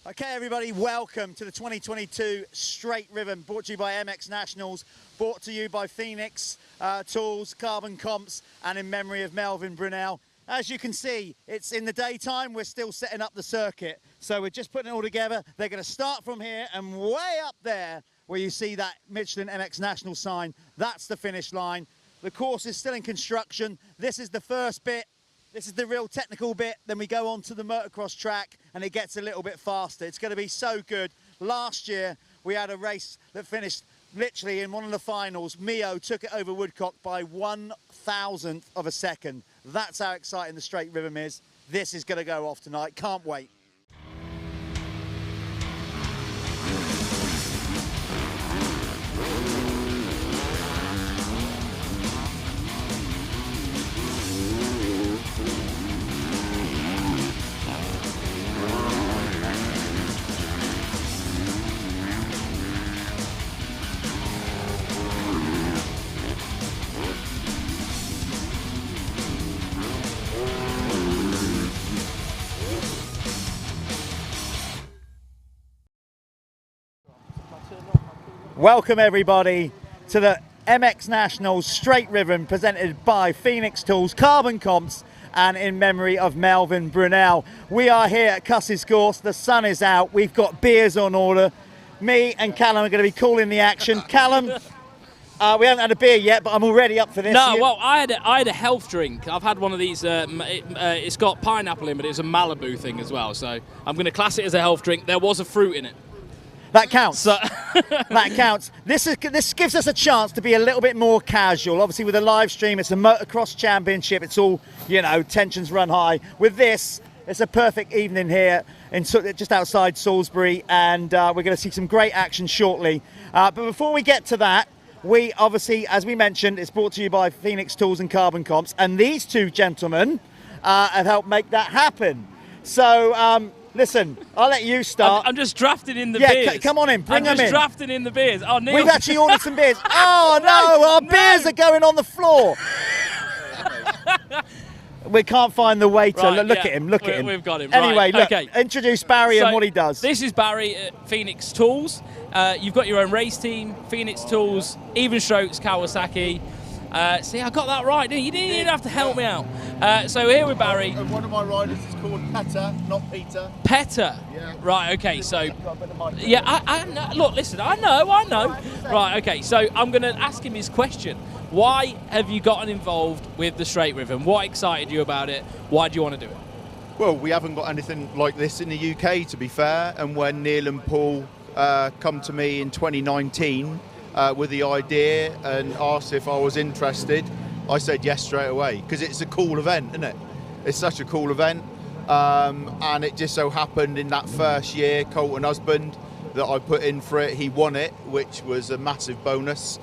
Okay, everybody, welcome to the 2022 Straight Rhythm, brought to you by Mxnationals, brought to you by Phoenix Tools, Carbon Comps, and in memory of Melvin Brunel. As you can see, it's in the daytime, we're still setting up the circuit. So we're just putting it all together. They're going to start from here and way up there where you see that Michelin MX National sign. That's the finish line. The course is still in construction. This is the first bit. This is the real technical bit. Then we go on to the motocross track and it gets a little bit faster. It's going to be so good. Last year, we had a race that finished literally in one of the finals. Mio took it over Woodcock by 1,000th of a second. That's how exciting the Straight Rhythm is. This is going to go off tonight. Can't wait. Welcome everybody to the Mxnationals Straight Rhythm presented by Phoenix Tools, Carbon Comps, and in memory of Melvin Brunel. We are here at Cusses Gorse, the sun is out, we've got beers on order. Me and Callum are going to be calling the action. Callum, we haven't had a beer yet, but I'm already up for this. No, well, I had a health drink. I've had one of these, it's got pineapple in, but it's a Malibu thing as well, so I'm going to class it as a health drink. There was a fruit in it. That counts. So that counts. This gives us a chance to be a little bit more casual. Obviously, with a live stream, it's a motocross championship. It's all, you know, tensions run high. With this, it's a perfect evening here in just outside Salisbury, and we're going to see some great action shortly. But before we get to that, we obviously, as we mentioned, it's brought to you by Phoenix Tools and Carbon Comps, and these two gentlemen have helped make that happen. So. Listen, I'll let you start. I'm just drafting in the beers. Yeah, come on in, bring them in. I'm just drafting in the beers. Oh, Neil. We've actually ordered some beers. Oh no, our beers are going on the floor. We can't find the waiter. Right, look at him, look at him. We've got him. Anyway, right, look, okay. Introduce Barry and what he does. This is Barry at Phoenix Tools. You've got your own race team, Phoenix Tools, Even Strokes, Kawasaki. See, I got that right, didn't you? You didn't even have to help me out. So here with Barry. And one of my riders is called Petter, not Peter. Petter? Yeah. Right, okay, so... Yeah, I know. Look, listen, I know. Right, okay, so I'm going to ask him his question. Why have you gotten involved with the Straight Rhythm? What excited you about it? Why do you want to do it? Well, we haven't got anything like this in the UK, to be fair. And when Neil and Paul come to me in 2019... with the idea and asked if I was interested, I said yes straight away, because it's a cool event, isn't it? It's such a cool event, and it just so happened in that first year, Colton Husband, that I put in for it, he won it, which was a massive bonus.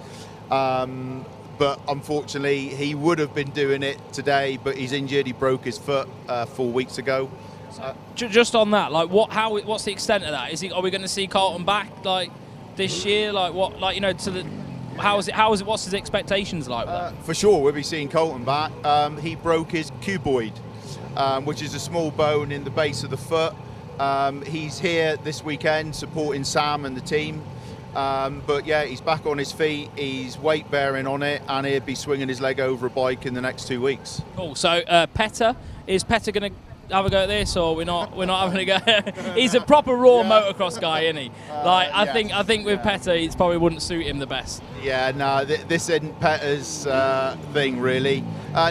But unfortunately, he would have been doing it today, but he's injured. He broke his foot 4 weeks ago. Just on that, like, what's the extent of that? Are we going to see Colton back, like, this year? Like, what, like, you know, how is it, what's his expectations like? For sure, we'll be seeing Colton back. He broke his cuboid, which is a small bone in the base of the foot. He's here this weekend supporting Sam and the team. But yeah, he's back on his feet, he's weight bearing on it, and he'll be swinging his leg over a bike in the next 2 weeks. Cool. So is Petter going to have a go at this, or we're not having a go? He's a proper raw motocross guy, isn't he? Like, I think with Petter, it probably wouldn't suit him the best. Yeah, no, this isn't Petter's thing really,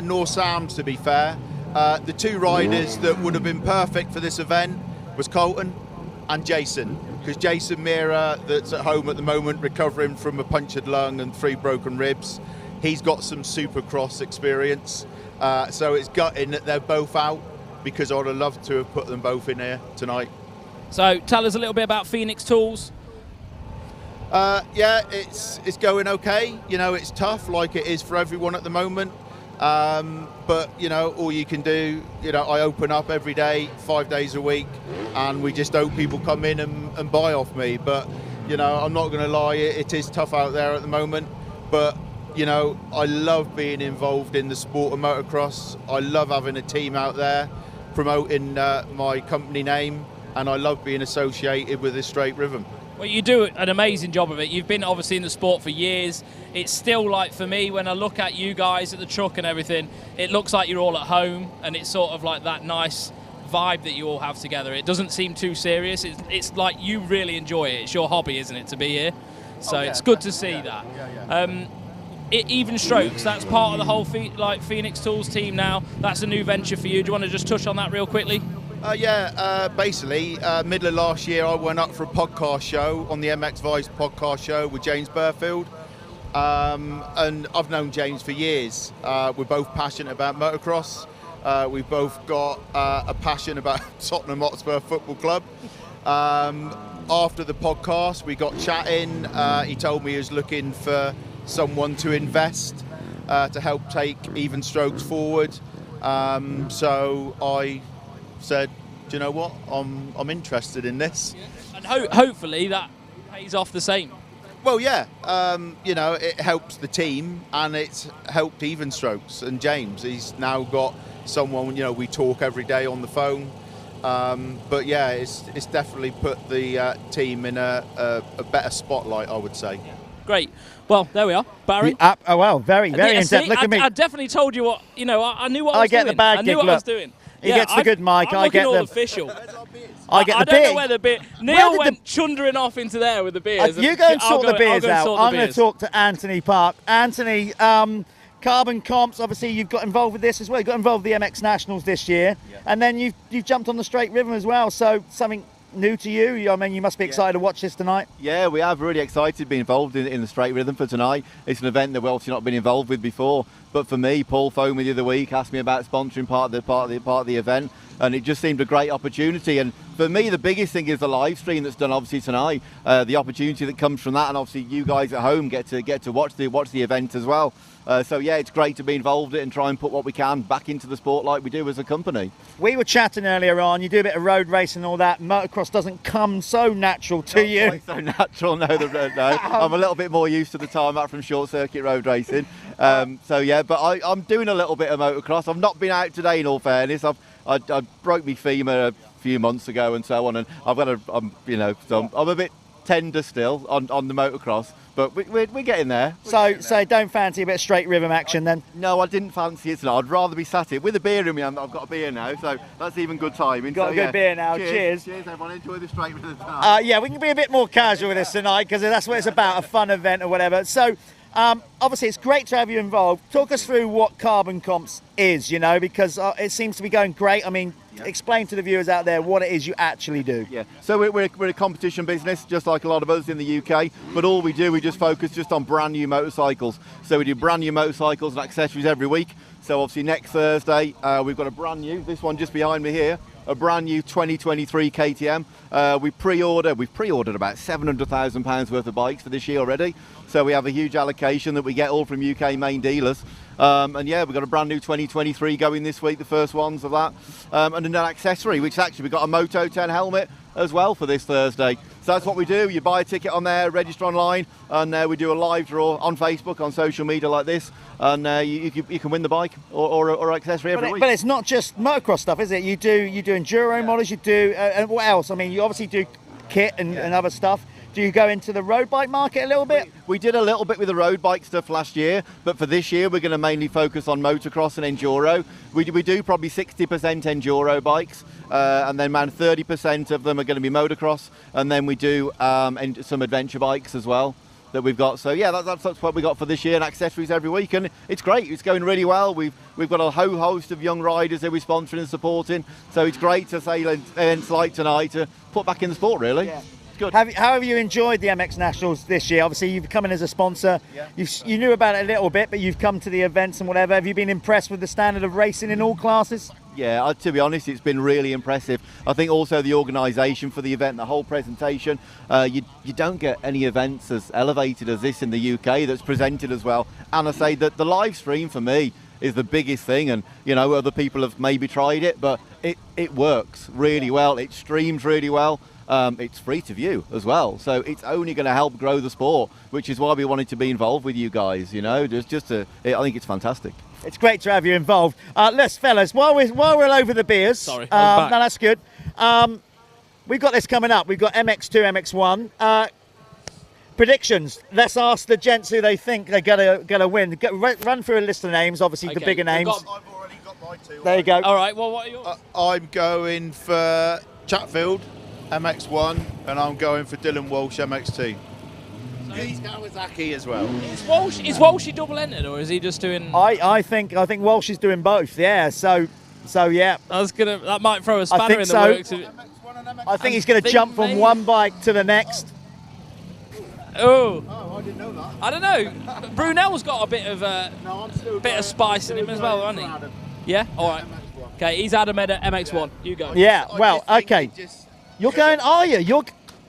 nor Sam's, to be fair. The two riders that would have been perfect for this event was Colton and Jason, because Jason Meara, that's at home at the moment recovering from a punctured lung and 3 broken ribs, he's got some supercross experience, so it's gutting that they're both out, because I would have loved to have put them both in here tonight. So tell us a little bit about Phoenix Tools. Yeah, it's going okay. You know, it's tough, like it is for everyone at the moment. But you know, all you can do, you know, I open up every day, 5 days a week, and we just hope people come in and buy off me. But you know, I'm not going to lie, it is tough out there at the moment. But you know, I love being involved in the sport of motocross. I love having a team out there promoting my company name. and I love being associated with this straight rhythm. Well, you do an amazing job of it. You've been obviously in the sport for years. It's still like, for me, when I look at you guys at the truck and everything, it looks like you're all at home, and it's sort of like that nice vibe that you all have together. It doesn't seem too serious. It's like you really enjoy it. It's your hobby, isn't it, to be here? So it's good to see that. Even strokes, that's part of the whole Phoenix Tools team now. That's a new venture for you. Do you want to just touch on that real quickly? Basically, middle of last year, I went up for a podcast show on the MX Vice podcast show with James Burfield. And I've known James for years. We're both passionate about motocross. We've both got a passion about Tottenham Hotspur Football Club. After the podcast, we got chatting. He told me he was looking for someone to invest to help take Even Strokes forward. So I said, do you know what? I'm interested in this. And hopefully that pays off the same. Well, yeah. It helps the team, and it's helped Even Strokes and James. He's now got someone, we talk every day on the phone. But yeah, it's definitely put the team in a better spotlight, I would say. Great. Well, there we are, Barry. Oh well, very in-depth. Look at me. I definitely told you what. I knew what I was doing. I get the bad gig. I knew what I was doing. He gets the good mic. I get the official. I get the beer. I don't know where the beer. Neil went chundering off into there with the beers. You go and sort the beers out. I'm going to talk to Anthony Park. Anthony, Carbon Comps. Obviously, you've got involved with this as well. You got involved with the MXnationals this year, and then you've jumped on the Straight Rhythm as well. So something new to you. I mean, you must be excited to watch this tonight. Yeah, we are really excited to be involved in the Straight Rhythm for tonight. It's an event that we've obviously not been involved with before, but for me, Paul phoned me the other week, asked me about sponsoring part of the event, and it just seemed a great opportunity. And for me, the biggest thing is the live stream that's done obviously tonight, the opportunity that comes from that, and obviously you guys at home get to watch the event as well. So yeah, it's great to be involved in it and try and put what we can back into the sport like we do as a company. We were chatting earlier on, you do a bit of road racing and all that. Motocross doesn't come so natural to you. Not so natural, no. I'm a little bit more used to the tarmac from short circuit road racing. So yeah, but I'm doing a little bit of motocross. I've not been out today, in all fairness. I broke my femur a few months ago and so on, and I'm a bit tender still on the motocross. But we're getting there. So don't fancy a bit of Straight Rhythm action then? No, I didn't fancy it tonight. I'd rather be sat here with a beer in my hand. I've got a beer now, so that's even good timing. Got a good beer now. Cheers. Cheers, everyone. Enjoy the Straight Rhythm tonight. Yeah, we can be a bit more casual with this tonight because that's what it's about, a fun event or whatever. So obviously it's great to have you involved. Talk us through what Carbon Comps is, because it seems to be going great. I mean, explain to the viewers out there what it is you actually do. Yeah, so we're a competition business, just like a lot of us in the UK, but all we do, we just focus just on brand new motorcycles. So we do brand new motorcycles and accessories every week. So obviously next Thursday, we've got a brand new, this one just behind me here, a brand new 2023 KTM. We've pre-ordered about £700,000 worth of bikes for this year already. So we have a huge allocation that we get all from UK main dealers. And yeah, we've got a brand new 2023 going this week, the first ones of that. And an accessory, which actually we've got a Moto 10 helmet as well for this Thursday. So that's what we do. You buy a ticket on there, register online, and we do a live draw on Facebook, on social media like this, and you can win the bike or accessory every week. But it's not just motocross stuff, is it? You do enduro models, you do, and what else? I mean, you obviously do kit and other stuff. Do you go into the road bike market a little bit? We did a little bit with the road bike stuff last year, but for this year we're going to mainly focus on motocross and enduro. We do probably 60% enduro bikes, and then around 30% of them are going to be motocross, and then we do some adventure bikes as well that we've got. So yeah, that's what we got for this year, and accessories every week, and it's great. It's going really well. We've got a whole host of young riders that we're sponsoring and supporting, so it's great to say events like tonight to put back in the sport, really. Yeah. Good. How have you enjoyed the MXnationals this year? Obviously, you've come in as a sponsor. Yeah. You knew about it a little bit, but you've come to the events and whatever. Have you been impressed with the standard of racing in all classes? Yeah, to be honest, it's been really impressive. I think also the organisation for the event, the whole presentation, you don't get any events as elevated as this in the UK that's presented as well. And I say that the live stream for me is the biggest thing, and other people have maybe tried it, but it works really well. It streams really well. It's free to view as well, so it's only going to help grow the sport, which is why we wanted to be involved with you guys. I think it's fantastic. It's great to have you involved. Fellas, while we're over the beers, sorry, no, that's good. we've got this coming up. We've got MX2, MX1. Predictions. Let's ask the gents who they think they're gonna win. Run through a list of names, obviously the bigger names. I've already got my two. There you go. All right, well, what are yours? I'm going for Chatfield, MX1, and I'm going for Dylan Walsh, MX2. He's Kawasaki as well. Is Walsh double entered, or is he just doing? I think Walsh is doing both. Yeah. So yeah. That might throw a spanner in the so. works. I think he's going to jump from one bike to the next. Oh, I didn't know that. I don't know. Brunel's got a bit of spice in him as well, hasn't he? Yeah. All right. Okay, he's Adam at MX1. You go. Yeah. Well, okay. You're going, are you? You're.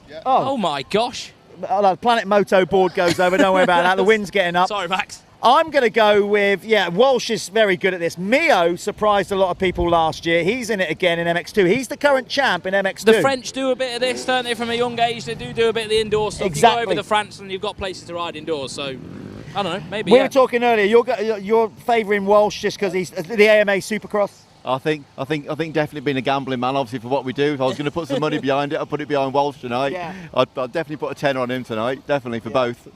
Yeah. Oh my gosh. The Planet Moto board goes over. Don't worry about that. The wind's getting up. Sorry, Max. I'm going to go with, Walsh is very good at this. Mio surprised a lot of people last year. He's in it again in MX2. He's the current champ in MX2. The French do a bit of this, don't they, from a young age? They do a bit of the indoor stuff. Exactly. You go over to France and you've got places to ride indoors, so I don't know, maybe. We were talking earlier, you're favouring Walsh just because he's the AMA Supercross. I think definitely being a gambling man, obviously, for what we do. If I was going to put some money behind it, I'd put it behind Walsh tonight. Yeah. I'd definitely put a tenner on him tonight, definitely for both.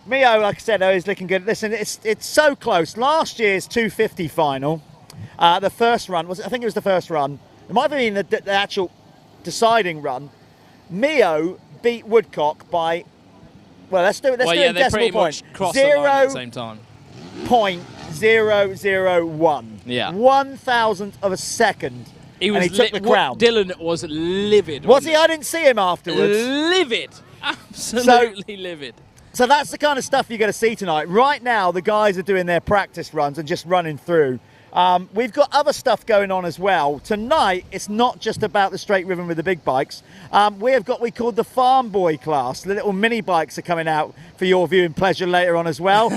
Mio, like I said, is looking good. Listen, it's so close. Last year's 250 final, the first run, I think it was the first run. It might have been the actual deciding run. Mio beat Woodcock by, well, let's do it in decimal points. Crossed the line at the same time. 0.001. Yeah. 1,000th of a second. And he took the crown. Dylan was livid. Was he? I didn't see him afterwards. Livid. Absolutely livid. So that's the kind of stuff you're going to see tonight. Right now, the guys are doing their practice runs and just running through. We've got other stuff going on as well. Tonight, it's not just about the straight rhythm with the big bikes. We have got what we call the farm boy class. The little mini bikes are coming out for your viewing pleasure later on as well.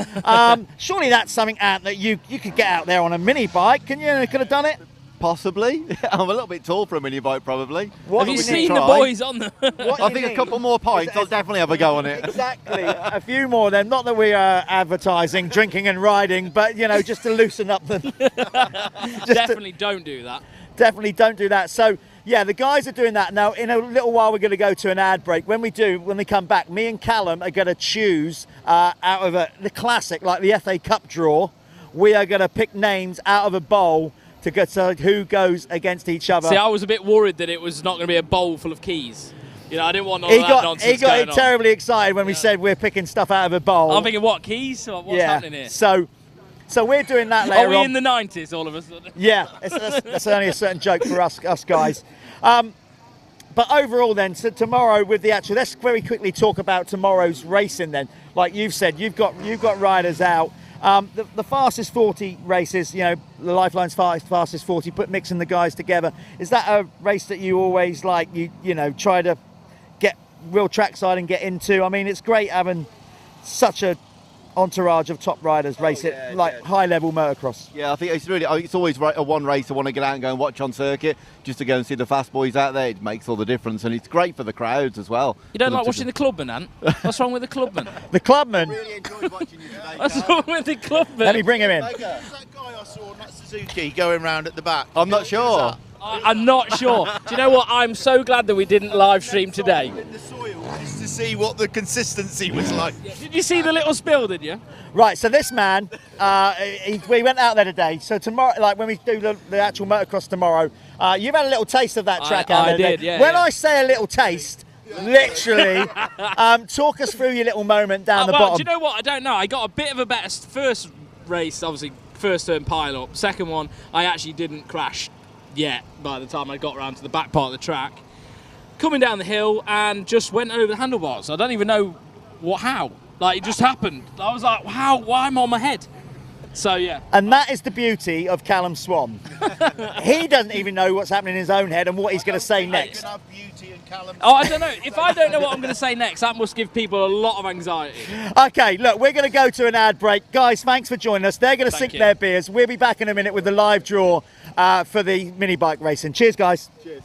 Surely that's something, Ant, that you could get out there on a mini bike. Could have done it? Possibly. I'm a little bit tall for a mini bike, probably. Have you seen the boys on them? I think a couple more pints, I'll definitely have a go on it. Exactly. A few more then. Not that we are advertising drinking and riding, but, just to loosen up the... Definitely don't do that. Definitely don't do that. So, yeah, the guys are doing that. Now, in a little while, we're going to go to an ad break. When we come back, me and Callum are going to choose out of the classic, like the FA Cup draw. We are going to pick names out of a bowl to get to who goes against each other. See, I was a bit worried that it was not going to be a bowl full of keys. I didn't want all that nonsense He got going on. terribly excited when we said we're picking stuff out of a bowl. I'm thinking, what, keys? What's happening here? So we're doing that later on. Are we in the 90s, all of a sudden? Yeah, that's only a certain joke for us guys. But overall then, so tomorrow with the actual, let's very quickly talk about tomorrow's racing then. Like you've said, you've got riders out. The fastest 40 races, the Lifeline's fastest 40, mixing the guys together. Is that a race that you always like, you try to get real trackside and get into? I mean, it's great having such a entourage of top riders race high-level motocross. Yeah, I think it's always a one race I want to get out and go and watch on circuit, just to go and see the fast boys out there. It makes all the difference, and it's great for the crowds as well. You don't like watching the clubman, Ant? What's wrong with the clubman? The clubman? I really enjoyed watching you today. What's wrong with the clubman? Let me bring him in. Who's that guy I saw on that Suzuki going round at the back? I'm not sure. I'm not sure. Do you know what? I'm so glad that we didn't live stream today. In the soil, just to see what the consistency was like. Did you see the little spill, did you? Right, so this man, we went out there today. So tomorrow, like when we do the actual motocross tomorrow, you've had a little taste of that track out there. I did, yeah. When I say a little taste, literally, talk us through your little moment down the bottom. Do you know what? I don't know. I got a bit of a better first race, obviously, first turn pile up. Second one, I actually didn't crash yet by the time I got around to the back part of the track. Coming down the hill and just went over the handlebars. I don't even know how. Like, it just happened. I was like, wow, why am I on my head? So, yeah. And that is the beauty of Callum Swan. He doesn't even know what's happening in his own head and what he's going to say next. Oh, I don't know. If I don't know what I'm going to say next, that must give people a lot of anxiety. Okay, look, we're going to go to an ad break. Guys, thanks for joining us. They're going to sink their beers. We'll be back in a minute with the live draw for the mini bike racing. Cheers, guys. Cheers.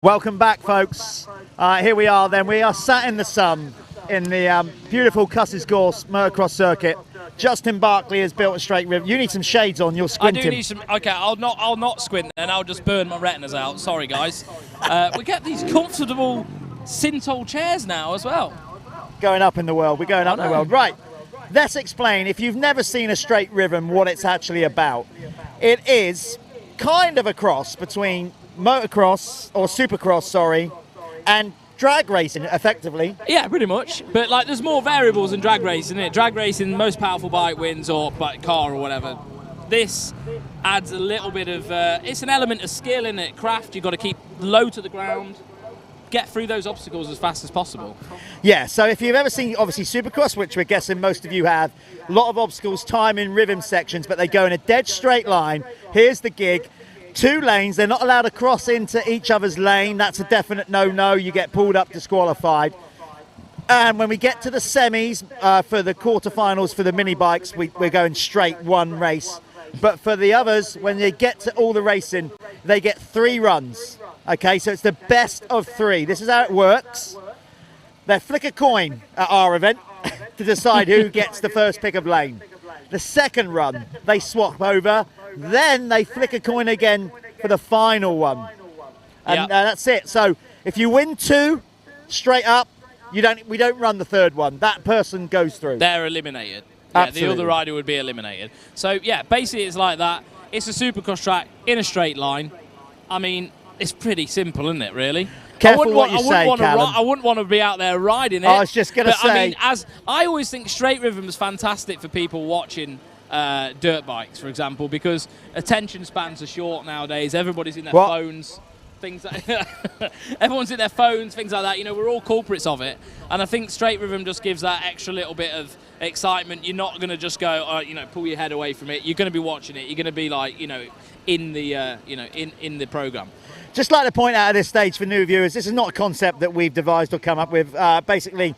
Welcome back, folks. Here we are then. We are sat in the sun in the beautiful Cusses Gorse Motocross circuit. Justin Barkley has built a straight rhythm. You need some shades on, you're squinting. I do need some, okay, I'll not squint and I'll just burn my retinas out. Sorry, guys. We get these comfortable Synthol chairs now as well. Going up in the world, we're going up in the world. Right, let's explain, if you've never seen a straight rhythm, what it's actually about. It is kind of a cross between motocross, or supercross, sorry, and drag racing, effectively. Yeah, pretty much. But like, there's more variables in drag racing, isn't it? Drag racing, most powerful bike wins, or car or whatever. This adds a little bit of, it's an element of skill in it, craft. You've got to keep low to the ground, get through those obstacles as fast as possible. Yeah, so if you've ever seen, obviously, Supercross, which we're guessing most of you have, a lot of obstacles, time in rhythm sections, but they go in a dead straight line. Here's the gig. 2 lanes, they're not allowed to cross into each other's lane. That's a definite no-no. You get pulled up, disqualified. And when we get to the semis, for the quarterfinals for the mini bikes, we're going straight one race. But for the others, when they get to all the racing, they get 3 runs. Okay, so it's the best of 3. This is how it works. They flick a coin at our event to decide who gets the first pick of lane. The second run, they swap over. Then they flick a coin again for the final one. And that's it. So if you win 2 straight up, we don't run the third one. That person goes through. They're eliminated. Yeah, the other rider would be eliminated. So yeah, basically it's like that. It's a supercross track in a straight line. I mean, it's pretty simple, isn't it, really? Careful what you say, Callum. I wouldn't want to be out there riding it. I was just going to say. I mean, as I always think straight rhythm is fantastic for people watching dirt bikes, for example, because attention spans are short nowadays. Everybody's in their phones, things like everyone's in their phones, things like that. You know, we're all culprits of it, and I think straight rhythm just gives that extra little bit of excitement. You're not going to just go, pull your head away from it. You're going to be watching it. You're going to be like, in the, in the program. Just like to point out at this stage for new viewers, this is not a concept that we've devised or come up with. Basically,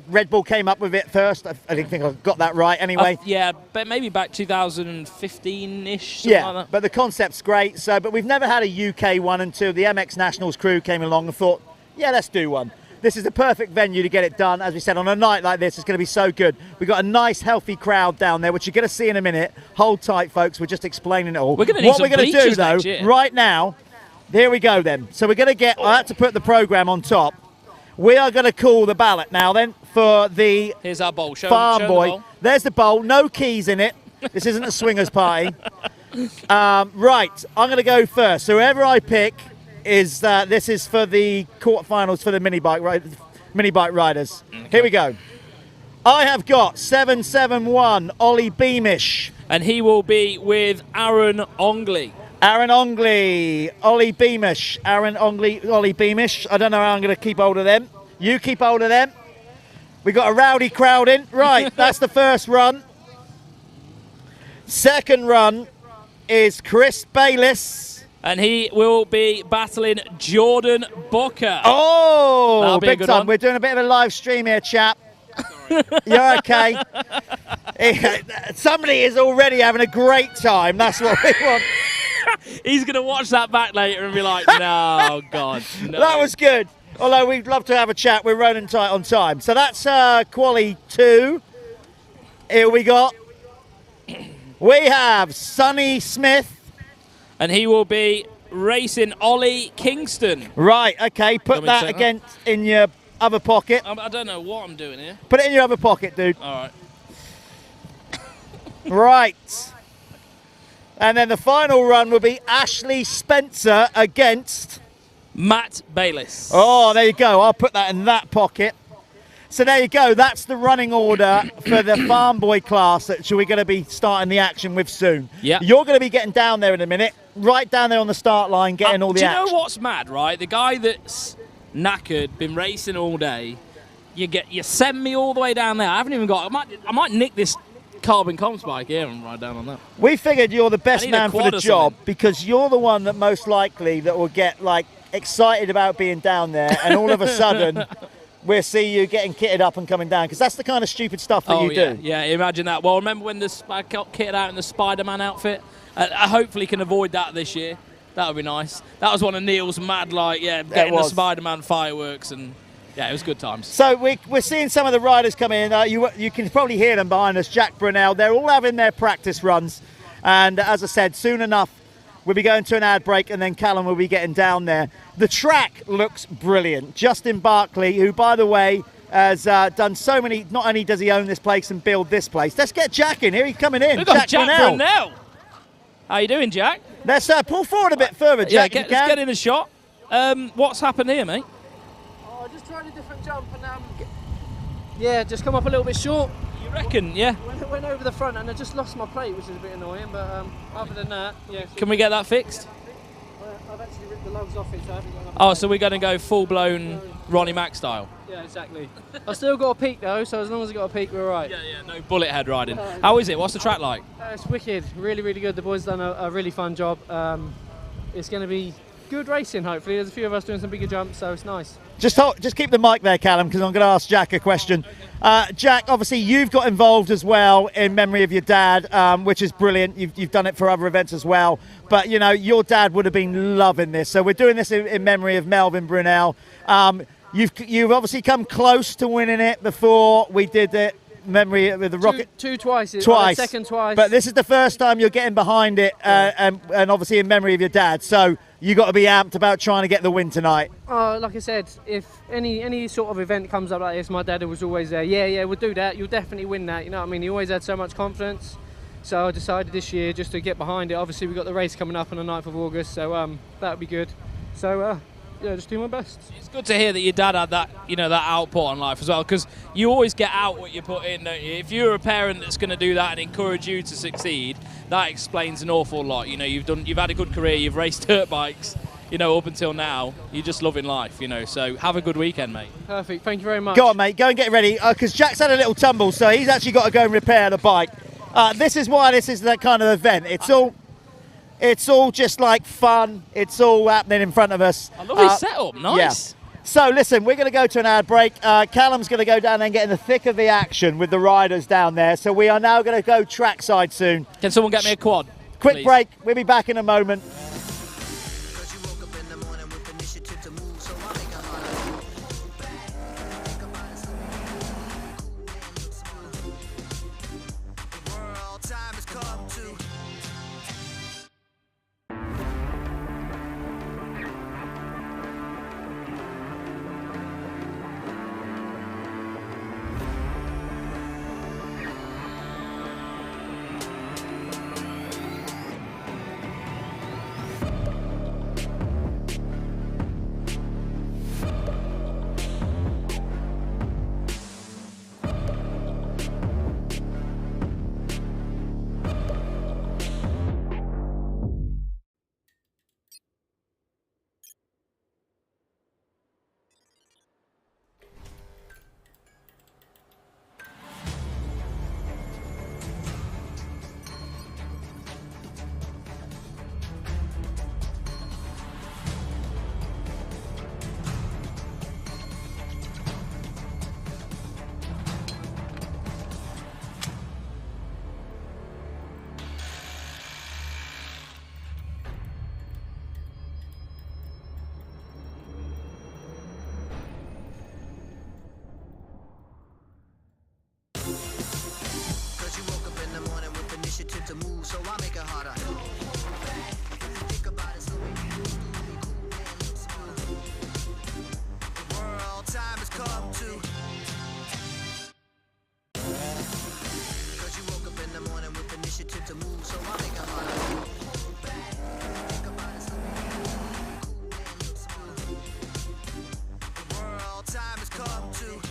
Red Bull came up with it first. I think I got that right anyway. Yeah, but maybe back 2015-ish. Yeah, like that. But the concept's great. So, but we've never had a UK one until the Mxnationals crew came along and thought, yeah, let's do one. This is the perfect venue to get it done. As we said, on a night like this, it's going to be so good. We've got a nice, healthy crowd down there, which you're going to see in a minute. Hold tight, folks. We're just explaining it all. We're going to need what we're going to do, though, right now, here we go then. So we're going to get, I had to put the programme on top. We are going to call the ballot now then for the Here's our bowl. Farm show Boy. the bowl. There's the bowl. No keys in it. This isn't a swingers party. Right, I'm going to go first. So whoever I pick is this is for the quarterfinals for the mini bike riders. Okay. Here we go. I have got 771 Ollie Beamish. And he will be with Aaron Ongley. Aaron Ongley, Ollie Beamish, Aaron Ongley, Ollie Beamish. I don't know how I'm going to keep hold of them. You keep hold of them. We got a rowdy crowd in. Right, that's the first run. Second run is Chris Bayliss. And he will be battling Jordan Booker. Oh, big time. We're doing a bit of a live stream here, chap. You're okay. Somebody is already having a great time. That's what we want. He's going to watch that back later and be like, no, God, no. That was good. Although we'd love to have a chat. We're running tight on time. So that's Quali 2. Here we got. We have Sonny Smith. And he will be racing Ollie Kingston. Right, okay. Put that again in your other pocket. I don't know what I'm doing here. Put it in your other pocket, dude. All right. Right. And then the final run will be Ashley Spencer against Matt Bayliss. Oh, there you go. I'll put that in that pocket. So there you go. That's the running order for the Farm Boy class that we're going to be starting the action with soon. Yeah. You're going to be getting down there in a minute, right down there on the start line, getting all the action. Do you know what's mad, right? The guy that's knackered, been racing all day, you send me all the way down there. I haven't even got. I might nick this carbon comms bike here and ride down on that. We figured you're the best man for the job because you're the one that most likely that will get like excited about being down there, and all of a sudden we'll see you getting kitted up and coming down, because that's the kind of stupid stuff that you do. Yeah, imagine that. Well, remember when I got kitted out in the Spider-Man outfit? I hopefully can avoid that this year. That would be nice. That was one of Neil's mad, like, getting the Spider-Man fireworks, and yeah, it was good times. So we're seeing some of the riders come in. You can probably hear them behind us. Jack Brunel, they're all having their practice runs. And as I said, soon enough, we'll be going to an ad break, and then Callum will be getting down there. The track looks brilliant. Justin Barkley, who, by the way, has done so many. Not only does he own this place and build this place. Let's get Jack in here. He's coming in. We've got Jack Brunel. How you doing, Jack? Let's pull forward a bit further, Jack. Let's get in a shot. What's happened here, mate? Oh, I just tried a different jump and just come up a little bit short. You reckon? Yeah. Went over the front and I just lost my plate, which is a bit annoying. But other than that, yeah. Can we get that fixed? I've actually ripped the lugs off it, so I haven't got enough. Oh, so we're going to go full-blown Ronnie Mack style. Yeah, exactly. I've still got a peak though, so as long as I got a peak, we're all right. Yeah, no bullet head riding. How is it? What's the track like? It's wicked, really, really good. The boys done a really fun job. It's going to be good racing, hopefully. There's a few of us doing some bigger jumps, so it's nice. Just keep the mic there, Callum, because I'm going to ask Jack a question. Jack, obviously you've got involved as well in memory of your dad, which is brilliant. You've done it for other events as well. But, you know, your dad would have been loving this. So we're doing this in memory of Melvin Brunel. You've obviously come close to winning it before we did it. Memory with the rocket twice, second twice, but this is the first time you're getting behind it, and obviously in memory of your dad, so you got to be amped about trying to get the win tonight. Like I said, if any sort of event comes up like this, my dad was always there. Yeah, we'll do that, you'll definitely win that, you know what I mean? He always had so much confidence, so I decided this year just to get behind it. Obviously we've got the race coming up on the 9th of August, so that would be good. So yeah, just do my best. It's good to hear that your dad had that, you know, that output on life as well, because you always get out what you put in, don't you? If you're a parent that's going to do that and encourage you to succeed, that explains an awful lot. You know, you've had a good career, you've raced dirt bikes, you know, up until now. You're just loving life, you know. So have a good weekend, mate. Perfect. Thank you very much. Go on, mate. Go and get ready, because Jack's had a little tumble, so he's actually got to go and repair the bike. This is why this is that kind of event. It's all just like fun. It's all happening in front of us. I love his setup. Nice. Yeah. So listen, we're going to go to an ad break. Callum's going to go down and get in the thick of the action with the riders down there. So we are now going to go trackside soon. Can someone get me a quad? Quick please? Break. We'll be back in a moment. To move, so I make it harder. Think about it slowly. The world time has come to. Cause you woke up in the morning with initiative to move, so I make it harder. Think about it slowly. The world time has come to.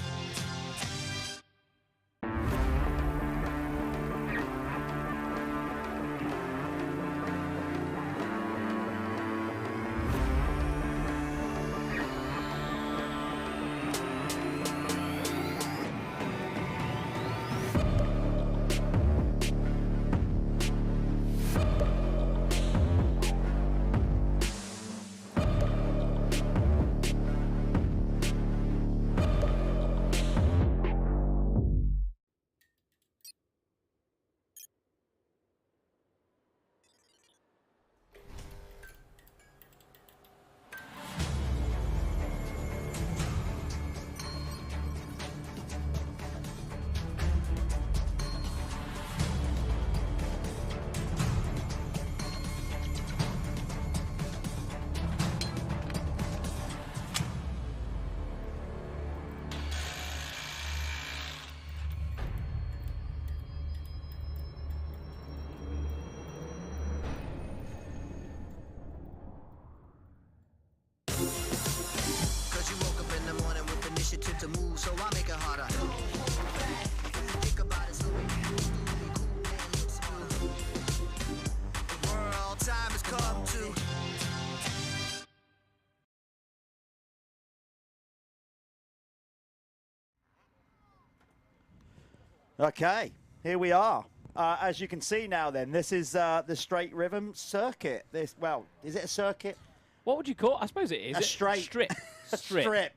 Okay, here we are. As you can see now then, this is the Straight Rhythm circuit. Well, is it a circuit? What would you call it? I suppose it is. A straight. Strip. Strip. Strip.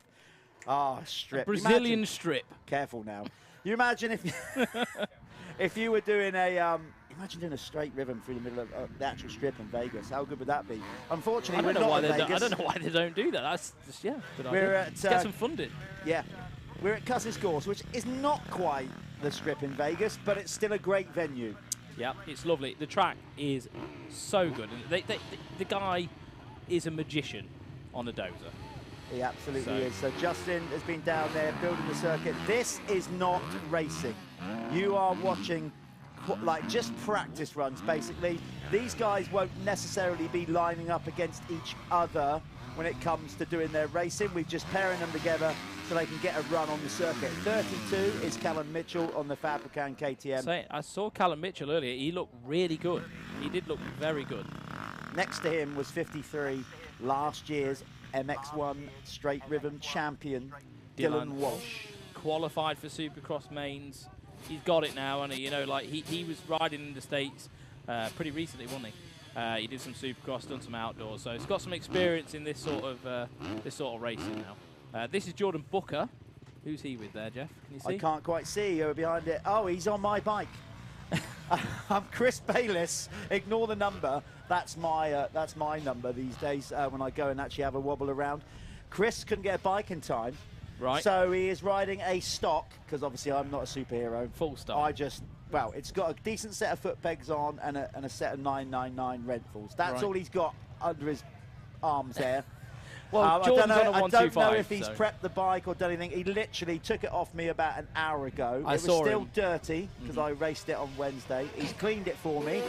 Ah, strip. A Brazilian strip. Careful now. You imagine if you were doing a imagine doing a straight rhythm through the middle of the actual strip in Vegas. How good would that be? Unfortunately, I don't know why they don't do that. That's just good we're idea. at Get some funding. Yeah, we're at Cusses Gorse, which is not quite the strip in Vegas, but it's still a great venue. Yeah, it's lovely. The track is so good, and the guy is a magician on a dozer. He absolutely is. So Justin has been down there building the circuit. This is not racing. You are watching like just practice runs, basically. These guys won't necessarily be lining up against each other when it comes to doing their racing. We're just pairing them together so they can get a run on the circuit. 32 is Callum Mitchell on the Fabricant KTM. I saw Callum Mitchell earlier. He looked really good. He did look very good. Next to him was 53, last year's MX1 Straight Rhythm champion, Dylan Walsh. Qualified for Supercross mains. He's got it now, and he was riding in the States pretty recently, wasn't he? He did some Supercross, done some outdoors, so he's got some experience in this sort of racing now. This is Jordan Booker. Who's he with there, Jeff? Can you see? I can't quite see you behind it. Oh, he's on my bike. I'm Chris Bayliss. Ignore the number. That's my number these days when I go and actually have a wobble around. Chris couldn't get a bike in time. Right. So he is riding a stock, because obviously I'm not a superhero. Full stock. It's got a decent set of foot pegs on and a set of 999 Renfalls. That's all he's got under his arms there. Well, Jordan's on a 125. I don't know if he's prepped the bike or done anything. He literally took it off me about an hour ago. It was still dirty because I raced it on Wednesday. He's cleaned it for me,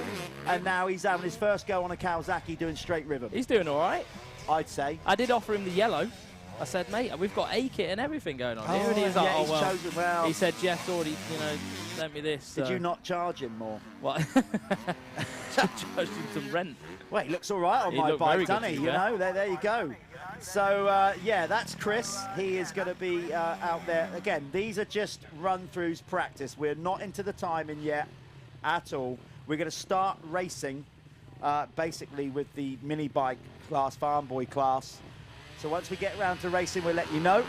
and now he's having his first go on a Kawasaki doing straight rhythm. He's doing all right, I'd say. I did offer him the yellow. I said, mate, we've got A kit and everything going on here. And he was like, he's chosen well. He said, Jeff's already, sent me this. Did you not charge him more? What? Charged him some rent. Well, he looks all right on my bike, doesn't he? There you go. So, that's Chris. He is going to be out there. Again, these are just run-throughs practice. We're not into the timing yet at all. We're going to start racing, basically, with the mini bike class, farm boy class. So once we get around to racing, we'll let you know.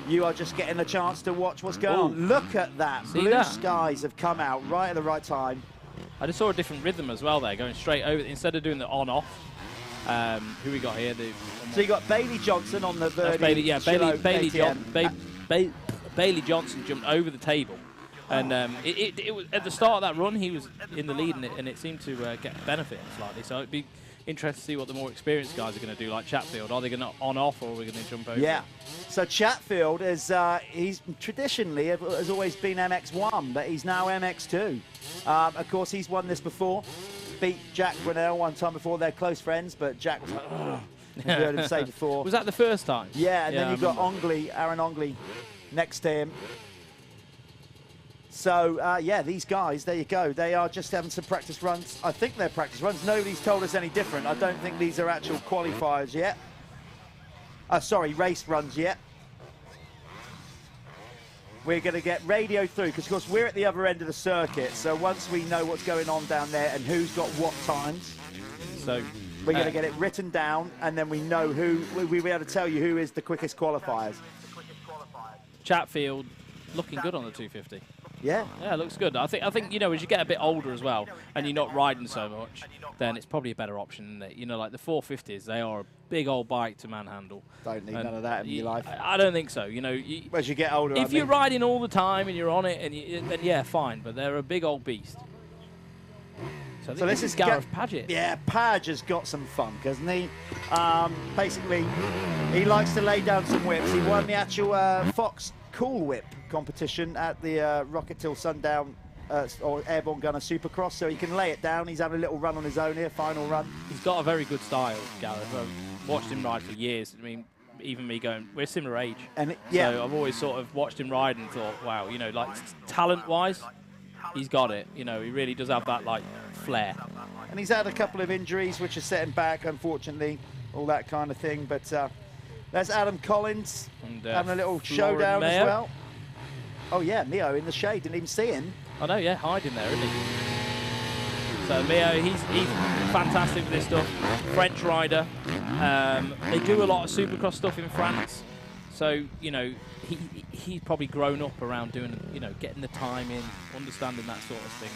You are just getting a chance to watch what's going on. Look at that. Blue skies have come out right at the right time. I just saw a different rhythm as well there, going straight over. Instead of doing the on-off, who we got here? So you got Bailey Johnson on the Verdi. Bailey Johnson jumped over the table. And it was at the start of that run, he was in the lead, and it seemed to get benefit slightly. So it'd be interesting to see what the more experienced guys are going to do, like Chatfield. Are they going to on-off, or are we going to jump over? Yeah. So Chatfield is he's traditionally has always been MX1, but he's now MX2. Of course, he's won this before. Beat Jack Brunel one time before. They're close friends, but Jack was like, ugh. I've heard him say before. Was that the first time? Yeah, and then you've got Aaron Ongley next to him. So, these guys, there you go. They are just having some practice runs. I think they're practice runs. Nobody's told us any different. I don't think these are actual qualifiers yet. Race runs yet. We're going to get radio through, because, of course, we're at the other end of the circuit. So once we know what's going on down there and who's got what times, so we're going to get it written down, and then we know who, we'll be able to tell you who is the quickest qualifiers. Chatfield looking good on the 250. Yeah. Yeah, it looks good. I think as you get a bit older as well, and you're not riding so much, then it's probably a better option, isn't it? Like the 450s, they are a big old bike to manhandle. Don't need none of that in your life. I don't think so. As you get older, if you're riding all the time and you're on it, then yeah, fine. But they're a big old beast. So this is Gareth Padgett. Yeah, Padge has got some funk, hasn't he? Basically, he likes to lay down some whips. He won the actual Fox Cool Whip competition at the Rocket Till Sundown or Airborne Gunner Supercross, so he can lay it down. He's having a little run on his own here, final run. He's got a very good style, Gareth. I've watched him ride for years. I mean, even me we're similar age. So I've always sort of watched him ride and thought, wow, like talent-wise, he's got it. He really does have that, like, flair. And he's had a couple of injuries, which are setting back, unfortunately, all that kind of thing. But there's Adam Collins and, having a little showdown as well. Oh yeah, Mio in the shade, didn't even see him. I know, yeah, hiding there, isn't he? So Mio, he's fantastic with this stuff. French rider. They do a lot of Supercross stuff in France. So, you know, he's probably grown up around doing, you know, getting the time in, understanding that sort of thing.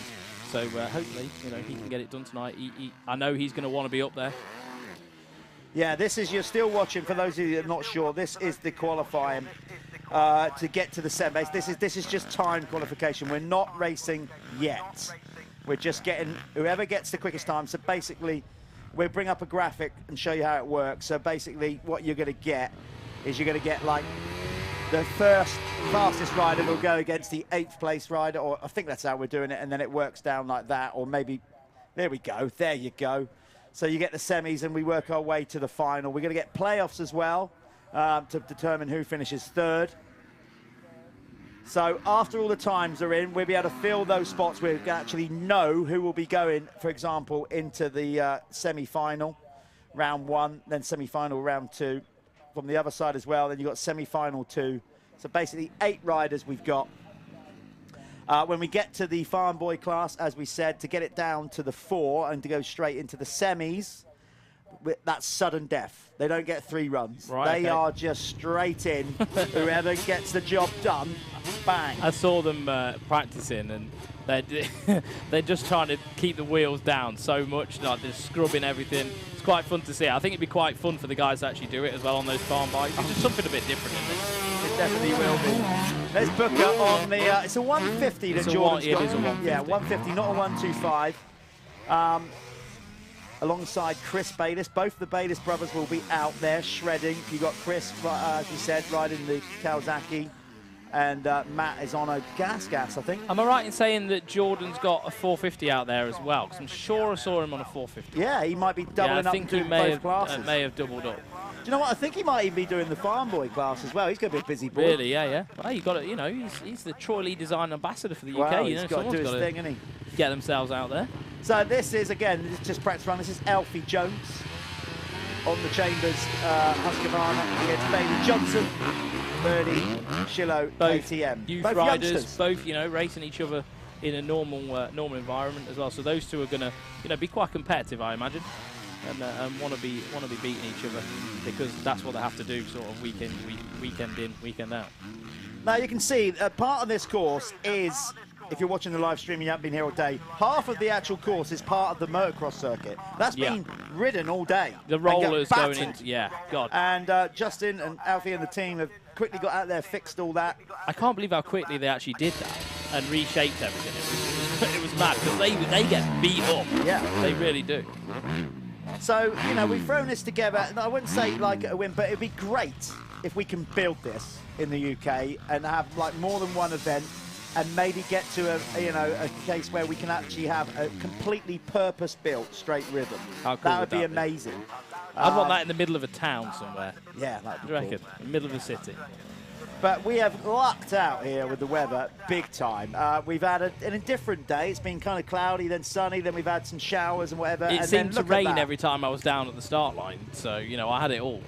So hopefully, you know, he can get it done tonight. I know he's going to want to be up there. Yeah, this is, you're still watching, for those of you that are not sure, this is the qualifying to get to the semis. This is just time qualification. We're not racing yet. We're just getting, whoever gets the quickest time. So basically, we'll bring up a graphic and show you how it works. So basically, what you're going to get is you're going to get like the first fastest rider will go against the 8th place rider, or I think that's how we're doing it, and then it works down like that, or maybe, there we go, there you go. So you get the semis and we work our way to the final. We're going to get playoffs as well to determine who finishes 3rd. So after all the times are in, we'll be able to fill those spots. We'll actually know who will be going, for example, into the semi-final, round 1, then semi-final, round 2. From the other side as well, then you've got semi-final 2. So basically 8 riders we've got. When we get to the farm boy class, as we said, to get it down to the 4 and to go straight into the semis, that's sudden death. They don't get 3 runs. Right, they okay. are just straight in. Whoever gets the job done, bang. I saw them practicing, and they're just trying to keep the wheels down so much, like they're scrubbing everything. It's quite fun to see. I think it'd be quite fun for the guys to actually do it as well on those farm bikes. It's just something a bit different, isn't it? It definitely will be. Let's book her on the, it's a 150 that Jordan's got. It is a 150. Yeah, 150, not a 125. Alongside Chris Bayliss. Both the Bayliss brothers will be out there shredding. You've got Chris, as we said, riding the Kawasaki, and Matt is on a gas, I think. Am I right in saying that Jordan's got a 450 out there as well? Because I'm sure I saw him on a 450. Yeah, he might be doubling up and doing both classes. May have doubled up. Do you know what? I think he might even be doing the farm boy class as well. He's going to be a busy boy. Really? Yeah, yeah. Well, you got to, you know, he's the Troy Lee Design Ambassador for the UK. Well, you know, he's got to do his thing, hasn't he? Get themselves out there. So this is, again, this is just practice run. This is Alfie Jones on the Chambers Husqvarna against Bailey Johnson, Birdie, Shillow, KTM. Youth both riders, youngsters. both, you know, racing each other in a normal environment as well. So those two are going to, you know, be quite competitive, I imagine, and want to be beating each other, because that's what they have to do, sort of weekend in, weekend out. Now you can see part of this course is, if you're watching the live stream and you haven't been here all day, half of the actual course is part of the motocross circuit. That's been ridden all day. The rollers going into, yeah, God. And Justin and Alfie and the team have quickly got out there, fixed all that. I can't believe how quickly they actually did that and reshaped everything. It was mad, because they get beat up. Yeah. They really do. So, you know, we've thrown this together, and I wouldn't say like a win, but it'd be great if we can build this in the UK and have like more than one event, and maybe get to a case where we can actually have a completely purpose-built straight rhythm. How cool that would be amazing. I'd want that in the middle of a town somewhere. Yeah, that'd be Do you reckon? cool. In the middle of a city. But we have lucked out here with the weather big time. We've had an indifferent day. It's been kind of cloudy, then sunny, then we've had some showers and whatever. It and seemed then to rain look at that. every time I was down at the start line, so you know I had it all,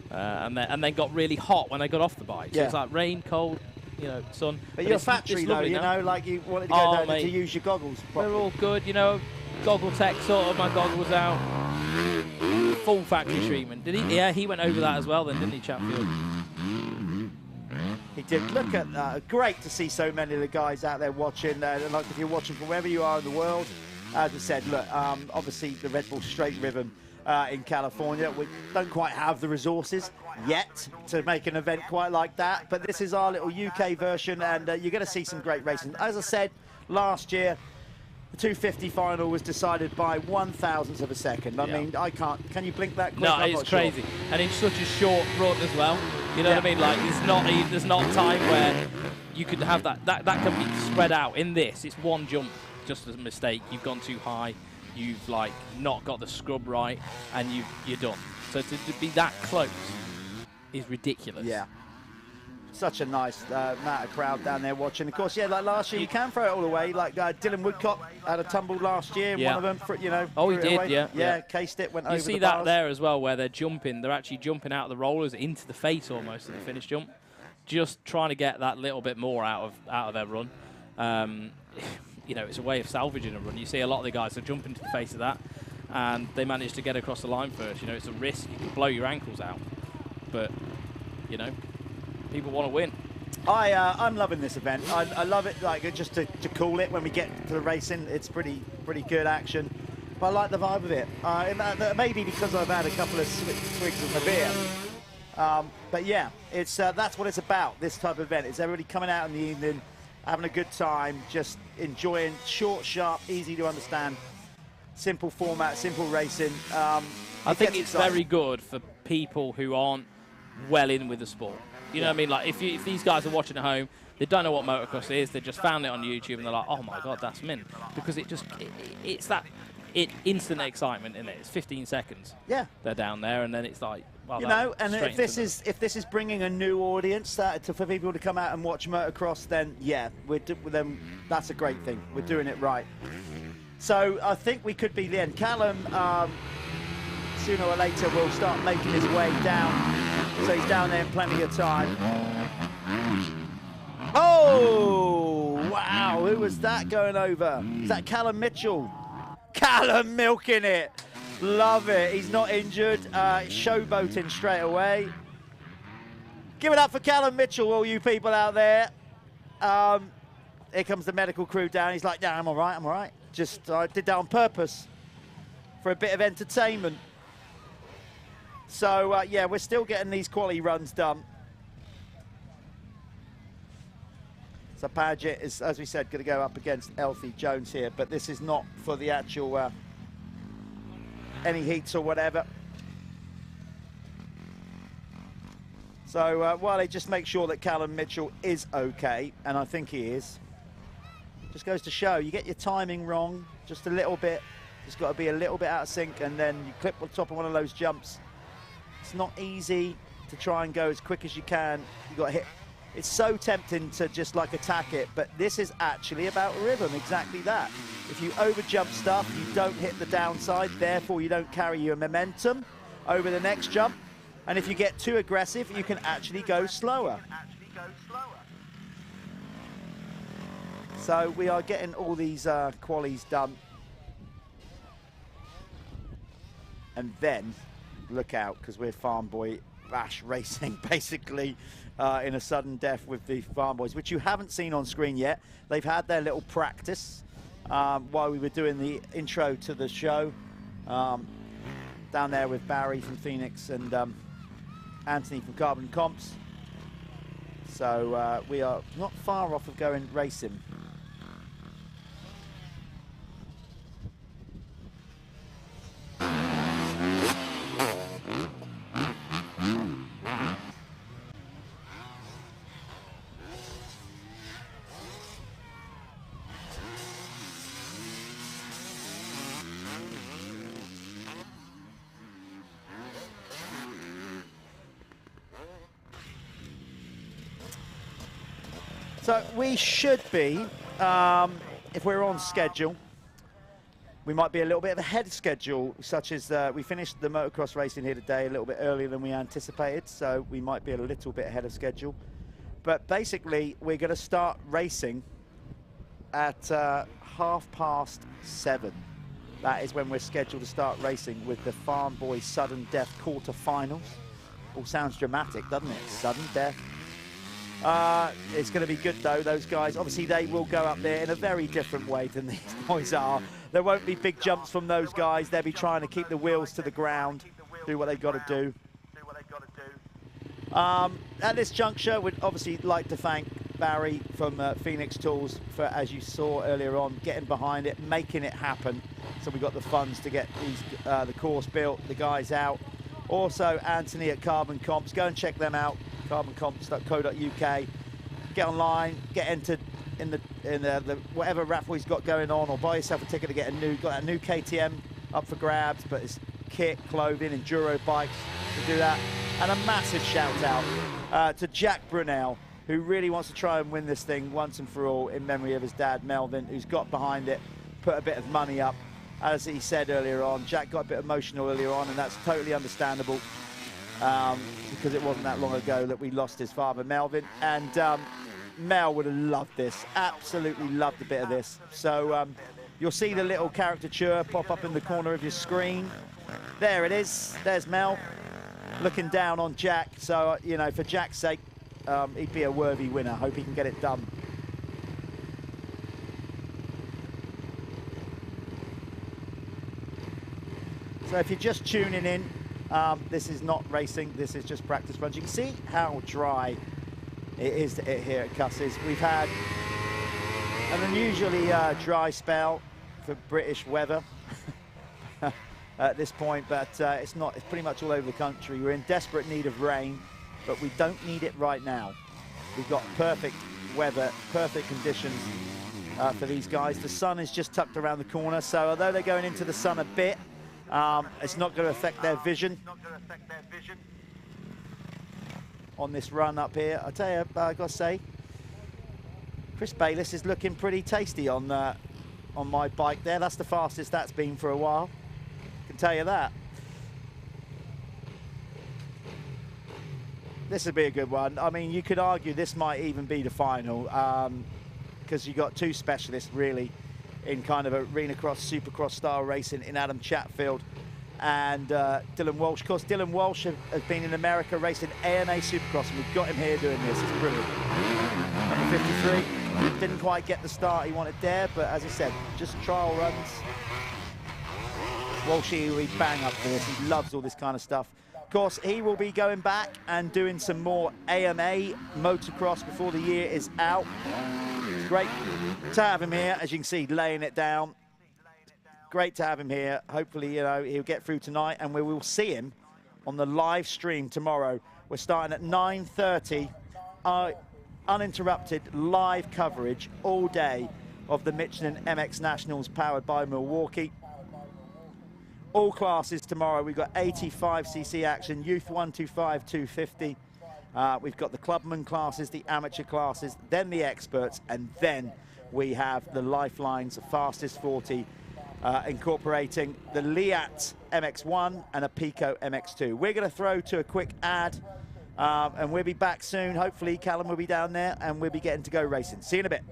and then got really hot when I got off the bike. So Yeah. it's like rain, cold, you know, sun. But you're a it's factory though, lovely you now. know, like you wanted to go down mate. to use your goggles We're properly. all good, you know. Goggle tech sorted my goggles out. Full factory treatment. Did he? Yeah, he went over that as well then, didn't he, Chatfield? He did. Look at that. Great to see so many of the guys out there watching. And like if you're watching from wherever you are in the world, as I said, look, obviously the Red Bull Straight Rhythm in California, we don't quite have the resources yet to make an event quite like that. But this is our little UK version, and you're going to see some great racing. As I said, last year, the 250 final was decided by 1/1000th of a second. I mean, I can't. Can you blink that quick? No, I'm it's not sure. crazy, and it's such a short run as well. You know what I mean? Like there's not time where you could have that can be spread out. In this, it's one jump, just as a mistake. You've gone too high. You've like not got the scrub right, and you're done. So to be that close is ridiculous. Yeah. Such a nice amount of crowd down there watching. Of course, yeah, like last year, you can throw it all away. Like Dylan Woodcock had a tumble last year, and one of them, you know. Oh, he threw it did, away. yeah. Yeah, cased it, went over You the see that bars. there as well, where they're jumping. They're actually jumping out of the rollers into the face almost at the finish jump. just trying to get that little bit more out of their run. You know, it's a way of salvaging a run. You see a lot of the guys that jump into the face of that, and they manage to get across the line first. You know, it's a risk. You can blow your ankles out, but you know, people want to win. I'm loving this event. I love it, like just to call it when we get to the racing. It's pretty good action, but I like the vibe of it. Maybe because I've had a couple of swigs of the beer. But yeah, it's that's what it's about. This type of event. It's everybody coming out in the evening, having a good time, just enjoying short, sharp, easy to understand, simple format, simple racing. I think it's very good for people who aren't well in with the sport. You know what I mean? Like, if these guys are watching at home, they don't know what motocross is, they just found it on YouTube and they're like, oh my God, that's mint. Because it's that instant excitement in it. It's 15 seconds. Yeah. They're down there, and then it's like, well, you know, and if this is bringing a for people to come out and watch motocross, then yeah, then that's a great thing. We're doing it right. So I think we could be the end. Callum, sooner or later, will start making his way down. So he's down there in plenty of time. Oh, wow, who was that going over? Is that Callum Mitchell? Callum milking it. Love it. He's not injured. Showboating straight away. Give it up for Callum Mitchell, all you people out there. Here comes the medical crew down. He's like, yeah, I'm all right, I'm all right. Just, I did that on purpose for a bit of entertainment. So, yeah, we're still getting these quali runs done. So Padgett is, as we said, going to go up against Elfie Jones here, but this is not for the actual any heats or whatever. So while they just make sure that Callum Mitchell is okay, and I think he is, just goes to show, you get your timing wrong just a little bit, just got to be a little bit out of sync, and then you clip on top of one of those jumps. It's not easy to try and go as quick as you can. You got to hit. It's so tempting to just like attack it, but this is actually about rhythm, exactly that. If you over jump stuff, you don't hit the downside, therefore you don't carry your momentum over the next jump. And if you get too aggressive, you can actually go slower. So we are getting all these qualies done. And then, look out, because we're Farm Boy Bash racing, basically, in a sudden death with the Farm Boys, which you haven't seen on screen yet. They've had their little practice while we were doing the intro to the show. Down there with Barry from Phoenix and Anthony from Carbon Comps. So we are not far off of going racing. So we should be, if we're on schedule, we might be a little bit ahead of schedule, such as we finished the motocross racing here today a little bit earlier than we anticipated, so we might be a little bit ahead of schedule. But basically, we're going to start racing at 7:30. That is when we're scheduled to start racing with the Farm Boys Sudden Death quarterfinals. All sounds dramatic, doesn't it? Sudden Death. It's going to be good though, those guys. Obviously they will go up there in a very different way than these boys are. There won't be big jumps from those guys. They'll be trying to keep the wheels to the ground, do what they've got to do. At this juncture, we'd obviously like to thank Barry from Phoenix Tools for, as you saw earlier on, getting behind it, making it happen. So we got the funds to get these, the course built, the guys out. Also Anthony at Carbon Comps, go and check them out. carboncomps.co.uk. Get online, get entered in the whatever raffle he's got going on, or buy yourself a ticket to get got a new KTM up for grabs, but it's kit, clothing, enduro bikes to do that. And a massive shout out to Jack Brunel, who really wants to try and win this thing once and for all in memory of his dad Melvin, who's got behind it, put a bit of money up. As he said earlier on, Jack got a bit emotional earlier on, and that's totally understandable. because it wasn't that long ago that we lost his father, Melvin. And Mel would have loved this, absolutely loved a bit of this. So you'll see the little caricature pop up in the corner of your screen. There it is, there's Mel looking down on Jack. So, you know, for Jack's sake, he'd be a worthy winner. Hope he can get it done. So if you're just tuning in, this is not racing, this is just practice runs. You can see how dry it is here at Cusses. We've had an unusually dry spell for British weather at this point, but it's not, it's pretty much all over the country. We're in desperate need of rain, but we don't need it right now. We've got perfect weather, perfect conditions for these guys. The sun is just tucked around the corner, so although they're going into the sun a bit, it's not going to affect their vision on this run up here. I tell you, I got to say, Chris Bayliss is looking pretty tasty on my bike there. That's the fastest that's been for a while. I can tell you that. This would be a good one. I mean, you could argue this might even be the final because you got two specialists really in kind of arena cross, supercross style racing in Adam Chatfield and Dylan Walsh. Of course, Dylan Walsh has been in America racing AMA Supercross, and we've got him here doing this. It's brilliant. Number 53, didn't quite get the start he wanted there, but as I said, just trial runs. Walshy will be bang up for this. He loves all this kind of stuff. Of course, he will be going back and doing some more AMA motocross before the year is out. Great to have him here, as you can see, laying it down. Great to have him here. Hopefully, you know, he'll get through tonight, and we will see him on the live stream tomorrow. We're starting at 9:30, uninterrupted live coverage all day of the Michelin MX Nationals powered by Milwaukee. All classes tomorrow. We've got 85cc action, Youth 125, 250. We've got the clubman classes, the amateur classes, then the experts, and then we have the Lifelines fastest 40, incorporating the Liat MX1 and a Pico MX2. We're going to throw to a quick ad, and we'll be back soon. Hopefully, Callum will be down there, and we'll be getting to go racing. See you in a bit.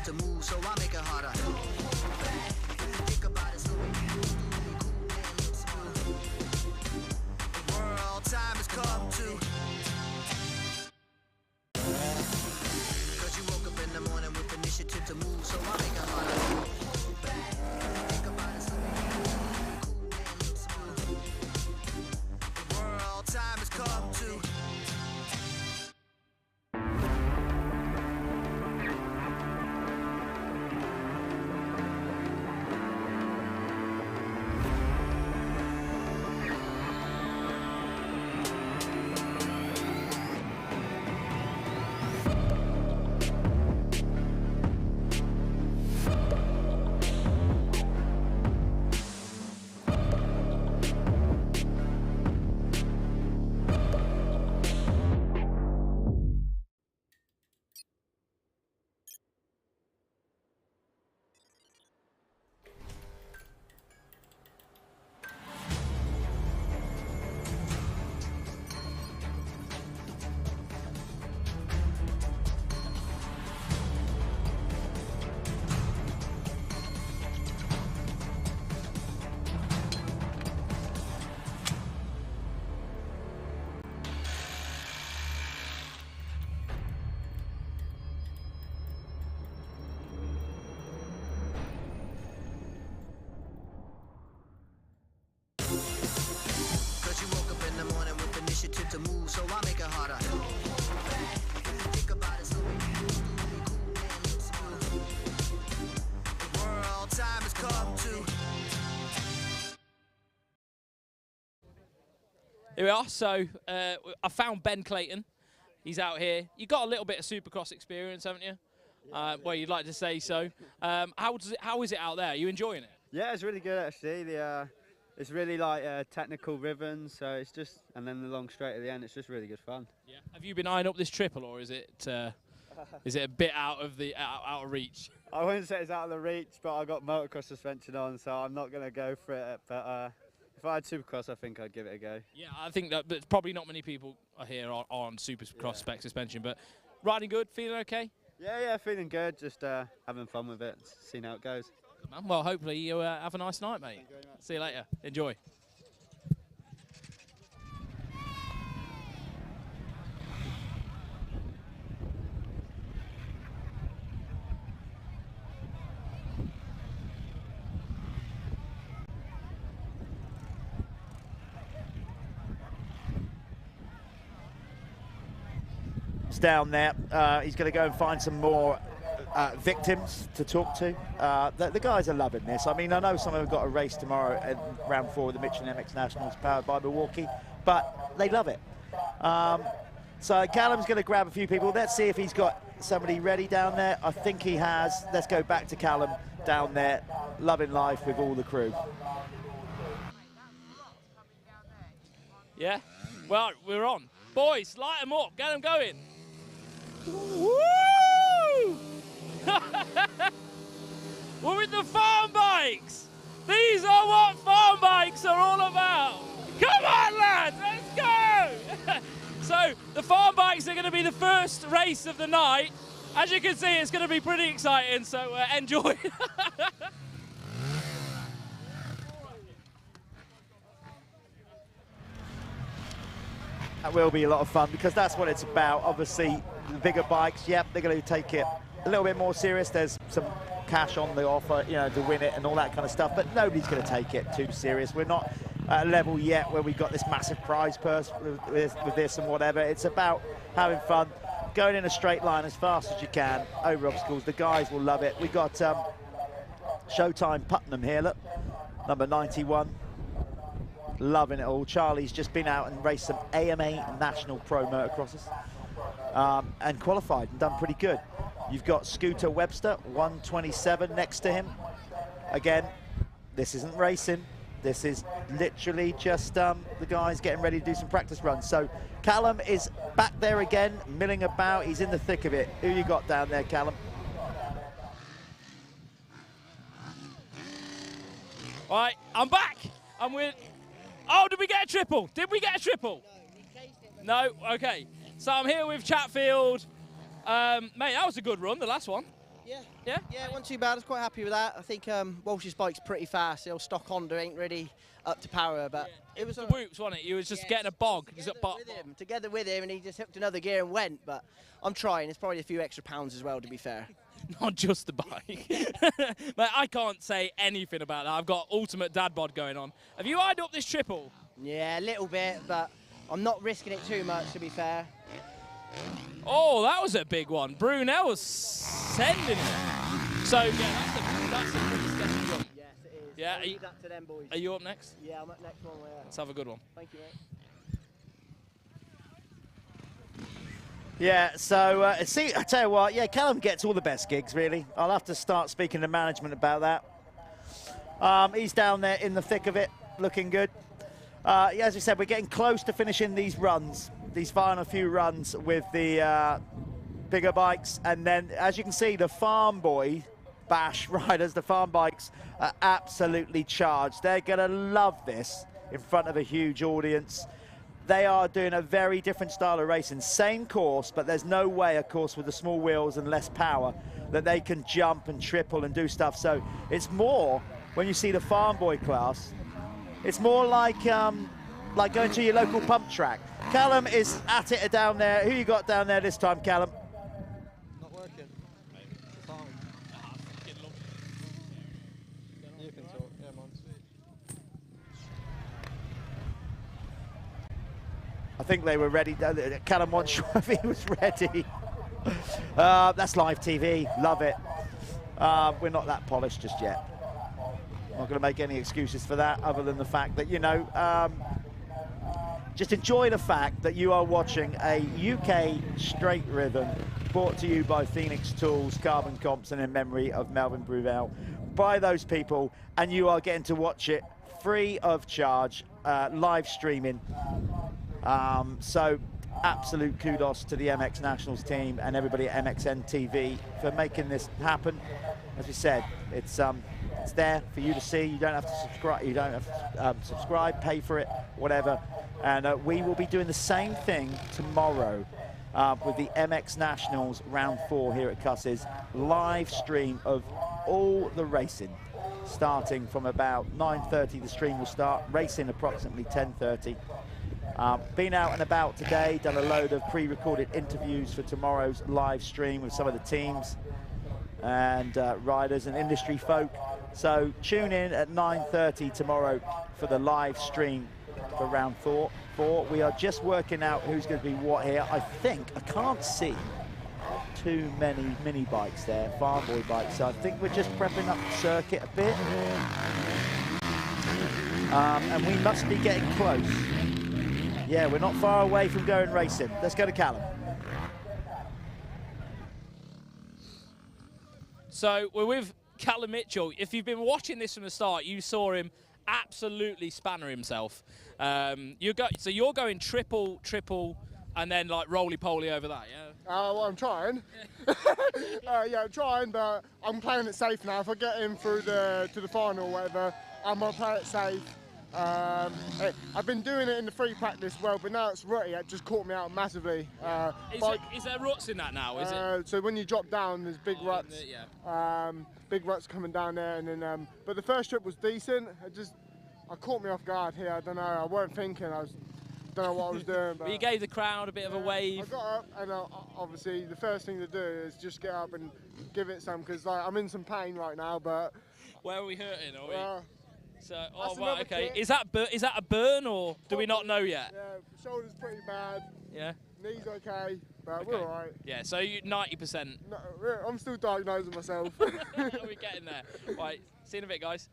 To move, so I make it harder. Think about it slowly. The world time has come to. Cause you woke up in the morning with initiative to move, so I make it harder. Think about it slowly. The world time has come to. so I make it harder. Think about it, so we can cool man, look smarter. The world time has come to. Here we are. So I found Ben Clayton. He's out here. You got a little bit of Supercross experience, haven't you? Well, you'd like to say so. How is it out there? Are you enjoying it? Yeah, it's really good actually. It's really like technical rhythms, so it's just, and then the long straight at the end. It's just really good fun. Yeah. Have you been eyeing up this triple, or is it a bit out of reach? I wouldn't say it's out of the reach, but I got motocross suspension on, so I'm not going to go for it. But if I had Supercross, I think I'd give it a go. Yeah, I think that, but probably not many people are here on Supercross spec suspension. But riding good, feeling okay? Yeah, feeling good. Just having fun with it, seeing how it goes. Good man. Well, hopefully you have a nice night, mate. See you later. Enjoy. Down there, he's going to go and find some more victims to talk to. The guys are loving this. I mean, I know some of them got a race tomorrow at round 4 of the Michelin MX-Nationals powered by Milwaukee, but they love it. So Callum's going to grab a few people. Let's see if he's got somebody ready down there. I think he has. Let's go back to Callum down there, loving life with all the crew. Yeah? Well, we're on. Boys, light them up. Get them going. Woo! We're with the farm bikes. These are what farm bikes are all about. Come on, lads, let's go. So the farm bikes are going to be the first race of the night. As you can see, it's going to be pretty exciting, so enjoy. That will be a lot of fun because that's what it's about. Obviously, the bigger bikes, yep, they're going to take it a little bit more serious. There's some cash on the offer, you know, to win it and all that kind of stuff, but nobody's going to take it too serious. We're not at a level yet where we've got this massive prize purse with this and whatever. It's about having fun, going in a straight line as fast as you can over obstacles. The guys will love it. We got Showtime Putnam here, look, number 91. Loving it all. Charlie's just been out and raced some AMA National Pro motocrosses and qualified and done pretty good. You've got Scooter Webster, 127 next to him. Again, this isn't racing. This is literally just the guys getting ready to do some practice runs. So Callum is back there again, milling about. He's in the thick of it. Who you got down there, Callum? All right, I'm back. I'm with... Oh, did we get a triple? Did we get a triple? No, okay. So I'm here with Chatfield. Mate, that was a good run, the last one. Yeah. Yeah? Yeah, it wasn't too bad. I was quite happy with that. I think Walsh's bike's pretty fast. The old stock Honda ain't really up to power, but it was the whoops, wasn't it? You was just getting a bog. Together with him, and he just hooked another gear and went. But I'm trying. It's probably a few extra pounds as well, to be fair. Not just the bike. Mate, I can't say anything about that. I've got ultimate dad bod going on. Have you eyed up this triple? Yeah, a little bit, but I'm not risking it too much, to be fair. Oh, that was a big one. Brunel was sending it. So, yeah, that's a pretty sketchy jump. Yes, it is. Yeah, I'll leave that to them, boys. Are you up next? Yeah, I'm up next one. Yeah. Let's have a good one. Thank you, mate. Yeah, so see, I tell you what, yeah, Callum gets all the best gigs, really. I'll have to start speaking to management about that. He's down there in the thick of it, looking good. Yeah, as we said, we're getting close to finishing these runs, these final few runs with the bigger bikes. And then, as you can see, the farm boy bash riders, the farm bikes, are absolutely charged. They're going to love this in front of a huge audience. They are doing a very different style of racing. Same course, but there's no way, of course, with the small wheels and less power, that they can jump and triple and do stuff. So it's more, when you see the farm boy class, it's more like going to your local pump track. Callum is at it down there. Who you got down there this time, Callum? Not working. It's fine. You can talk. Yeah, man. I think they were ready. Callum wasn't sure if he was ready. That's live TV. Love it. We're not that polished just yet. I'm not going to make any excuses for that, other than the fact that, you know, just enjoy the fact that you are watching a UK straight rhythm brought to you by Phoenix Tools, Carbon Comps, and in memory of Melvin Brunel, by those people, and you are getting to watch it free of charge, live streaming. So absolute kudos to the Mxnationals team and everybody at mxn-tv for making this happen. As we said, it's there for you to see. You don't have to subscribe. You don't have to subscribe, pay for it, whatever. And we will be doing the same thing tomorrow with the Mxnationals round 4 here at Cusses. Live stream of all the racing, starting from about 9:30. The stream will start. Racing approximately 10:30. Been out and about today, done a load of pre-recorded interviews for tomorrow's live stream with some of the teams and riders and industry folk. So tune in at 9:30 tomorrow for the live stream for round 4. We are just working out who's going to be what here. I can't see too many mini bikes there, farm boy bikes. So I think we're just prepping up the circuit a bit. And we must be getting close. Yeah, we're not far away from going racing. Let's go to Callum. So we're with Callum Mitchell. If you've been watching this from the start, you saw him absolutely spanner himself. So you're going triple, and then like roly-poly over that, yeah? Well, I'm trying. Yeah, I'm trying, but I'm playing it safe now. If I get in through to the final or whatever, I'm going to play it safe. I've been doing it in the free practice well, but now it's rutty. It just caught me out massively. Is there ruts in that now? Is it? So when you drop down, there's big ruts. Yeah. Big ruts coming down there, and then. But the first trip was decent. I caught me off guard here. I don't know. I weren't thinking. Don't know what I was doing. But you gave the crowd a bit of a wave. I got up, and obviously the first thing to do is just get up and give it some, because like, I'm in some pain right now. But where are we hurting? Are we? So, right, okay. Is that a burn, or do we not know yet? Yeah, shoulder's pretty bad. Yeah. Knees okay, but we're all right. Yeah, so you 90%. No, I'm still diagnosing myself. We're getting there. Right, see you in a bit, guys.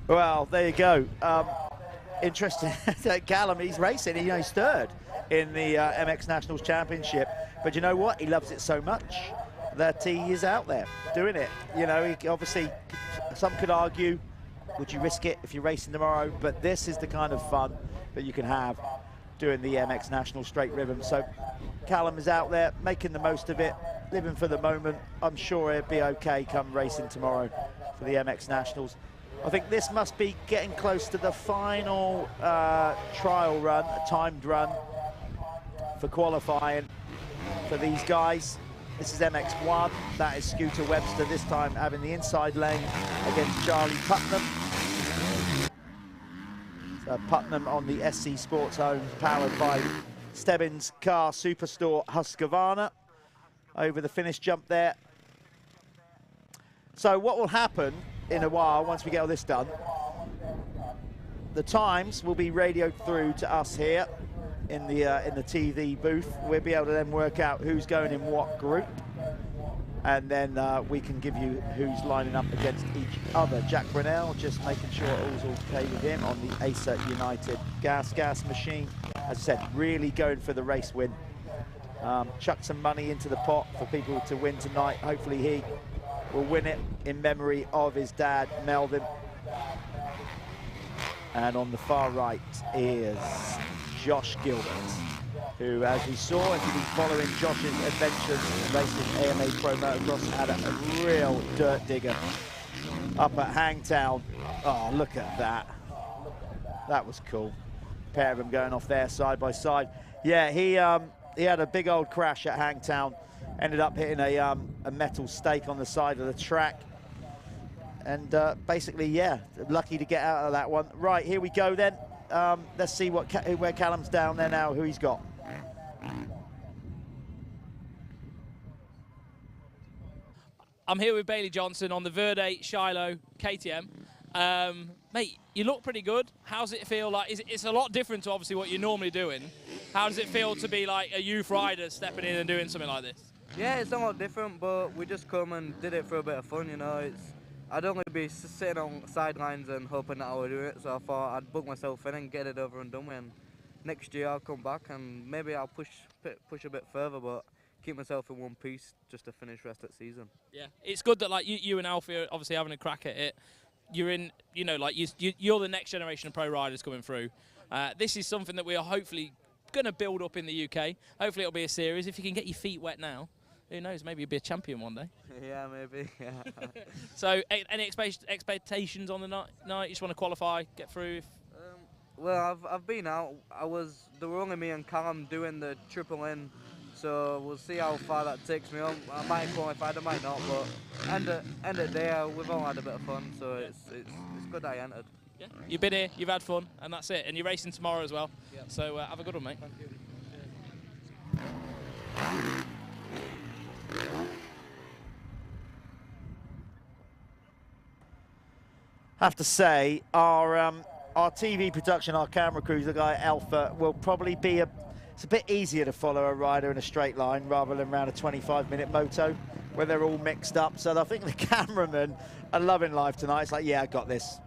Well, there you go. Interesting. Callum, he's racing. He's third in the Mxnationals Championship. But you know what? He loves it so much that he is out there doing it. You know, he obviously, some could argue, would you risk it if you're racing tomorrow? But this is the kind of fun that you can have doing the Mxnationals Straight Rhythm. So Callum is out there making the most of it, living for the moment. I'm sure it'll be okay come racing tomorrow for the Mxnationals. I think this must be getting close to the final trial run, a timed run for qualifying for these guys. This is MX1, that is Scooter Webster, this time having the inside lane against Charlie Putnam. So Putnam on the SC Sports Home, powered by Stebbins Car Superstore Husqvarna. Over the finish jump there. So what will happen in a while, once we get all this done, the times will be radioed through to us here in the TV booth. We'll be able to then work out who's going in what group, and then we can give you who's lining up against each other. Jack Brunel just making sure all's okay with him on the Acer United gas machine. As I said, really going for the race win. Chuck some money into the pot for people to win tonight. Hopefully he will win it in memory of his dad, Melvin. And on the far right is Josh Gilbert, who, as we saw, if you've been following Josh's adventures racing AMA Pro Motocross, had a real dirt digger up at Hangtown. Oh, look at that. That was cool. Pair of them going off there side by side. Yeah, he had a big old crash at Hangtown. Ended up hitting a metal stake on the side of the track. And basically, yeah, lucky to get out of that one. Right, here we go then. Let's see where Callum's down there now, who he's got. I'm here with Bailey Johnson on the Verde Shiloh KTM. Mate, you look pretty good. How's it feel like? It's a lot different to obviously what you're normally doing. How does it feel to be like a youth rider stepping in and doing something like this? Yeah, it's somewhat different, but we just come and did it for a bit of fun, you know. I'd only be sitting on sidelines and hoping that I would do it, so I thought I'd book myself in and get it over and done with. And next year I'll come back and maybe I'll push a bit further, but keep myself in one piece just to finish rest of the season. Yeah, it's good that like you and Alfie are obviously having a crack at it. You're in, you know, like you're the next generation of pro riders coming through. This is something that we are hopefully going to build up in the UK. Hopefully it'll be a series. If you can get your feet wet now, who knows, maybe you'll be a champion one day. Yeah, maybe, yeah. So any expectations on the night? You just want to qualify, get through? Well, I've been out. There were only me and Callum doing the triple in, so we'll see how far that takes me on. I might qualify, I might not, but end of the day, we've all had a bit of fun, so it's good I entered. Yeah. You've been here, you've had fun, and that's it. And you're racing tomorrow as well. Yep. So have a good one, mate. Thank you. Have to say, our TV production, our camera crews, the guy Alpha, will probably be it's a bit easier to follow a rider in a straight line rather than around a 25-minute moto where they're all mixed up. So I think the cameramen are loving life tonight. It's like, yeah, I got this.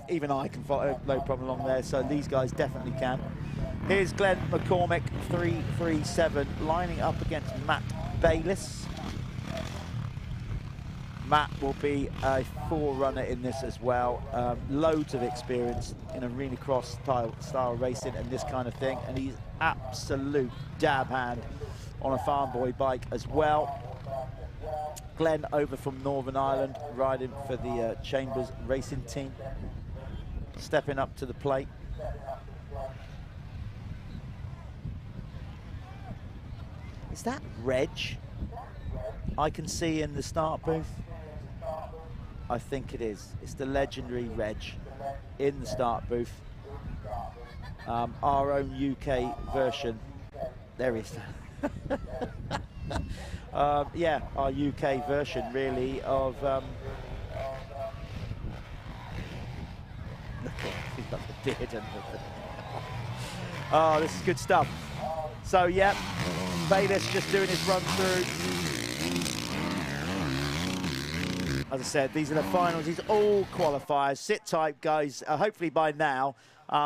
Even I can follow, no problem along there. So these guys definitely can. Here's Glenn McCormick, 337, lining up against Matt Bayliss. Matt will be a forerunner in this as well. Loads of experience in arena cross style racing and this kind of thing. And he's absolute dab hand on a farm boy bike as well. Glenn over from Northern Ireland, riding for the Chambers racing team. Stepping up to the plate. Is that Reg I can see in the start booth? I think it is. It's the legendary Reg in the start booth. Our own UK version. There he is. Yeah, our UK version really of look at, he's got the beard and oh, this is good stuff. So yeah, Bayliss just doing his run through. As I said, these are the finals. These are all qualifiers. Sit tight, guys. Hopefully by now,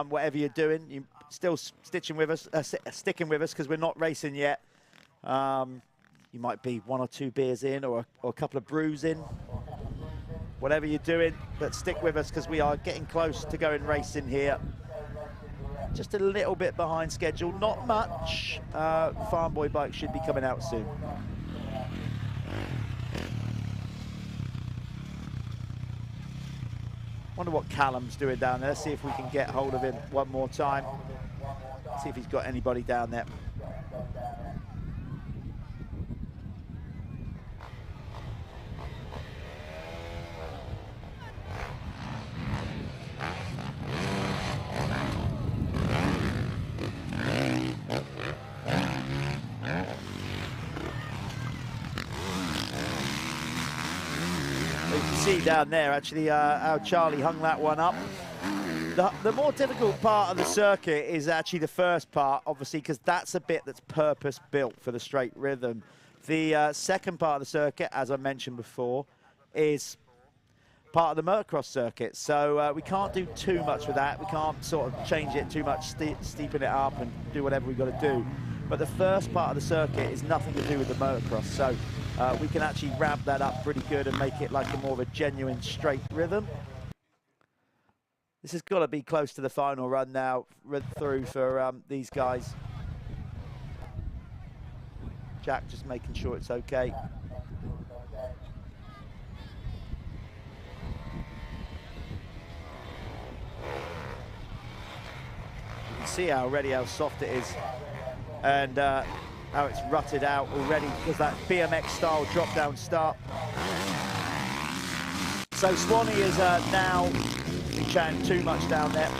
whatever you're doing, you're still sticking with us because we're not racing yet. You might be 1 or 2 beers in or a couple of brews in. Whatever you're doing, but stick with us because we are getting close to going racing here. Just a little bit behind schedule, not much. Farm Boy bike should be coming out soon. Wonder what Callum's doing down there. Let's see if we can get hold of him one more time. See if he's got anybody down there. See down there actually how Charlie hung that one up. The more difficult part of the circuit is actually the first part, obviously, because that's a bit that's purpose built for the straight rhythm. The second part of the circuit, as I mentioned before, is part of the motocross circuit, so we can't do too much with that. We can't sort of change it too much, steepen it up and do whatever we've got to do. But the first part of the circuit is nothing to do with the motocross, so we can actually ramp that up pretty good and make it like a more of a genuine straight rhythm. This has got to be close to the final run now, run through for these guys. Jack just making sure it's okay. You can see already how soft it is and how it's rutted out already because that BMX style drop down start. So Swanee is now been chatting too much down there.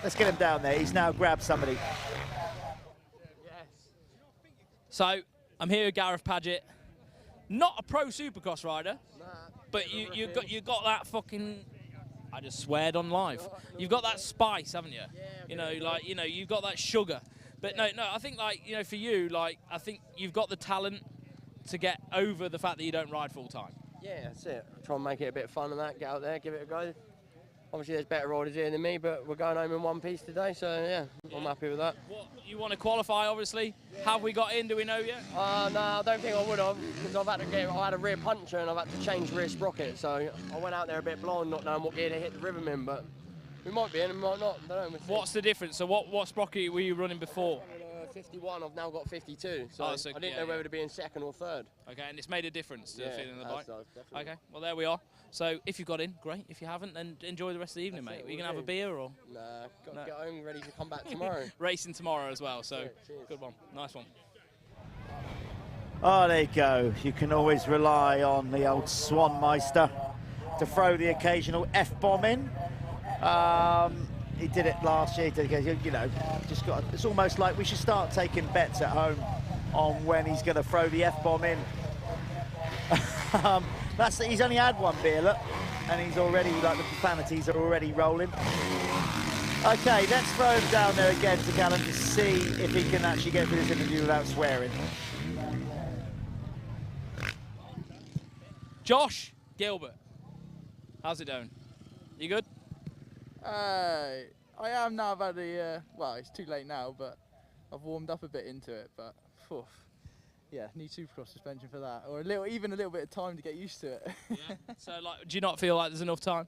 Let's get him down there. He's now grabbed somebody. So I'm here with Gareth Padgett, not a pro Supercross rider, but you got that fucking I just sweared on live. You've got that spice, haven't you? You know, like, you know, you've got that sugar. But no, I think, like, you know, for you, like, I think you've got the talent to get over the fact that you don't ride full time. Yeah, that's it. Try and make it a bit of fun and that, get out there, give it a go. Obviously there's better riders here than me, but we're going home in one piece today, so yeah, I'm happy with that. What, you want to qualify, obviously? Have we got in, do we know yet? No, I don't think I would have, because I had a rear puncture and I've had to change rear sprocket, so I went out there a bit blind, not knowing what gear to hit the rhythm in, but we might be in and we might not, I don't know. What's the difference? So what sprocket were you running before? 51, I've now got 52, so, I didn't know whether to be in second or third. Okay, and it's made a difference to the feeling of the bike? Definitely. Okay, well there we are. So if you got in, great. If you haven't, then enjoy the rest of the evening, mate. Are you going to have a beer or? Nah, got to get home, ready to come back tomorrow. Racing tomorrow as well, so cheers. Good one, nice one. Oh, there you go. You can always rely on the old Swanmeister to throw the occasional F-bomb in. He did it last year, you know, just got. It's almost like we should start taking bets at home on when he's going to throw the F-bomb in. He's only had one beer, look, and he's already, like, the profanities are already rolling. Okay, let's throw him down there again to Callum to see if he can actually get through this interview without swearing. Josh Gilbert, how's it doing? You good? I am now. I've had a, well, it's too late now, but I've warmed up a bit into it, but phew, yeah, need Supercross suspension for that, or even a little bit of time to get used to it. Yeah. So, like, do you not feel like there's enough time?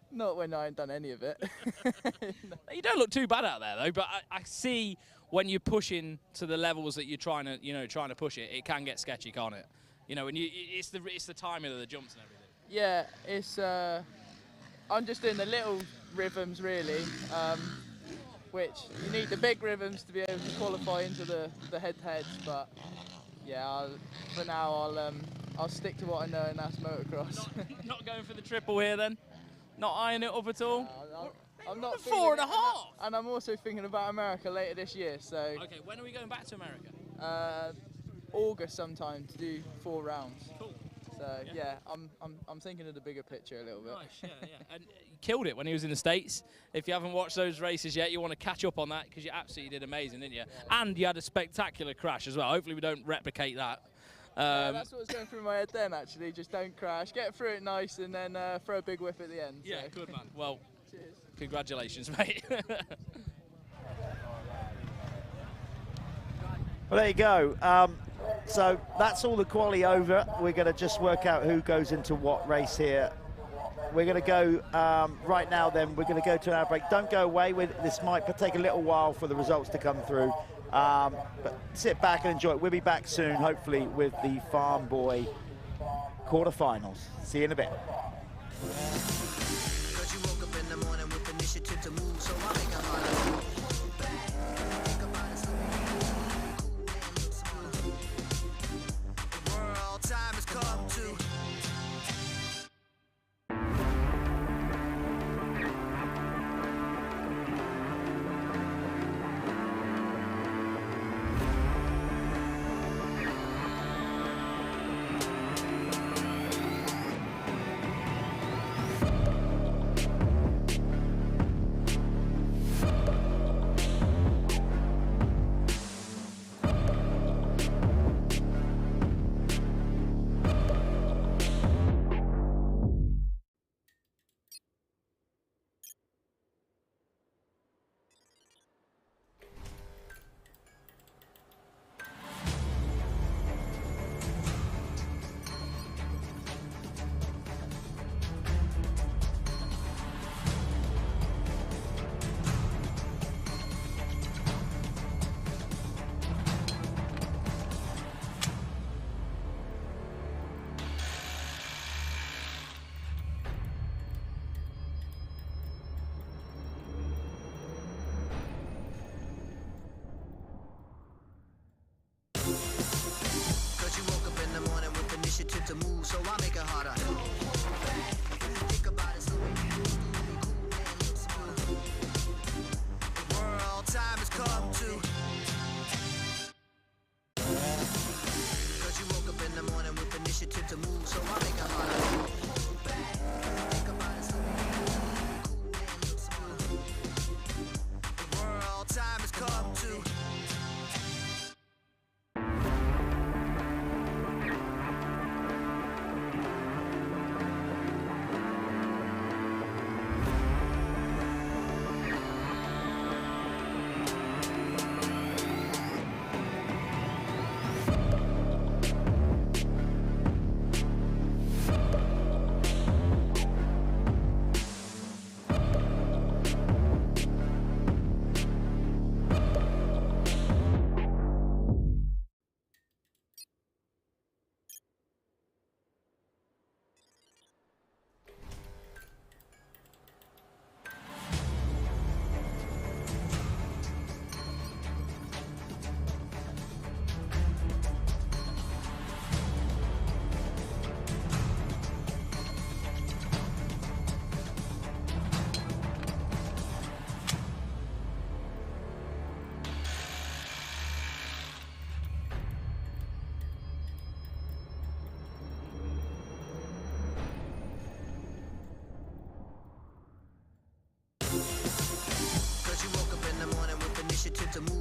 Not when I ain't done any of it. You don't look too bad out there though, but I see when you're pushing to the levels that you're trying to push it, it can get sketchy, can't it? You know, when it's the timing of the jumps and everything. Yeah, it's. I'm just doing the little rhythms really, which you need the big rhythms to be able to qualify into the head-to-heads. But yeah, for now I'll stick to what I know, and that's motocross. Not going for the triple here then? Not eyeing it up at all? I'm not. 4.5. And I'm also thinking about America later this year. So. Okay, when are we going back to America? August sometime to do 4 rounds. Cool. So yeah, I'm thinking of the bigger picture a little bit. Nice, yeah. And he killed it when he was in the States. If you haven't watched those races yet, you want to catch up on that because you absolutely did amazing, didn't you? And you had a spectacular crash as well. Hopefully we don't replicate that. That's what was going through my head then, actually. Just don't crash, get through it nice, and then throw a big whip at the end. Yeah, so. good man. Well, cheers. Congratulations, mate. Well, there you go. So that's all the quali over. We're going to just work out who goes into what race here. We're going to go right now then. We're going to go to our break. Don't go away. This might take a little while for the results to come through. But sit back and enjoy it. We'll be back soon, hopefully, with the Farm Boy quarterfinals. See you in a bit. Time has come to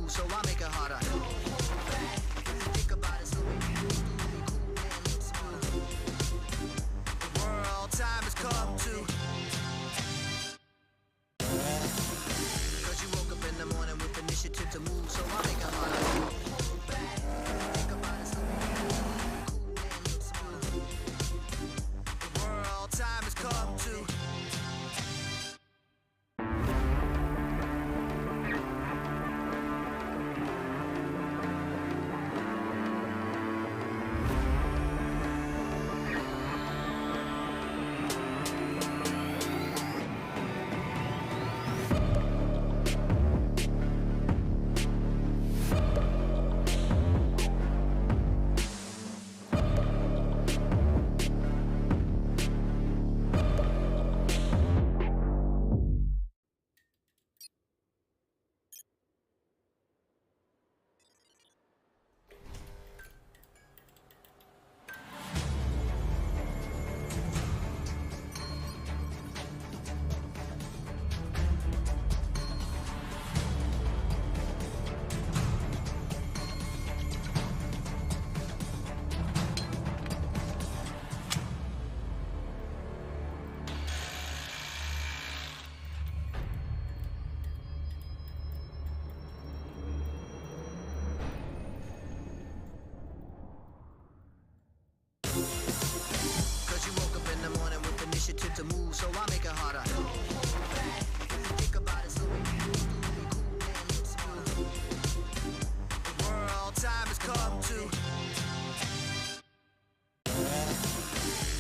move, so I make it harder. Think about it, so the world time has come to. Cause you woke up in the morning with initiative to move, so I make it harder. Think about it, so the world time has come to. To move, so I make it harder. Think about it, so the world time has come to.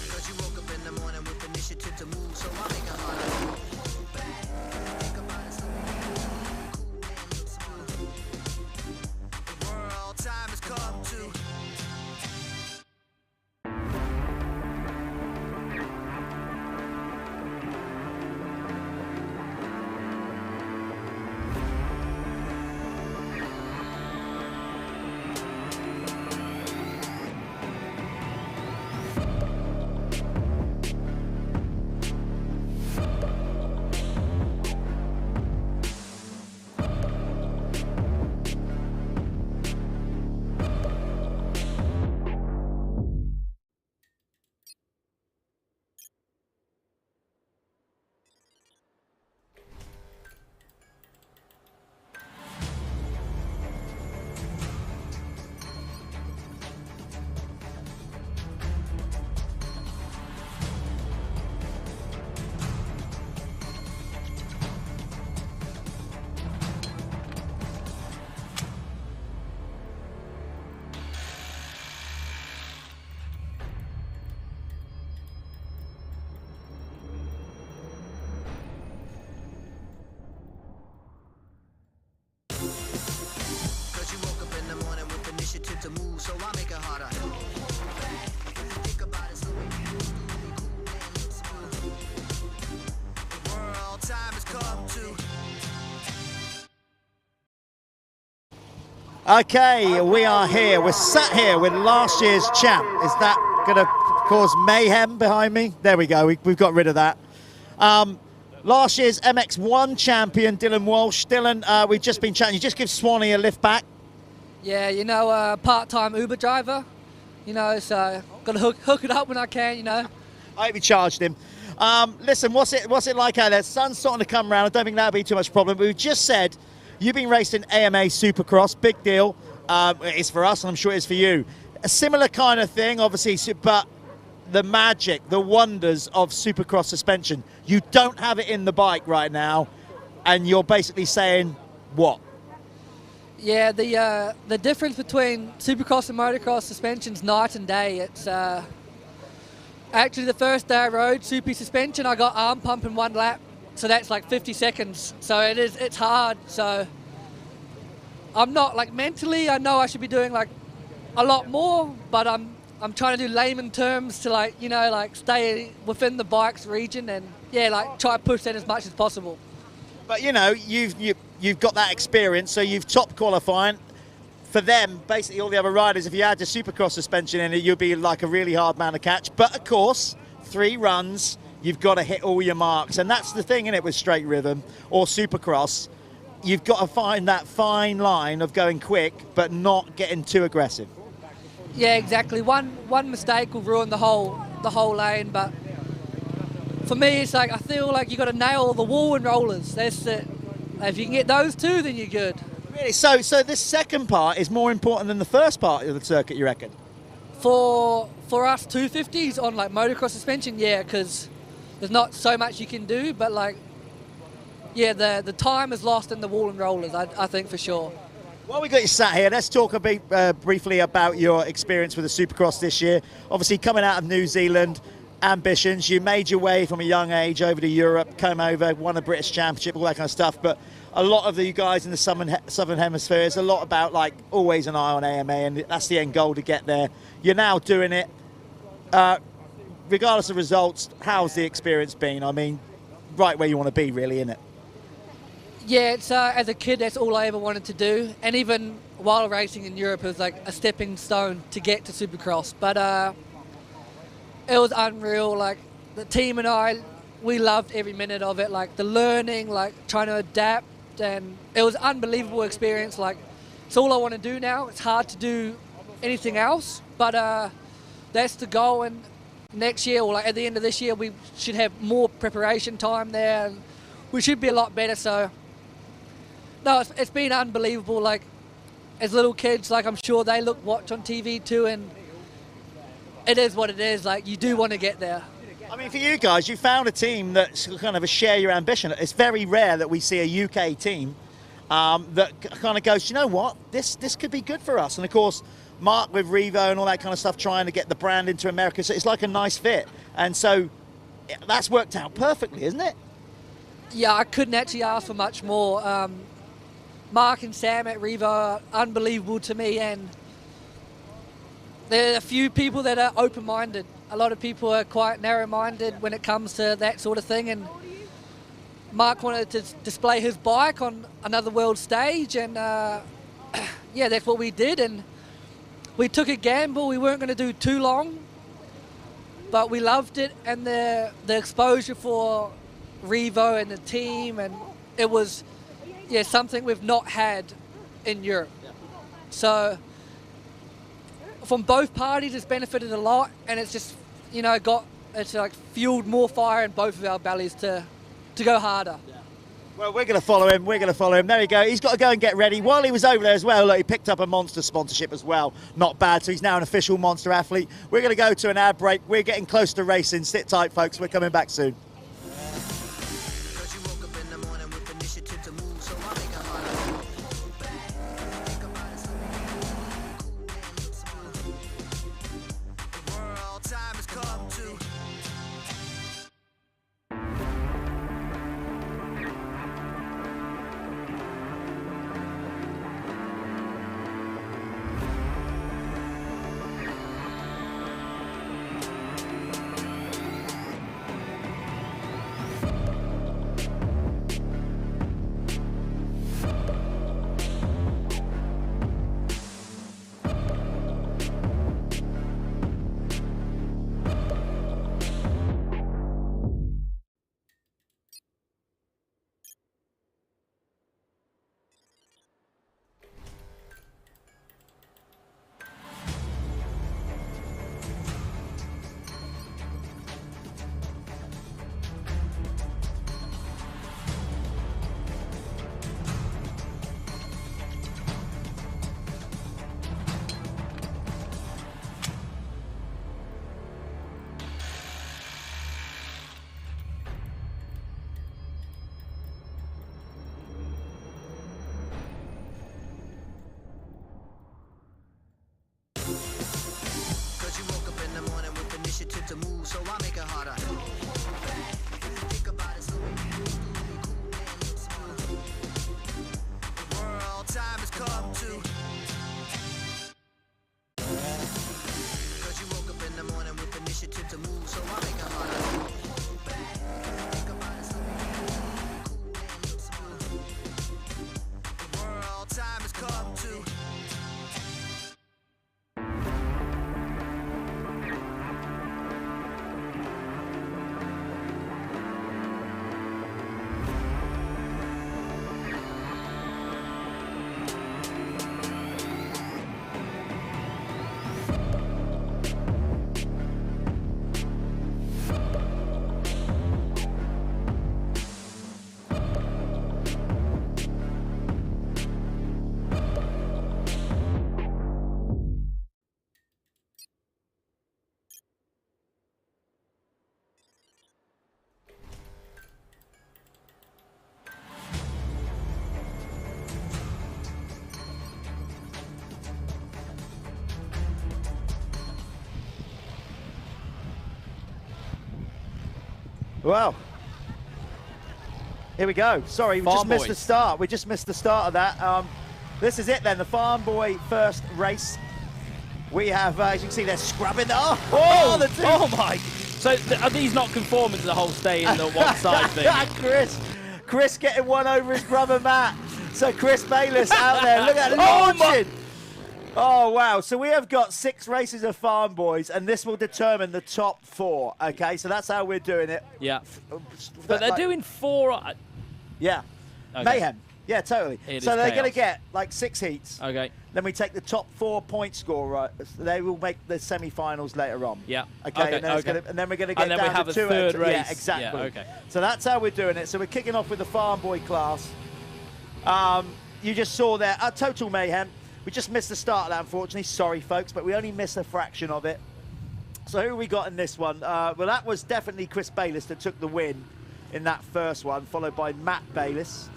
Cause you woke up in the morning with initiative to move, so I make it harder. Think about it, so the world time has come to. To move, so I make it harder. Think about it, so the world time has come to. Okay, we are here. We're sat here with last year's champ. Is that going to cause mayhem behind me? There we go. We've got rid of that. Last year's MX1 champion, Dylan Walsh. Dylan, we've just been chatting. You just give Swanee a lift back. Yeah, you know, part-time Uber driver, you know, so got to hook it up when I can, you know. I hope you charged him. Listen, what's it like out there? The sun's starting to come around. I don't think that'll be too much problem. But we just said you've been racing AMA Supercross, big deal. It's for us, and I'm sure it's for you. A similar kind of thing, obviously, but the magic, the wonders of Supercross suspension. You don't have it in the bike right now, and you're basically saying what? Yeah, the difference between Supercross and Motocross suspension's night and day. It's actually the first day I rode Soupy suspension, I got arm pump in one lap, so that's like 50 seconds. So it's hard. So I'm not like mentally. I know I should be doing like a lot more, but I'm trying to do layman terms to like stay within the bike's region and yeah, like try to push that as much as possible. But you know, you've got that experience, so you've top qualifying. For them, basically all the other riders, if you had the Supercross suspension in it, you'd be like a really hard man to catch. But of course, 3 runs, you've got to hit all your marks. And that's the thing, innit, with straight rhythm or Supercross. you've got to find that fine line of going quick but not getting too aggressive. Yeah, exactly. One mistake will ruin the whole lane, but for me, it's like I feel like you got to nail the wall and rollers. That's it. If you can get those two, then you're good. Really? So this second part is more important than the first part of the circuit, you reckon? For us 250s on like motocross suspension, yeah, because there's not so much you can do, but like, yeah, the time is lost in the wall and rollers, I think for sure. While we got you sat here, let's talk a bit briefly about your experience with the Supercross this year. Obviously, coming out of New Zealand, ambitions. You made your way from a young age over to Europe, came over, won a British Championship, all that kind of stuff. But a lot of you guys in the Southern Hemisphere, it's a lot about like always an eye on AMA, and that's the end goal to get there. You're now doing it. Regardless of results, how's the experience been? I mean, right where you want to be, really, isn't it? Yeah, it's as a kid, that's all I ever wanted to do. And even while racing in Europe, it was like a stepping stone to get to Supercross. But it was unreal. Like, the team and I, we loved every minute of it. Like, the learning, like, trying to adapt. And it was an unbelievable experience. Like, it's all I want to do now. It's hard to do anything else. But that's the goal. And next year, or like at the end of this year, we should have more preparation time there. And we should be a lot better. So, no, it's been unbelievable. Like, as little kids, like, I'm sure they watch on TV too, and it is what it is. Like, you do want to get there. I mean, for you guys, you found a team that's kind of a share your ambition. It's very rare that we see a UK team that kind of goes, you know what, this could be good for us. And of course, Mark with Revo and all that kind of stuff, trying to get the brand into America. So it's like a nice fit. And so that's worked out perfectly, isn't it? Yeah, I couldn't actually ask for much more. Mark and Sam at Revo are unbelievable to me, and there are a few people that are open-minded. A lot of people are quite narrow-minded when it comes to that sort of thing, and Mark wanted to display his bike on another world stage, and yeah, that's what we did, and we took a gamble. We weren't going to do too long, but we loved it, and the exposure for Revo and the team, and it was something we've not had in Europe. So from both parties, it's benefited a lot, and it's just, you know, it's like fueled more fire in both of our bellies to go harder. Well, we're going to follow him. We're going to follow him. There you go. He's got to go and get ready. While he was over there as well, look, he picked up a Monster sponsorship as well. Not bad. So he's now an official Monster athlete. We're going to go to an ad break. We're getting close to racing. Sit tight, folks. We're coming back soon. Well, here we go. Sorry, we just missed the start. We just missed the start of that. This is it then, the Farm Boy first race. We have, as you can see, they're scrubbing. Oh, the two. Oh my! So are these not conforming to the whole stay in the one side thing? Chris getting one over his brother Matt. So Chris Bayliss out there. Look at it launching. Oh wow! So we have got 6 races of Farm Boys, and this will determine the top 4. Okay, so that's how we're doing it. Yeah. But they're doing 4. Yeah. Okay. Mayhem. Yeah, totally. So they're going to get like 6 heats. Okay. Then we take the top 4 point scorer. They will make the semi-finals later on. Yeah. Okay. And then we're going to get and then down we have to a third race. Yeah, exactly. Yeah, okay. So that's how we're doing it. So we're kicking off with the Farm Boy class. You just saw there total mayhem. We just missed the start of that, unfortunately. Sorry, folks, but we only missed a fraction of it. So who we got in this one? Well, that was definitely Chris Bayliss that took the win in that first one, followed by Matt Bayliss.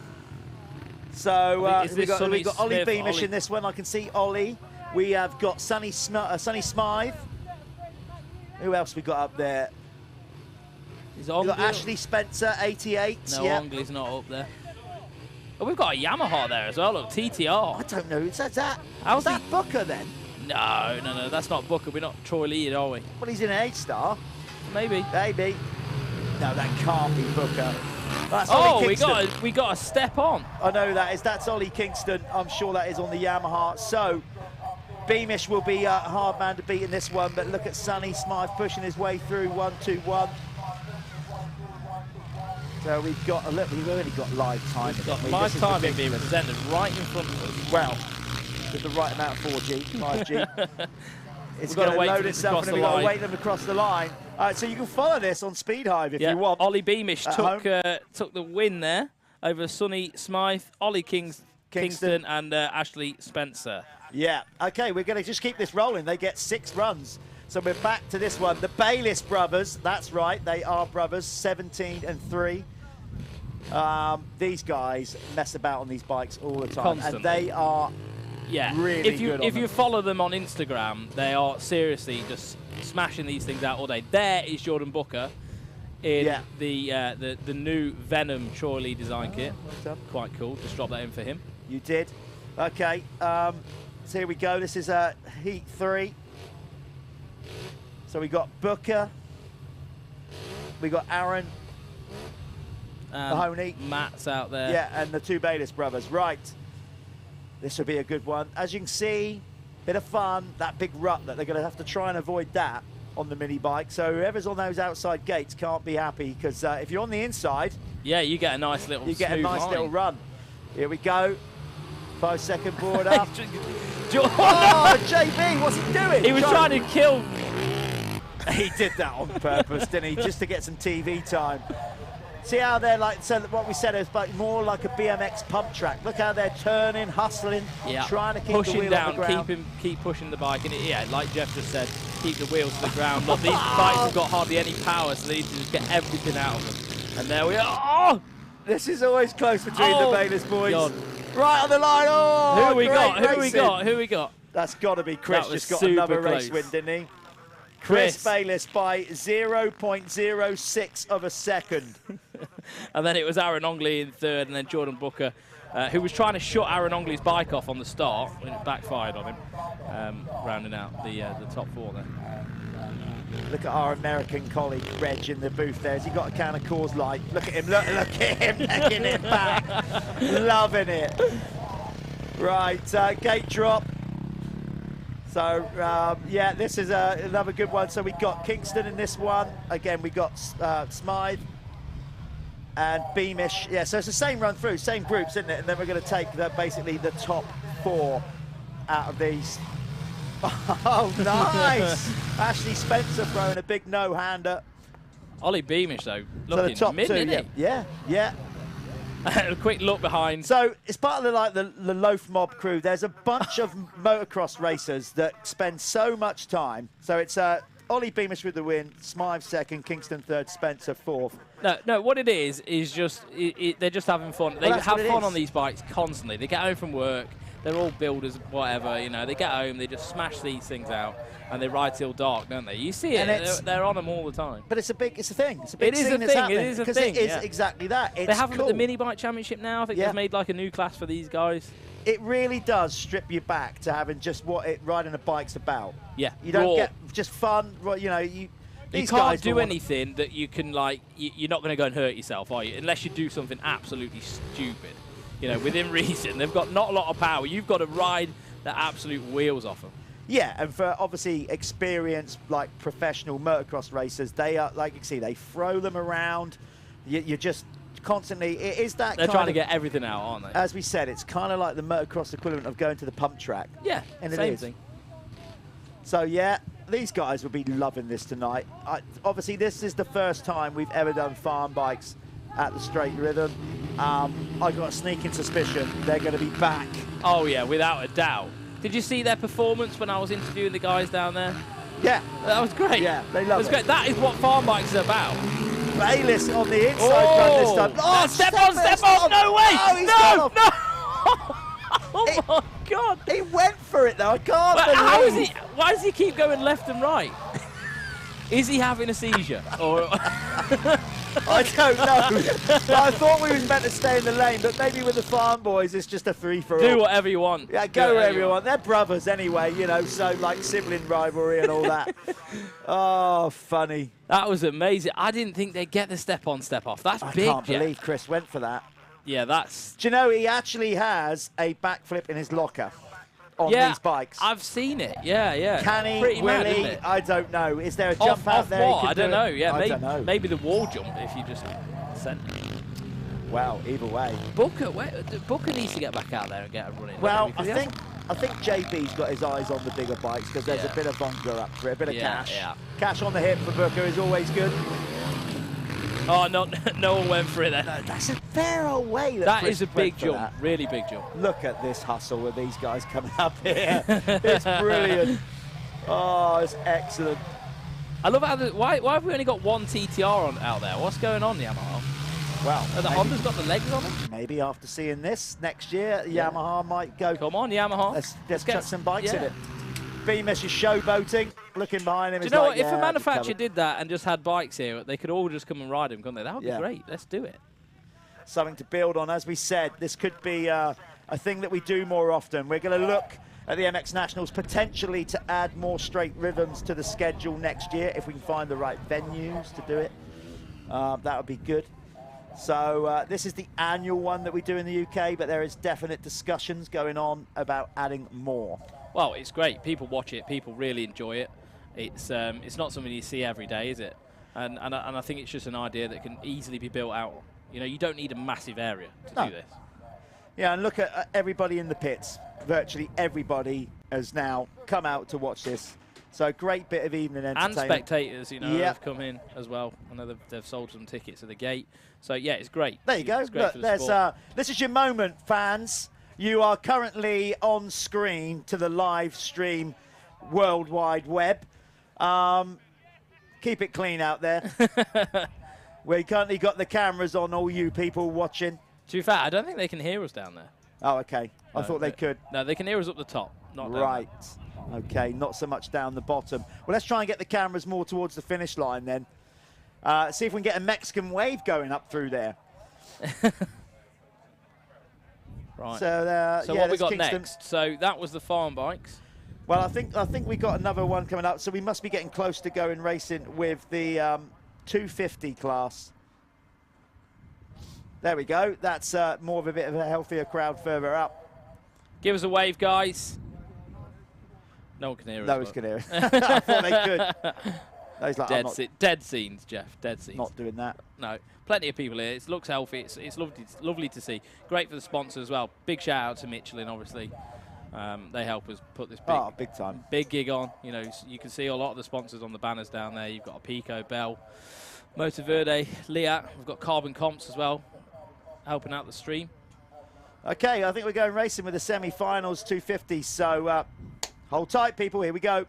So we got Ollie Beamish in this one. I can see Ollie. We have got Sonny Smythe. Who else we got up there? We've got Ashley Spencer, 88. No, yeah. Ongley's not up there. Oh, we've got a Yamaha there as well. Look, TTR. I don't know. Is that How's that Booker then? No, that's not Booker. We're not Troy Lee, are we? Well, he's in an 8-star. Maybe. No, that can't be Booker. That's we got a step on. I know that is. That's Ollie Kingston. I'm sure that is on the Yamaha. So Beamish will be a hard man to beat in this one. But look at Sonny Smythe pushing his way through 1-2-1. So we've got a look. We've already got live time. We've got live timing being presented right in front of us. Well, with the right amount of 4G, 5G. It's going to load itself, and we've got to wait them across the line. So you can follow this on Speed Hive if you want. Ollie Beamish took the win there over Sonny Smythe, Ollie Kingston and Ashley Spencer. Yeah. Okay, we're going to just keep this rolling. They get 6 runs. So we're back to this one. The Bayliss brothers, that's right, they are brothers, 17 and 3. These guys mess about on these bikes all the time. Constantly. And they are really good. If you follow them on Instagram, they are seriously just smashing these things out all day. There is Jordan Booker in the new Venom Troy Lee design kit. Quite cool. Just drop that in for him. You did. Okay. So here we go. This is Heat 3. So we got Booker, we got Aaron Mahoney. Matt's out there. Yeah, and the 2 Bayliss brothers. Right. This will be a good one. As you can see, bit of fun, that big rut that they're going to have to try and avoid that on the mini bike. So whoever's on those outside gates can't be happy because if you're on the inside, yeah, you get a nice little little run. Here we go. 5-second board up. JB, what's he doing? He was trying to kill. He did that on purpose, didn't he? Just to get some TV time. See how they're like, so what we said is more like a BMX pump track. Look how they're turning, hustling, trying to keep pushing the wheel down, on the ground. keep pushing the bike. And like Jeff just said, keep the wheels to the ground. Look, these bikes have got hardly any power, so they need to just get everything out of them. And there we are. Oh! This is always close between the Bayliss boys. God. Right on the line. Oh, who we got? That's got to be Chris. Just got another race win, didn't he? Chris Bayliss by 0.06 of a second. And then it was Aaron Ongley in 3rd, and then Jordan Booker, who was trying to shut Aaron Ongley's bike off on the start, and it backfired on him, rounding out the top 4 there. Look at our American colleague Reg in the booth there. Has he got a can of Coors Light? Look at him, look at him necking it back. Loving it. Right, gate drop. So, yeah, this is another good one. So we got Kingston in this one. Again, we got Smythe and Beamish. Yeah, so it's the same run through, same groups, isn't it? And then we're going to take basically the top 4 out of these. Oh, nice! Ashley Spencer throwing a big no-hander. Ollie Beamish, though, looking so the top mid, 2, isn't he? Yeah. A quick look behind. So it's part of the Loaf Mob crew. There's a bunch of motocross racers that spend so much time. So it's Ollie Beamish with the win, Smythe 2nd, Kingston 3rd, Spencer 4th. No, what it is just they're just having fun. They have fun on these bikes constantly. They get home from work, they're all builders, whatever. You know, they get home, they just smash these things out, and they ride till dark, don't they? You see it, they're on them all the time. But it's a thing. It's a big It is scene a that's thing. happening, It is a because thing. it is yeah. exactly that. It's they have them cool. at the mini bike championship now. I think they've made like a new class for these guys. It really does strip you back to having just what riding a bike's about. Yeah, you don't raw. get just fun. You know, You these can't guys do will anything that you can, like, you're not going to go and hurt yourself, are you? Unless you do something absolutely stupid. You know, within reason. They've got not a lot of power. You've got to ride the absolute wheels off them. Yeah, and for obviously experienced, like, professional motocross racers, they are, like you see, they throw them around. You're just constantly, it is that They're kind trying to of, get everything out, aren't they? as we said, it's kind of like the motocross equivalent of going to the pump track. Yeah, and same it is. thing. So, yeah, these guys will be loving this tonight. Obviously, this is the first time we've ever done farm bikes at the Straight Rhythm. I've got a sneaking suspicion they're going to be back. Oh, yeah, without a doubt. Did you see their performance when I was interviewing the guys down there? Yeah. That was great. Yeah, they love it. Great. That is what farm bikes are about. Bayless on the inside front this time. Oh, step on, no way! Oh, he's no, gone off. no! Oh my God! He went for it though. I can't But believe. how is he? Why does he keep going left and right? Is he having a seizure? Or I don't know. But I thought we was meant to stay in the lane, but maybe with the farm boys, it's just a free-for-all. do whatever you want. Yeah, go wherever you want. They're brothers anyway, you know, so like sibling rivalry and all that. Oh, funny. That was amazing. I didn't think they'd get the step on, step off. That's I big. can't Jeff. believe Chris went for that. Yeah, that's. Do you know he actually has a backflip in his locker on Yeah, these bikes? I've seen it. Yeah, yeah. Can he? Pretty Will mad, he? isn't it? I don't know. Is there a jump out Off there? he what? could I don't do? know. Yeah, I maybe, don't know. maybe the wall jump if you just sent. Well, either way. Booker needs to get back out there and get a run in. Well, because I think JB's got his eyes on the bigger bikes because there's a bit of bongo up for it, a bit of cash. Yeah. Cash on the hip for Booker is always good. Oh, no one went for it there. No, that's a fair old way. That Chris is a went big for jump, that. really big jump. Look at this hustle with these guys coming up here. It's brilliant. Oh, it's excellent. I love how why have we only got one TTR out there? What's going on, Yamaha? Well, the Honda's got the legs on them. Maybe after seeing this next year, Yamaha might go. Come on, Yamaha. Let's chuck some bikes in it. Beamish is showboating, looking behind him. Do you is know like, what? If yeah, a manufacturer covered. did that and just had bikes here, they could all just come and ride them, couldn't they? That would be great. Let's do it. Something to build on. As we said, this could be a thing that we do more often. We're going to look at the MX Nationals potentially to add more straight rhythms to the schedule next year if we can find the right venues to do it. That would be good. So this is the annual one that we do in the UK, but there is definite discussions going on about adding more. Well, it's great. People watch it. People really enjoy it. It's not something you see every day, is it? And I think it's just an idea that can easily be built out. You know, you don't need a massive area to do this. Yeah, and look at everybody in the pits. Virtually everybody has now come out to watch this. So great bit of evening entertainment. And spectators, you know, have come in as well. I know they've sold some tickets at the gate. So, yeah, it's great. There you go. It's great Look, for the sport. this is your moment, fans. You are currently on screen to the live stream World Wide Web. Keep it clean out there. We currently got the cameras on all you people watching. To be fair, I don't think they can hear us down there. Oh, okay. I thought they could. No, they can hear us up the top, not down right. Okay, not so much down the bottom. Well, let's try and get the cameras more towards the finish line then. See if we can get a Mexican wave going up through there. Right. So, so yeah, what we got Kingston. next? So that was the farm bikes. Well, I think we got another one coming up, so we must be getting close to going racing with the 250 class. There we go. That's more of a bit of a healthier crowd further up. Give us a wave, guys. No one can hear us. No one can hear us. I thought they could. He's like, dead scenes, Jeff. Dead scenes. Not doing that. No. Plenty of people here. It looks healthy. It's lovely to see. Great for the sponsors as well. Big shout out to Michelin, obviously. They help us put this big time. Big gig on. You know, you can see a lot of the sponsors on the banners down there. You've got a Pico, Bell, Motoverde, Liat. We've got Carbon Comps as well, helping out the stream. Okay, I think we're going racing with the semi-finals 250. So hold tight, people. Here we go.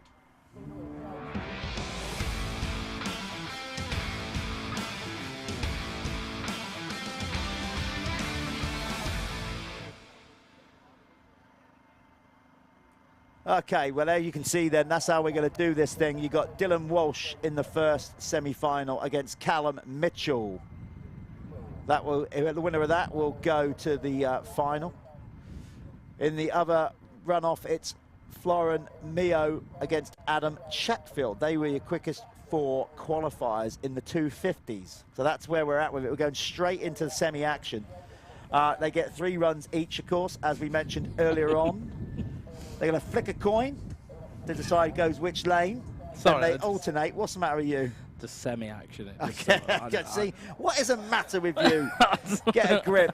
Okay, well, there you can see then, that's how we're going to do this thing. You got Dylan Walsh in the first semi-final against Callum Mitchell. That will, the winner of that will go to the final. In the other runoff, it's Florin Mio against Adam Chatfield. They were your quickest 4 qualifiers in the 250s. So that's where we're at with it. We're going straight into the semi-action. They get 3 runs each, of course, as we mentioned earlier on. They're going to flick a coin to decide goes which lane. Sorry, and they alternate. What's the matter with you? Just semi-action. Okay. See, what is the matter with you? Get a grip.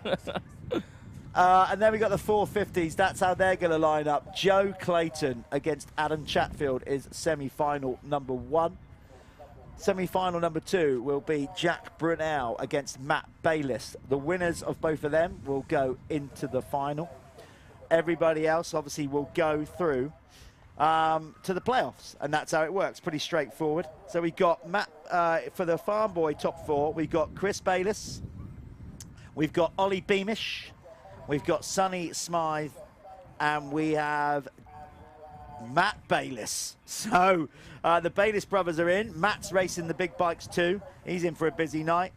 And then we got the 450s. That's how they're going to line up. Joe Clayton against Adam Chatfield is semi-final number 1. Semi-final number 2 will be Jack Brunel against Matt Bayliss. The winners of both of them will go into the final. Everybody else obviously will go through to the playoffs, and that's how it works. Pretty straightforward. So we got Matt for the Farm Boy top 4. We've got Chris Bayliss, we've got Ollie Beamish, we've got Sonny Smythe, and we have Matt Bayliss. So the Bayliss brothers are in. Matt's racing the big bikes too. He's in for a busy night.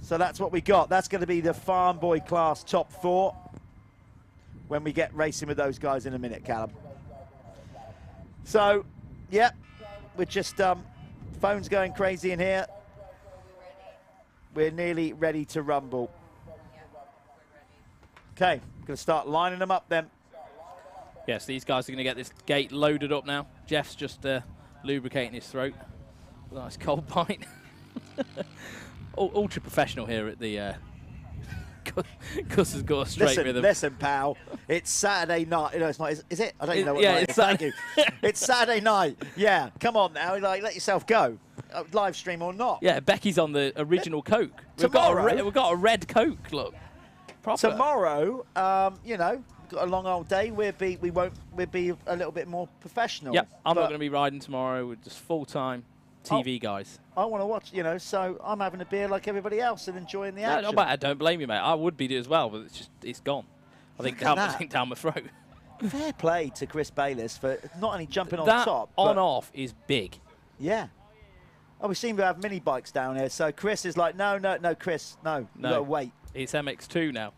So that's what we got. That's going to be the Farm Boy class top 4 when we get racing with those guys in a minute, Callum. So, yeah, we're just, phone's going crazy in here. We're nearly ready to rumble. Okay, going to start lining them up then. Yes, these guys are going to get this gate loaded up now. Jeff's just lubricating his throat. Nice cold pint. Ultra professional here at the Cusses Gorse Straight Rhythm. Listen, pal. It's Saturday night. No, it's not. Is it? I don't even know what night it is. Thank you. It's Saturday night. Yeah, come on now. Like, let yourself go. Live stream or not. Yeah, Becky's on the original Coke. We've got a red Coke. Look. Proper. Tomorrow, you know, got a long old day. We'll be a little bit more professional. Yep, I'm not going to be riding tomorrow. We're just full-time TV guys. I want to watch, you know, so I'm having a beer like everybody else and enjoying the action. I don't blame you, mate. I would be as well, but it's gone. I think down my throat. Fair play to Chris Bayliss for not only jumping on top. On-off is big. Yeah. Oh, we seem to have mini bikes down here. So Chris is like, no, Chris, no. You got to wait. It's MX2 now.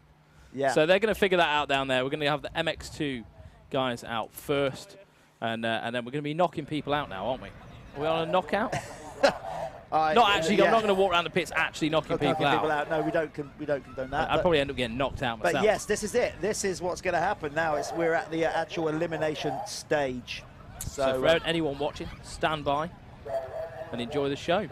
Yeah. So they're going to figure that out down there. We're going to have the MX2 guys out first, and then we're going to be knocking people out now, aren't we? Are we on a knockout? Not actually. Yeah. I'm not going to walk around the pits actually knocking people out. No, we don't condone that. I'd probably end up getting knocked out myself. But yes, this is it. This is what's going to happen now. We're at the actual elimination stage. So for anyone watching, stand by and enjoy the show.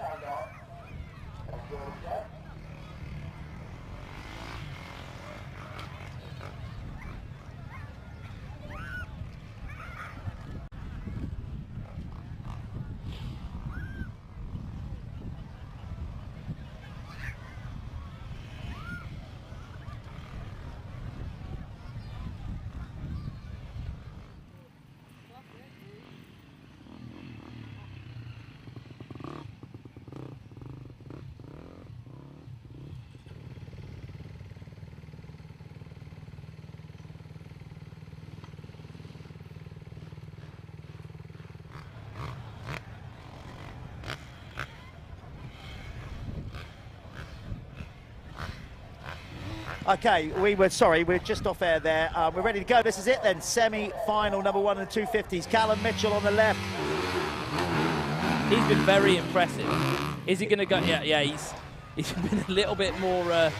Okay, we're just off air there. We're ready to go. This is it then. Semi-final number 1 in the 250s. Callum Mitchell on the left. He's been very impressive. Is he going to go? Yeah. He's been a little bit more. I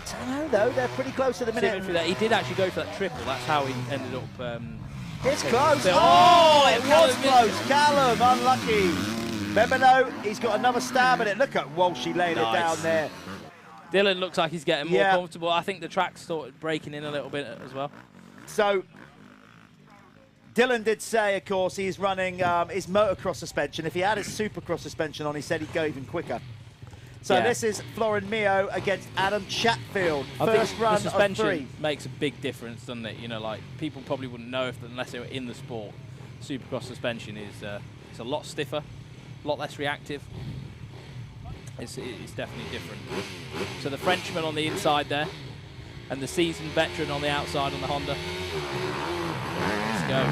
don't know though. They're pretty close at the minute. He did actually go for that triple. That's how he ended up. It's close. Oh, it was close. Callum, unlucky. Bebano, he's got another stab at it. Look at Walshy laying it down there. Dylan looks like he's getting more comfortable. I think the track's sort of breaking in a little bit as well. So, Dylan did say, of course, he's running his motocross suspension. If he had his supercross suspension on, he said he'd go even quicker. So this is Florin Mio against Adam Chatfield. First run of 3. The suspension makes a big difference, doesn't it? You know, like, people probably wouldn't know unless they were in the sport. Supercross suspension is it's a lot stiffer, a lot less reactive. It's definitely different. So the Frenchman on the inside there, and the seasoned veteran on the outside on the Honda. Let's go.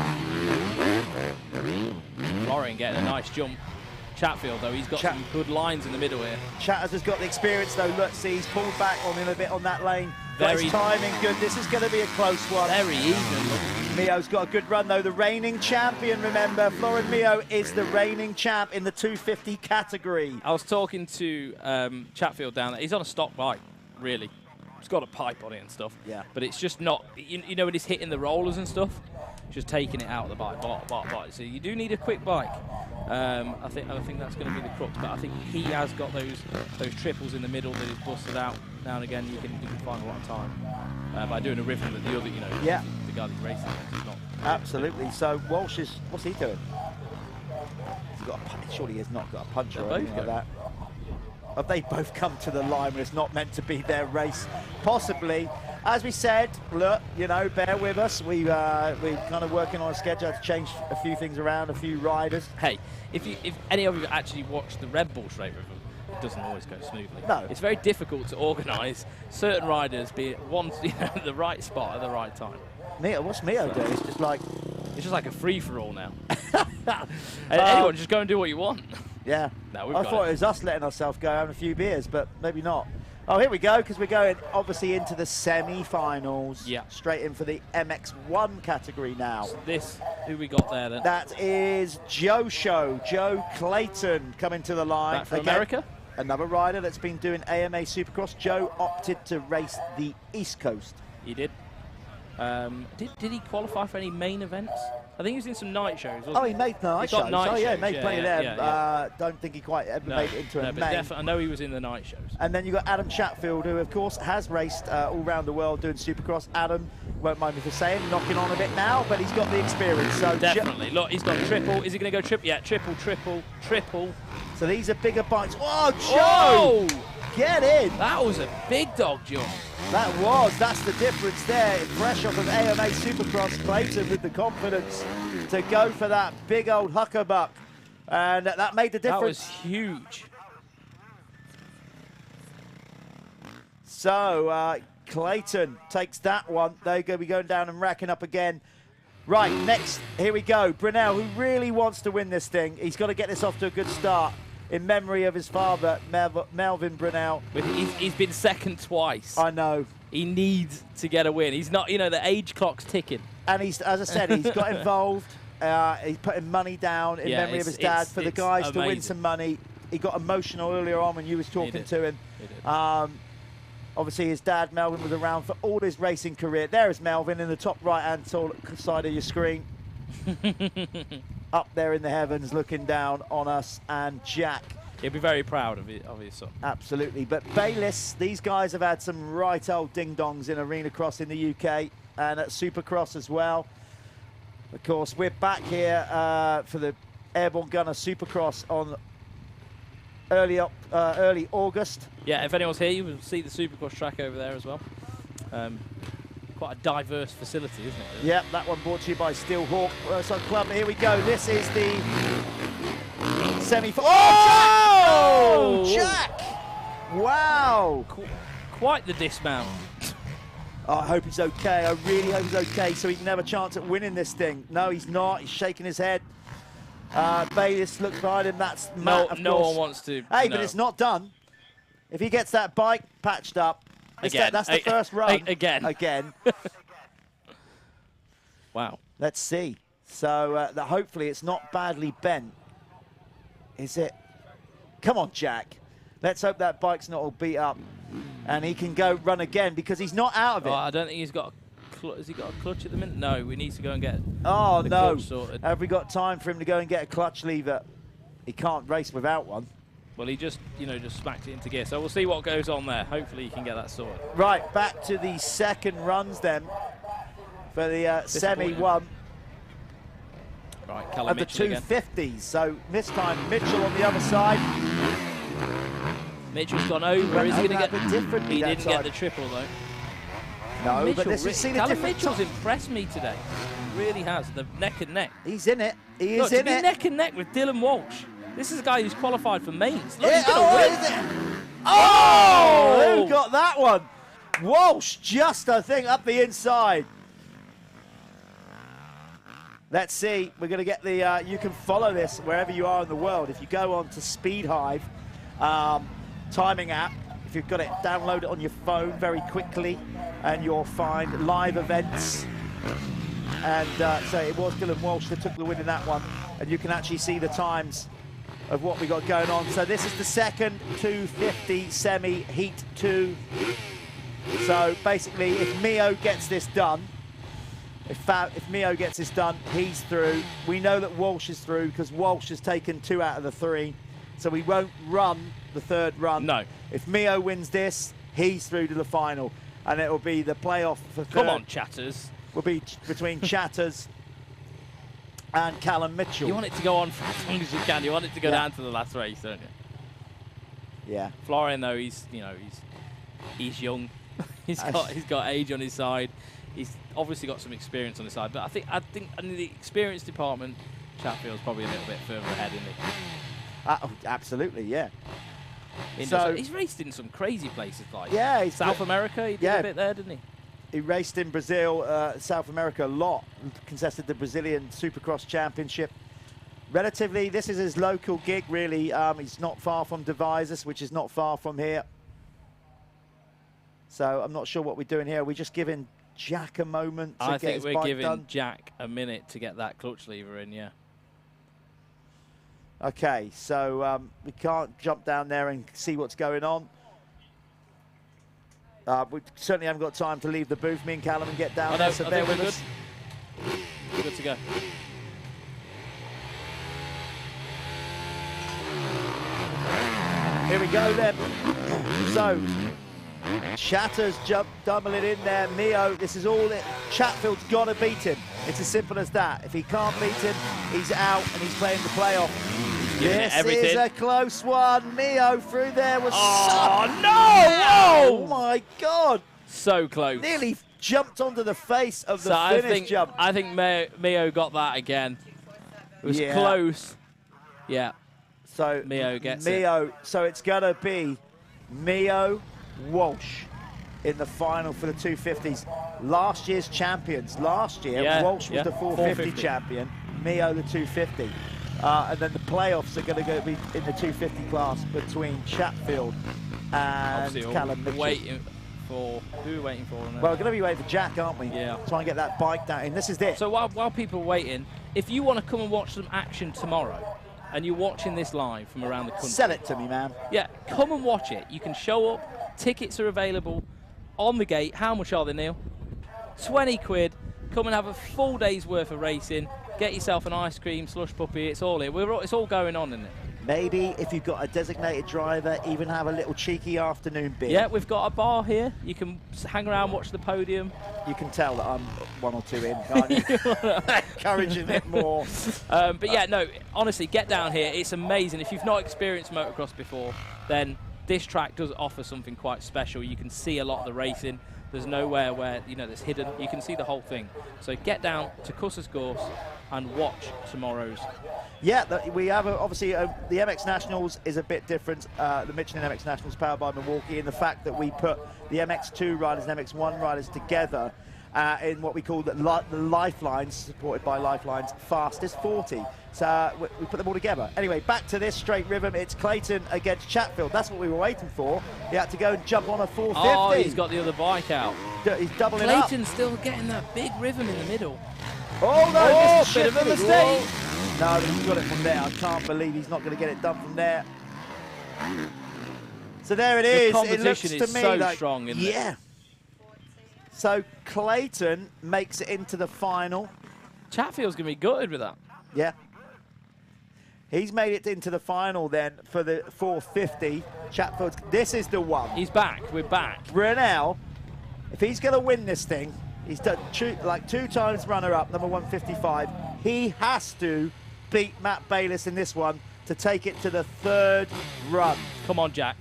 going, getting a nice jump. Chatfield, though, he's got some good lines in the middle here. Chatters has got the experience, though. Look, see, he's pulled back on him a bit on that lane. Very his timing good. This is going to be a close one. Very even. Mio's got a good run, though. The reigning champion, remember. Florin Mio is the reigning champ in the 250 category. I was talking to Chatfield down there. He's on a stock bike, really. It's got a pipe on it and stuff. Yeah. But it's just not, you know, when he's hitting the rollers and stuff, just taking it out of the bike, bot. So you do need a quick bike. I think that's going to be the crux. But I think he has got those triples in the middle that he's busted out now and again. You can find a lot of time by doing a rhythm that the other, you know, yeah, the guy that's racing is not. Absolutely. So Walsh is, what's he doing? He's got surely he has not got a puncher or anything like that. Have they both come to the line when it's not meant to be their race? Possibly. As we said, look, you know, bear with us. We're kind of working on a schedule to change a few things around, a few riders. Hey, if any of you actually watch the Red Bull Straight Rhythm, it doesn't always go smoothly. No. It's very difficult to organise certain riders be at the right spot at the right time. Mio, what's Mio doing? It's just like a free-for-all now. Anyone, just go and do what you want. Yeah. No, I thought it was us letting ourselves go having a few beers, but maybe not. Oh, here we go, because we're going obviously into the semi-finals. Yeah. Straight in for the MX1 category now. So who we got there then? That is Joe Clayton coming to the line. Back from America? Another rider that's been doing AMA Supercross. Joe opted to race the East Coast. He did. Did he qualify for any main events? I think he was in some night shows, wasn't he made night shows. Yeah, he made plenty of them. Don't think he quite ever made it into a main. I know he was in the night shows. And then you've got Adam Chatfield, who, of course, has raced all around the world doing Supercross. Adam, won't mind me for saying, knocking on a bit now, but he's got the experience. So definitely. Look, he's got triple. Is he going to go triple? Yeah, triple. So these are bigger bikes. Oh, Joe! Oh! Get in! That was a big dog jump. That's the difference there. Fresh off of AMA Supercross, Clayton with the confidence to go for that big old huckabuck. And that made the difference. That was huge. So Clayton takes that one. They're going to be going down and racking up again. Right, next, here we go. Brunel, who really wants to win this thing. He's got to get this off to a good start. In memory of his father, Melvin Brunel. He's been second twice. I know. He needs to get a win. He's not, you know, the age clock's ticking. And he's, as I said, he's got involved. He's putting money down in memory of his dad for the guys to win some money. He got emotional earlier on when you was talking to him. He did. Obviously, his dad, Melvin, was around for all his racing career. There is Melvin in the top right-hand side of your screen. Up there in the heavens, looking down on us, and Jack. He'll be very proud of his son. Absolutely. But Bayliss, these guys have had some right old ding-dongs in Arena Cross in the UK and at Supercross as well. Of course, we're back here for the Airborne Gunner Supercross on early August. Yeah, if anyone's here, you will see the Supercross track over there as well. Quite a diverse facility, isn't it? Yep, that one brought to you by Steel Hawk Club. Here we go. This is the semi-final. Oh, Jack! Wow! Quite the dismount. Oh, I hope he's okay. I really hope he's okay so he can have a chance at winning this thing. No, he's not. He's shaking his head. Bayliss looks behind him. That's Matt, no one wants to. Hey, but it's not done. If he gets that bike patched up, that's the first run. Again. Wow. Let's see. So hopefully it's not badly bent. Is it? Come on, Jack. Let's hope that bike's not all beat up and he can go run again because he's not out of it. Oh, I don't think he's got has he got a clutch at the minute? No, we need to go and get the clutch sorted. Have we got time for him to go and get a clutch lever? He can't race without one. Well, he just smacked it into gear. So we'll see what goes on there. Hopefully he can get that sorted. Right, back to the second runs then for the semi-1. Right, Callum of the Mitchell 250s. Again. So this time Mitchell on the other side. Mitchell's gone over. Is he going to get differently? He didn't get the triple though. No, Mitchell, but this is seen a Callum different. Mitchell's impressed me today. Really has. The neck and neck. He's in it. He Look, is in to be it. neck and neck with Dylan Walsh. This is a guy who's qualified for mains. Look, Yeah, he's gonna win. is it? Oh! Who got that one? Walsh, just I think up the inside. Let's see. We're going to get the, you can follow this wherever you are in the world. If you go on to Speed Hive timing app, if you've got it, download it on your phone very quickly, and you'll find live events. And so it was Callum Walsh that took the win in that one, and you can actually see the times of what we got going on. So this is the second 250 semi heat 2. So basically, if Mio gets this done, if Mio gets this done, he's through. We know that Walsh is through because Walsh has taken 2 out of the 3, so we won't run the 3rd run. No. If Mio wins this, he's through to the final, and it will be the playoff for 3rd. Come on, Chatters. Will be between Chatters and Callum Mitchell. You want it to go on for as long as you can. You want it to go down to the last race, don't you? Yeah. Florian, though, he's he's young. he's got age on his side. He's obviously got some experience on his side, but I think in the experience department, Chatfield's probably a little bit further ahead, isn't he? Oh, absolutely, yeah. So he's raced in some crazy places, like he's South America. He did a bit there, didn't he? He raced in Brazil, South America a lot. Contested the Brazilian Supercross Championship. Relatively, this is his local gig, really. He's not far from Devizes, which is not far from here. So I'm not sure what we're doing here. We're just giving Jack a moment to get his bike done. I think we're giving Jack a minute to get that clutch lever in, yeah. Okay, so we can't jump down there and see what's going on. We certainly haven't got time to leave the booth, me and Callum, and get down there, so bear with us. Good to go. Here we go then. So, Chatter's doubling in there. Mio, this is all it. Chatfield's got to beat him. It's as simple as that. If he can't beat him, he's out and he's playing the playoff. This is a close one. Mio through there was no! Oh my God. So close. Nearly jumped onto the face of the finish jump. I think Mio got that again. It was close. Yeah. So Mio gets it. So it's going to be Mio Walsh in the final for the 250s. Last year's champions. Last year, Walsh was the 450 champion, Mio the 250. And then the playoffs are going to be in the 250 class between Chatfield and Callum Mitchell. Who are we waiting for? Well, we're going to be waiting for Jack, aren't we? Yeah. Try and get that bike down. And this is it. So while people are waiting, if you want to come and watch some action tomorrow, and you're watching this live from around the country. Sell it to me, man. Yeah, come and watch it. You can show up. Tickets are available on the gate. How much are they, Neil? 20 quid. Come and have a full day's worth of racing. Get yourself an ice cream, slush puppy. It's all here. It's all going on, isn't it? Maybe if you've got a designated driver, even have a little cheeky afternoon beer. Yeah, we've got a bar here. You can hang around, watch the podium. You can tell that I'm 1 or 2 in, can't you? Encouraging it more. But yeah, no, honestly, get down here. It's amazing. If you've not experienced motocross before, then this track does offer something quite special. You can see a lot of the racing. There's nowhere where, that's hidden. You can see the whole thing. So get down to Cusses Gorse and watch tomorrow's. Yeah, we have, obviously, the Mxnationals is a bit different. The Michelin Mxnationals powered by Milwaukee, in the fact that we put the MX2 riders and MX1 riders together in what we call the Lifelines, supported by Lifelines, fastest 40. So we put them all together. Anyway, back to this straight rhythm. It's Clayton against Chatfield. That's what we were waiting for. He had to go and jump on a 450. Oh, he's got the other bike out. He's doubling up. Clayton's still getting that big rhythm in the middle. Oh, no, bit of a mistake. No, he's got it from there. I can't believe he's not going to get it done from there. So there it is. The competition it looks to me so like, strong, isn't it? Yeah. So Clayton makes it into the final. Chatfield's going to be gutted with that. Yeah. He's made it into the final then for the 450. Chatfield's, this is the one. He's back. We're back. Brunel, if he's going to win this thing, he's done 2 times runner-up, number 155. He has to beat Matt Bayliss in this one to take it to the 3rd run. Come on, Jack.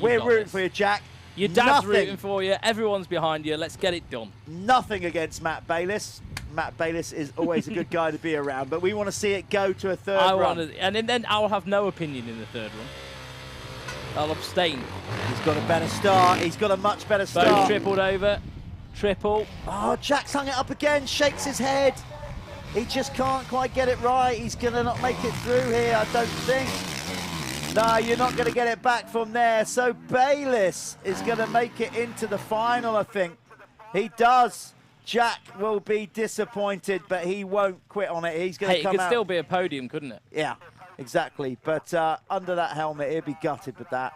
We're rooting for you, Jack. Your dad's rooting for you. Everyone's behind you. Let's get it done. Nothing against Matt Bayliss. Matt Bayliss is always a good guy to be around, but we want to see it go to a 3rd run. And then I'll have no opinion in the 3rd run. I'll abstain. He's got a better start. He's got a much better start. Both tripled over. Triple. Oh, Jack's hung it up again. Shakes his head. He just can't quite get it right. He's going to not make it through here, I don't think. No, you're not going to get it back from there. So Bayliss is going to make it into the final, I think. He does. Jack will be disappointed, but he won't quit on it. He's going to come out. It could still be a podium, couldn't it? Yeah, exactly. But under that helmet, he'll be gutted with that.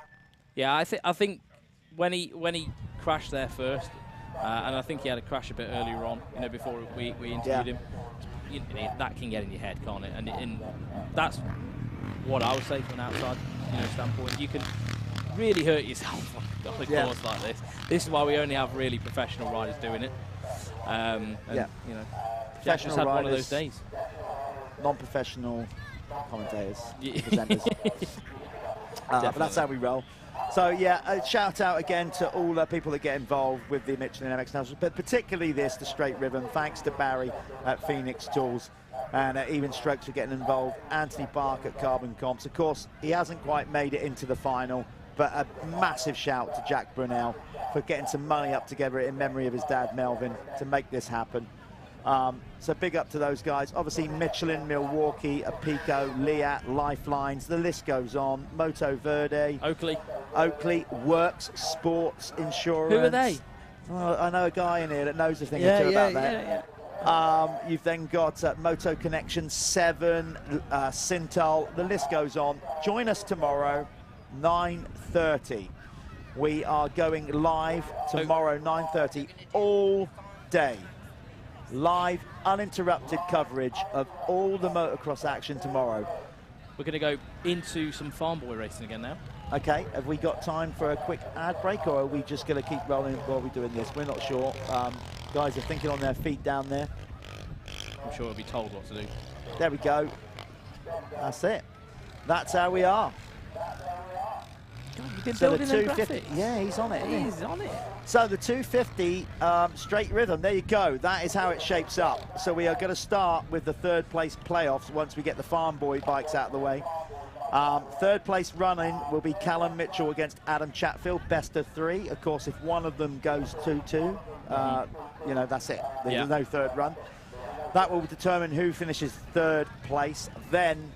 Yeah, I think when he crashed there first, and I think he had a crash a bit earlier on, you know, before we interviewed him. That can get in your head, can't it? And that's what I would say from an outside, standpoint. You can really hurt yourself on a course like this. This is why we only have really professional riders doing it. Jack just had one of those days. Non-professional commentators, presenters. But that's how we roll. So yeah, a shout out again to all the people that get involved with the Michelin MX, but particularly the Straight Rhythm. Thanks to Barry at Phoenix Tools and Even Strokes for getting involved. Anthony Bark at Carbon Comps. Of course, he hasn't quite made it into the final, but a massive shout to Jack Brunel for getting some money up together in memory of his dad Melvin to make this happen. So big up to those guys. Obviously Michelin, Milwaukee, Apico, Liat, Lifelines, the list goes on. Moto Verde, Oakley, Works Sports Insurance. Who are they? Oh, I know a guy in here that knows a thing or two about that. You've then got Moto Connection, 7, Sintal, the list goes on. Join us tomorrow, 9:30. We are going live tomorrow, 9:30, all day. Live, uninterrupted coverage of all the motocross action tomorrow. We're going to go into some farm boy racing again now. Okay, have we got time for a quick ad break, or are we just going to keep rolling while we're doing this? We're not sure. Guys are thinking on their feet down there. I'm sure we'll be told what to do. There we go. That's it. That's how we are. God, you've been So the building them 250, graphics. yeah, he's on it. isn't he? He's on it. So the 250 Straight Rhythm, there you go. That is how it shapes up. So we are going to start with the third place playoffs once we get the Farm Boy bikes out of the way. Third place running will be Callum Mitchell against Adam Chatfield, best of 3. Of course, if one of them goes 2-2, that's it. There's no third run. That will determine who finishes third place. Then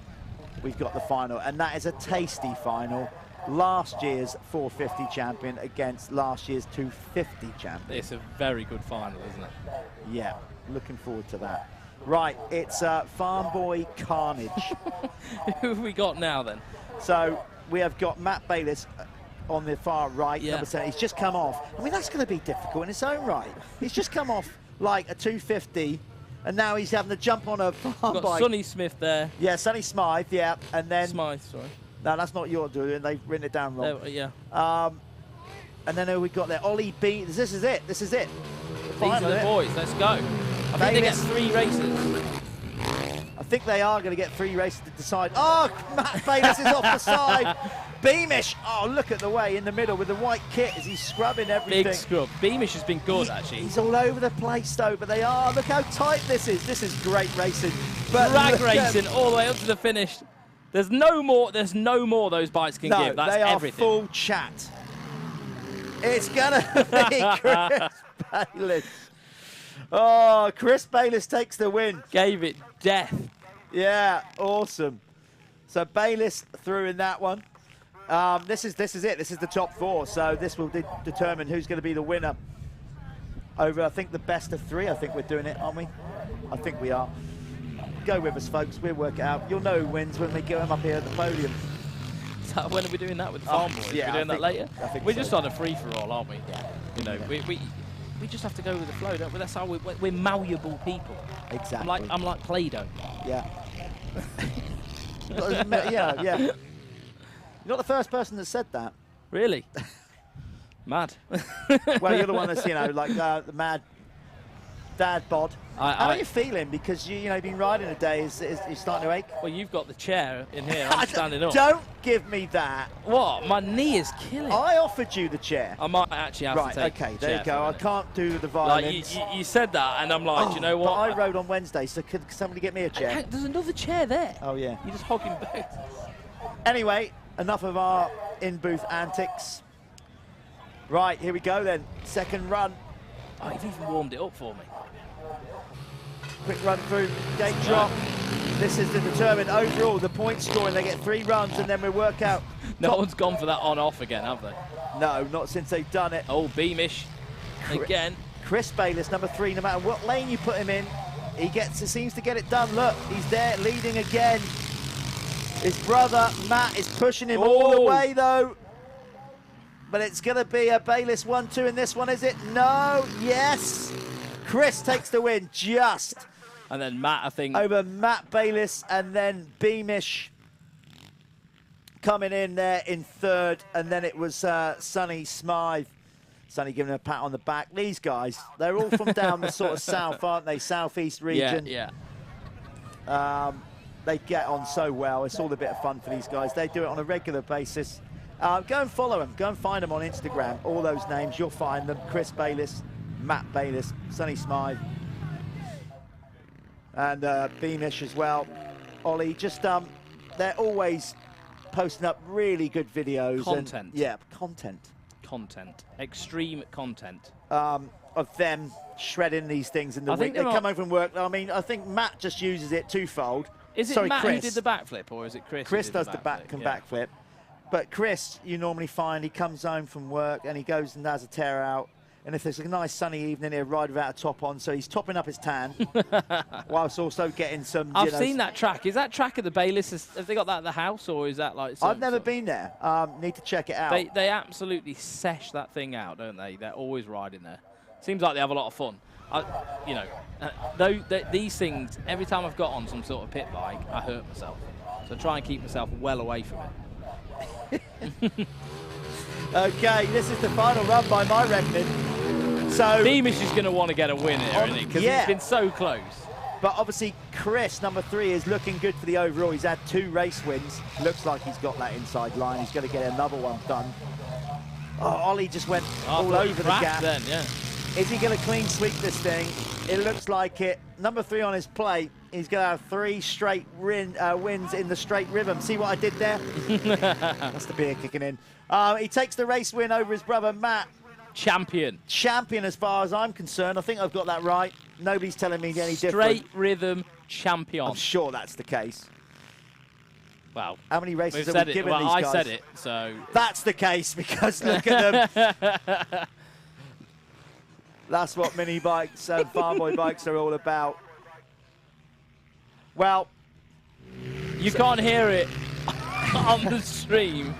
we've got the final, and that is a tasty final. Last year's 450 champion against last year's 250 champion. It's a very good final, isn't it? Yeah, looking forward to that. Right, it's Farm Boy Carnage. Who have we got now then? So we have got Matt Bayliss on the far right, number 7. He's just come off. I mean, that's going to be difficult in its own right. He's just come off like a 250, and now he's having to jump on a farm We've got bike. Sonny Smith there. Yeah, Sonny Smythe, yeah, and then... Smythe, sorry. No, that's not your doing. They've written it down wrong. Yeah. And then who we got there? Ollie B. This is it. This is it. These are the boys. Let's go. I think they get 3 races. I think they are going to get 3 races to decide. Oh, Matt Bayliss is off the side. Beamish. Oh, look at the way in the middle with the white kit as he's scrubbing everything. Big scrub. Beamish has been good, actually. He's all over the place, though, but they are. Look how tight this is. This is great racing. But drag racing all the way up to the finish. There's no more those bikes can give. That's they are everything. Full chat. It's going to be Chris Bayliss. Oh, Chris Bayliss takes the win. Gave it death. Yeah, awesome. So Bayliss through in that one. This is it. This is the top 4. So this will determine who's going to be the winner over, I think, the best of 3. I think we're doing it, aren't we? I think we are. Go with us, folks. We'll work it out. You'll know who wins when we get him up here at the podium. When are we doing that with the farm boys? Yeah, we're doing that later? I think we're so. just on a free-for-all, aren't we? Yeah. We just have to go with the flow, don't we? That's how we're malleable people. Exactly. I'm like Play-Doh. Yeah. yeah. You're not the first person that said that. Really? Mad. Well, you're the one that's, like the mad dad bod. How are you feeling? Because you've been riding a day. Is you starting to ache? Well, you've got the chair in here. I'm standing up. Don't give me that. What? My knee is killing. I offered you the chair. I might actually have to take okay, the there chair you go. I can't do the violence. Like you said that, and I'm like, you know what? But I rode on Wednesday, so could somebody get me a chair? There's another chair there. Oh, yeah. You're just hogging both. Anyway, enough of our in-booth antics. Right, here we go then. Second run. Oh, you've even warmed it up for me. Quick run through, gate drop. This is to determine overall the point scoring. They get 3 runs and then we work out. No one's gone for that on-off again, have they? No, not since they've done it. Oh, Beamish again. Chris Bayliss, number 3, no matter what lane you put him in, he seems to get it done. Look, he's there leading again. His brother, Matt, is pushing him all the way, though. But it's going to be a Bayliss 1-2 in this one, is it? No, yes. Chris takes the win, just. And then Matt, I think. Over Matt Bayliss, and then Beamish coming in there in 3rd. And then it was Sonny Smythe. Sonny giving him a pat on the back. These guys, they're all from down the sort of south, aren't they? Southeast region. Yeah. They get on so well. It's all a bit of fun for these guys. They do it on a regular basis. Go and follow them. Go and find them on Instagram. All those names, you'll find them. Chris Bayliss, Matt Bayliss, Sonny Smythe, and Beamish as well. Ollie, just they're always posting up really good videos. Content. Content. Extreme content. Of them shredding these things in the week. They come home from work. I mean, I think Matt just uses it twofold. Is it Matt who did the backflip, or is it Chris? Chris does the backflip. But Chris, you normally find he comes home from work and he goes and has a tear out. And if there's a nice sunny evening, he'll ride without a top on. So he's topping up his tan whilst also getting some. I've seen that track. Is that track at the Bayliss? Have they got that at the house, or is that like? I've never been there. Need to check it out. They absolutely sesh that thing out, don't they? They're always riding there. Seems like they have a lot of fun. These things, every time I've got on some sort of pit bike, I hurt myself. So I try and keep myself well away from it. Okay, this is the final run by my reckoning. So Beamish is going to want to get a win here, isn't he? Because he's been so close. But obviously, Chris, number 3, is looking good for the overall. He's had 2 race wins. Looks like he's got that inside line. He's going to get another one done. Oh, Ollie just went all over the gap. Then, yeah. Is he going to clean sweep this thing? It looks like it. Number 3 on his plate. He's going to have 3 straight wins in the straight rhythm. See what I did there? That's the beer kicking in. He takes the race win over his brother Matt. Champion as far as I'm concerned. I think I've got that right. Nobody's telling me any different. Straight rhythm champion. I'm sure that's the case. Well, how many races have we given these guys? I said it, so... That's the case, because look at them. That's what mini bikes and farm boy bikes are all about. Well... You can't hear it on the stream,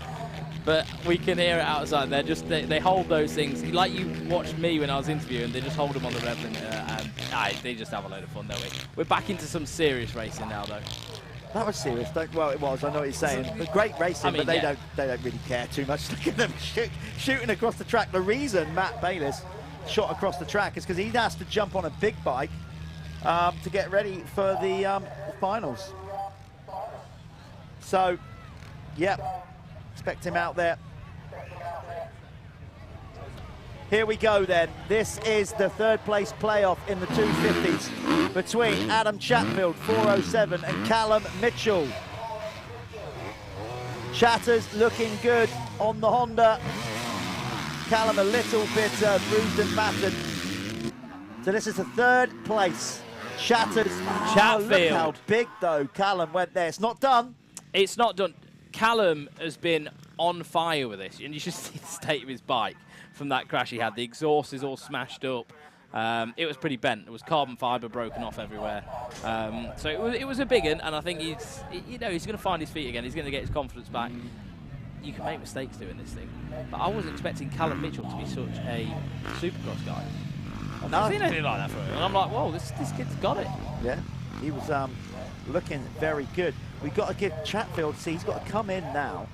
but we can hear it outside. They're just, they hold those things. Like you watched me when I was interviewing, they just hold them on the rev limiter, and they just have a load of fun, don't we? We're back into some serious racing now, though. That was serious. Well, it was. I know what you're saying. But great racing, but they don't really care too much. Look at them shooting across the track. The reason Matt Bayliss shot across the track is because he has to jump on a big bike to get ready for the finals. So, expect him out there. Here we go then. This is the 3rd place playoff in the 250s between Adam Chatfield, 407, and Callum Mitchell. Chatter's looking good on the Honda. Callum a little bit bruised and battered. So this is the 3rd place. Chatter's Chatfield. Look how big though Callum went there. It's not done. It's not done. Callum has been on fire with this, and you should see the state of his bike from that crash he had. The exhaust is all smashed up. It was pretty bent. There was carbon fibre broken off everywhere. So it was a big one, and I think he's going to find his feet again. He's going to get his confidence back. You can make mistakes doing this thing, but I wasn't expecting Callum Mitchell to be such a Supercross guy. I've never seen anything like that for him, and I'm like, whoa, this kid's got it. Yeah, he was looking very good. We've got to give Chatfield, he's got to come in now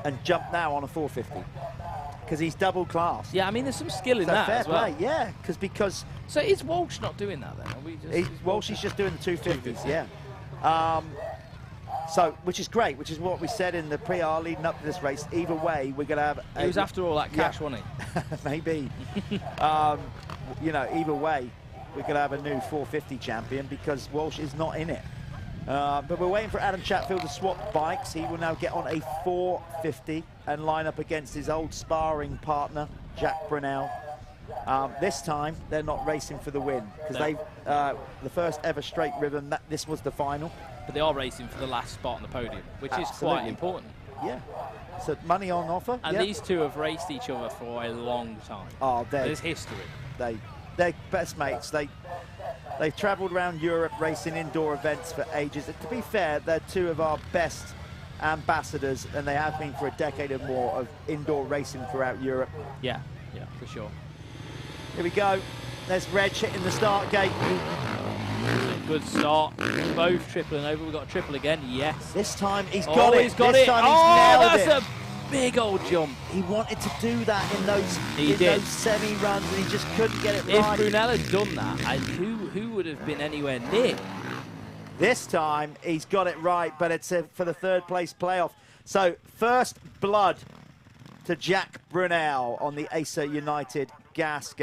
and jump now on a 450 because he's double class. Yeah, I mean, there's some skill in that fair as well. Play, yeah, because... So is Walsh not doing that then? Walsh is just doing the 250s, yeah. So, which is great, which is what we said in the pre-R leading up to this race. Either way, we're going to have... He was after all that cash, wasn't he? Maybe. Either way, we're going to have a new 450 champion because Walsh is not in it. But we're waiting for Adam Chatfield to swap bikes. He will now get on a 450 and line up against his old sparring partner, Jack Brunel. This time, they're not racing for the win because the first ever straight rhythm. This was the final. But they are racing for the last spot on the podium, which is quite important. Yeah. So money on offer. And these two have raced each other for a long time. Oh, there's history. They're best mates. They've travelled around Europe racing indoor events for ages. And to be fair, they're two of our best ambassadors, and they have been for a decade or more of indoor racing throughout Europe. Yeah, for sure. Here we go. There's Reg hitting the start gate. Good start. Both tripling over. We've got a triple again. Yes. This time he's got it. He's got this it. time he's nailed that's a big old jump. He wanted to do that in those, those semi-runs, and he just couldn't get it right. If Brunel had done that, who would have been anywhere near? This time he's got it right, but it's for the third place playoff. So first blood to Jack Brunel on the Acer United Gas.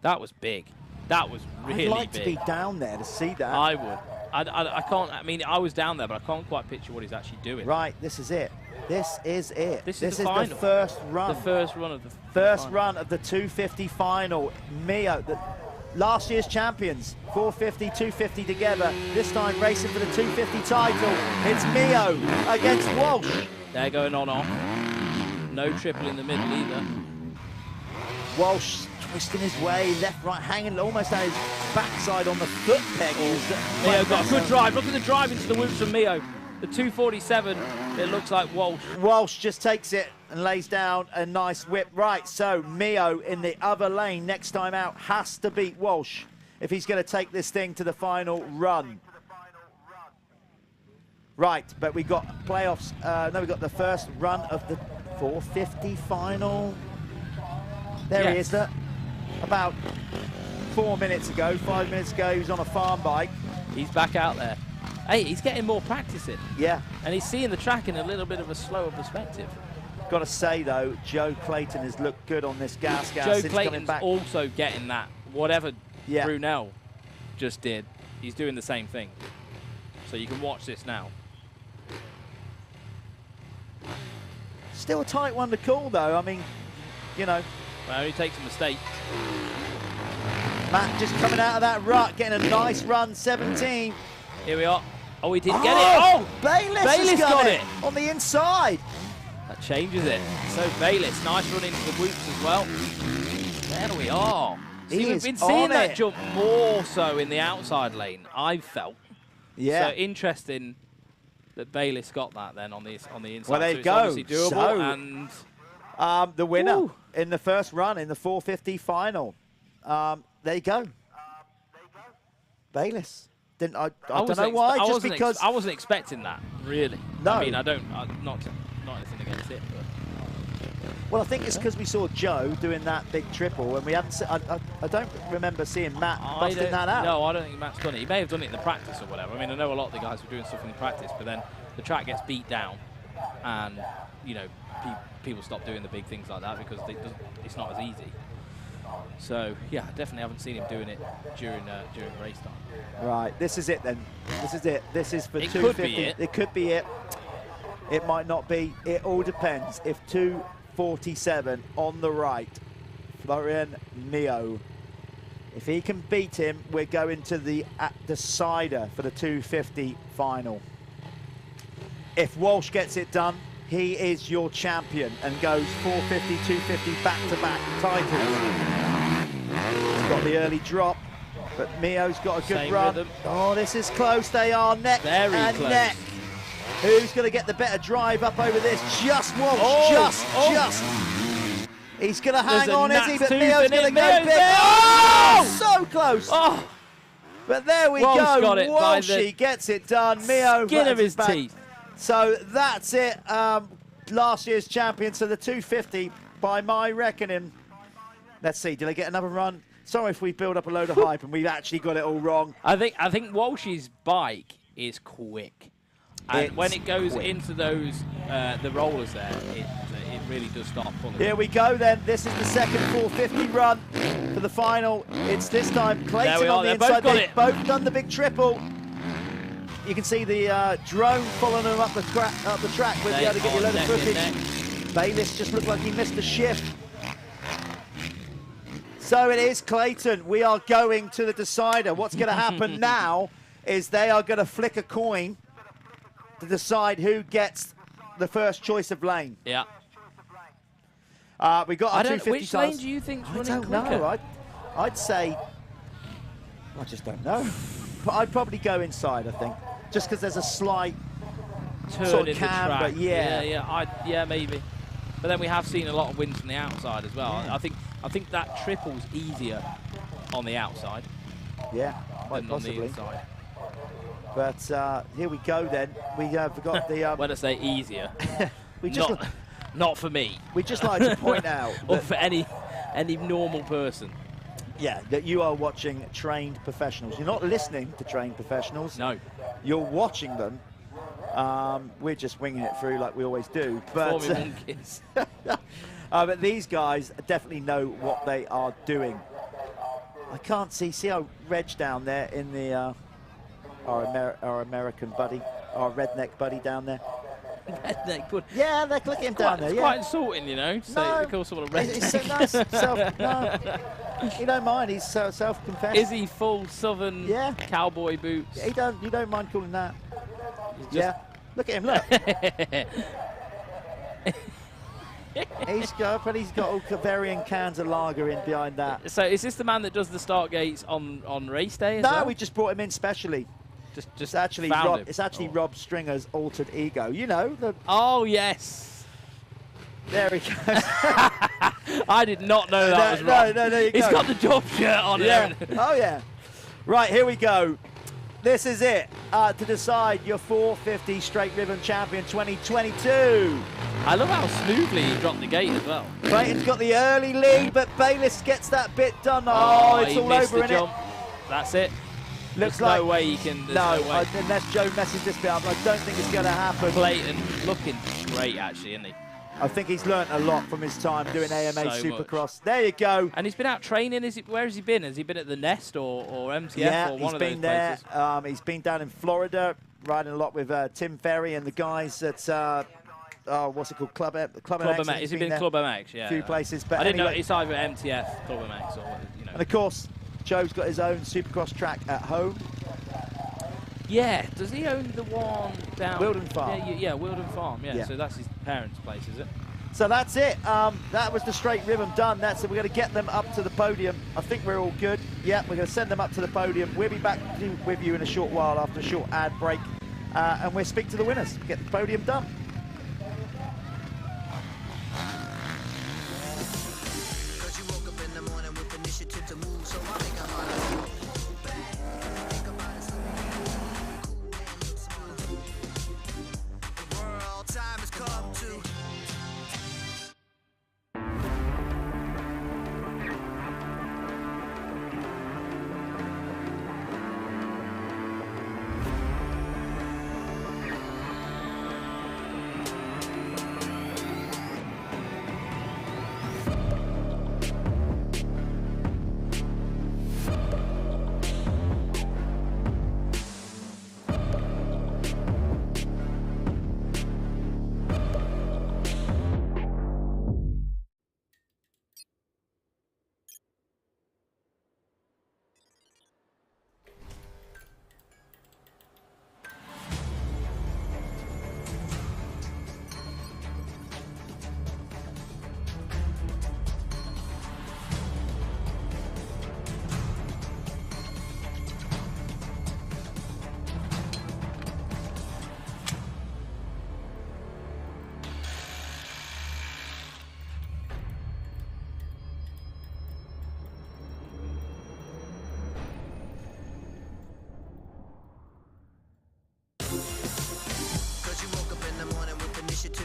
That was big. That was really big. I'd like to be down there to see that. I would. I can't. I mean, I was down there, but I can't quite picture what he's actually doing. Right. This is it. This is it. This is the final. The first run. The first run of the first run of the 250 final. Mio, last year's champions, 450, 250 together. This time racing for the 250 title. It's Mio against Walsh. They're going on off. No triple in the middle either. Walsh twisting his way, left, right, hanging almost at his backside on the foot peg. Mio got a good drive. Look at the drive into the whoops from Mio. The 247, it looks like Walsh. Walsh just takes it and lays down a nice whip. Right, so Mio in the other lane next time out has to beat Walsh if he's going to take this thing to the final run. Right, but we got playoffs. No, we got the first run of the 450 final. There he is. About 4 minutes ago, 5 minutes ago, he was on a farm bike. He's back out there. Hey, he's getting more practice in. Yeah. And he's seeing the track in a little bit of a slower perspective. Got to say, though, Joe Clayton has looked good on this gas. Joe Clayton's also getting that. Whatever Brunel just did, he's doing the same thing. So you can watch this now. Still a tight one to call, though. I mean, you know. Well, he takes a mistake. Matt just coming out of that rut, getting a nice run, 17. Here we are. Oh, he didn't get it. Oh, Bayless got it on the inside. That changes it. So Bayless, nice run into the whoops as well. There we are. See, we've been seeing that jump more so in the outside lane, I've felt. Yeah. So interesting that Bayless got that then on the inside. Well, there you go. Obviously doable. And the winner in the first run in the 450 final. There you go. Bayless. I don't know why. Just because I wasn't expecting that, really. No. I mean, not anything against it. But. Well, I think it's because we saw Joe doing that big triple, and we haven't. I don't remember seeing Matt busting that out. No, I don't think Matt's done it. He may have done it in the practice or whatever. I mean, I know a lot of the guys were doing stuff in the practice, but then the track gets beat down, and you know, people stop doing the big things like that because it's not as easy. So yeah, I definitely haven't seen him doing it during race time. Right, this is it then. This is it. This is for it 250. Could be it. It could be it. It might not be. It all depends. If 247 on the right, Florian Mio. If he can beat him, we're going to the decider for the 250 final. If Walsh gets it done, he is your champion and goes 450, 250 back-to-back titles. He's got the early drop, but Mio's got a good run. Rhythm. Oh, this is close. They are neck and neck. Who's going to get the better drive up over this? Just Walsh. Just. He's going to hang on, is he? But Mio's going to go big. Oh, so close. Oh. But there we Walsh go. Got it Walshy gets it done. Mio skin of his teeth. So that's it. Last year's champion. So the 250, by my reckoning. Let's see. Did I get another run? Sorry if we build up a load of hype and we've actually got it all wrong. I think Walsh's bike is quick, and when it goes into those the rollers there, it really does start pulling. Here we go then. This is the second 450 run for the final. It's this time Clayton on the inside. They've both done the big triple. You can see the drone following them up the track. We'll be able to get you a load of footage. Bayless just looked like he missed the shift. So it is Clayton. We are going to the decider. What's going to happen now is they are going to flick a coin to decide who gets the first choice of lane. Yeah. We got our 250 Which lane do you think's running I don't quicker? know. I'd say, I just don't know. But I'd probably go inside, I think. Just because there's a slight Turn sort in of the camber, track. yeah. Yeah, maybe. But then we have seen a lot of wins from the outside as well. Yeah. I think that triple's easier on the outside. Yeah, quite than possibly. on the inside. But here we go then. We have got the... when I say easier, we just not for me. We just like to point out... or for any normal person. Yeah, that you are watching trained professionals. You're not listening to trained professionals. No. You're watching them. We're just winging it through like we always do. But, monkeys. but these guys definitely know what they are doing. I can't see how Reg down there in the our American buddy, our redneck buddy down there. Redneck buddy. Yeah, look at him down there. It's Yeah. quite insulting, you know, to say call someone a redneck. No, he don't mind. He's self-confessed. Is he full southern cowboy boots? Yeah, you don't mind calling that. Yeah. Look at him, look. He's got all varying cans of lager in behind that. So is this the man that does the start gates on race day as No, well? we just brought him in specially. Just actually found Rob, him. it's actually Rob Stringer's altered ego. You know the. Oh yes. There he goes. I did not know that was Rob. No, there you go. He's got the job shirt on. Yeah. Oh yeah. Right, here we go. This is it to decide your 450 Straight Rhythm Champion 2022. I love how smoothly he dropped the gate as well. Clayton's got the early lead, but Bayliss gets that bit done. Oh, it's he all missed over the in jump. That's it. Looks There's like no way he can. No, way. unless Joe messes this bit up, I don't think it's going to happen. Clayton looking great, actually, isn't he? I think he's learnt a lot from his time doing AMA So Supercross. There you go. And he's been out training. Where has he been? Has he been at the Nest or MTF Yeah, or one he's of been those there. places? He's been down in Florida, riding a lot with Tim Ferry and the guys at what's it called? Club MX. Has he been Club MX? Yeah. A few places, but I didn't know anyway. it's either MTF, Club MX, or you know. And of course, Joe's got his own Supercross track at home. Yeah, does he own the one down? Wilden Farm. Yeah, Wilden Farm. Yeah, Yeah. so that's his parents' place, is it? So that's it. That was the Straight Rhythm done. That's it. We're going to get them up to the podium. I think we're all good. Yeah, we're going to send them up to the podium. We'll be back with you in a short while after a short ad break. And we'll speak to the winners. Get the podium done.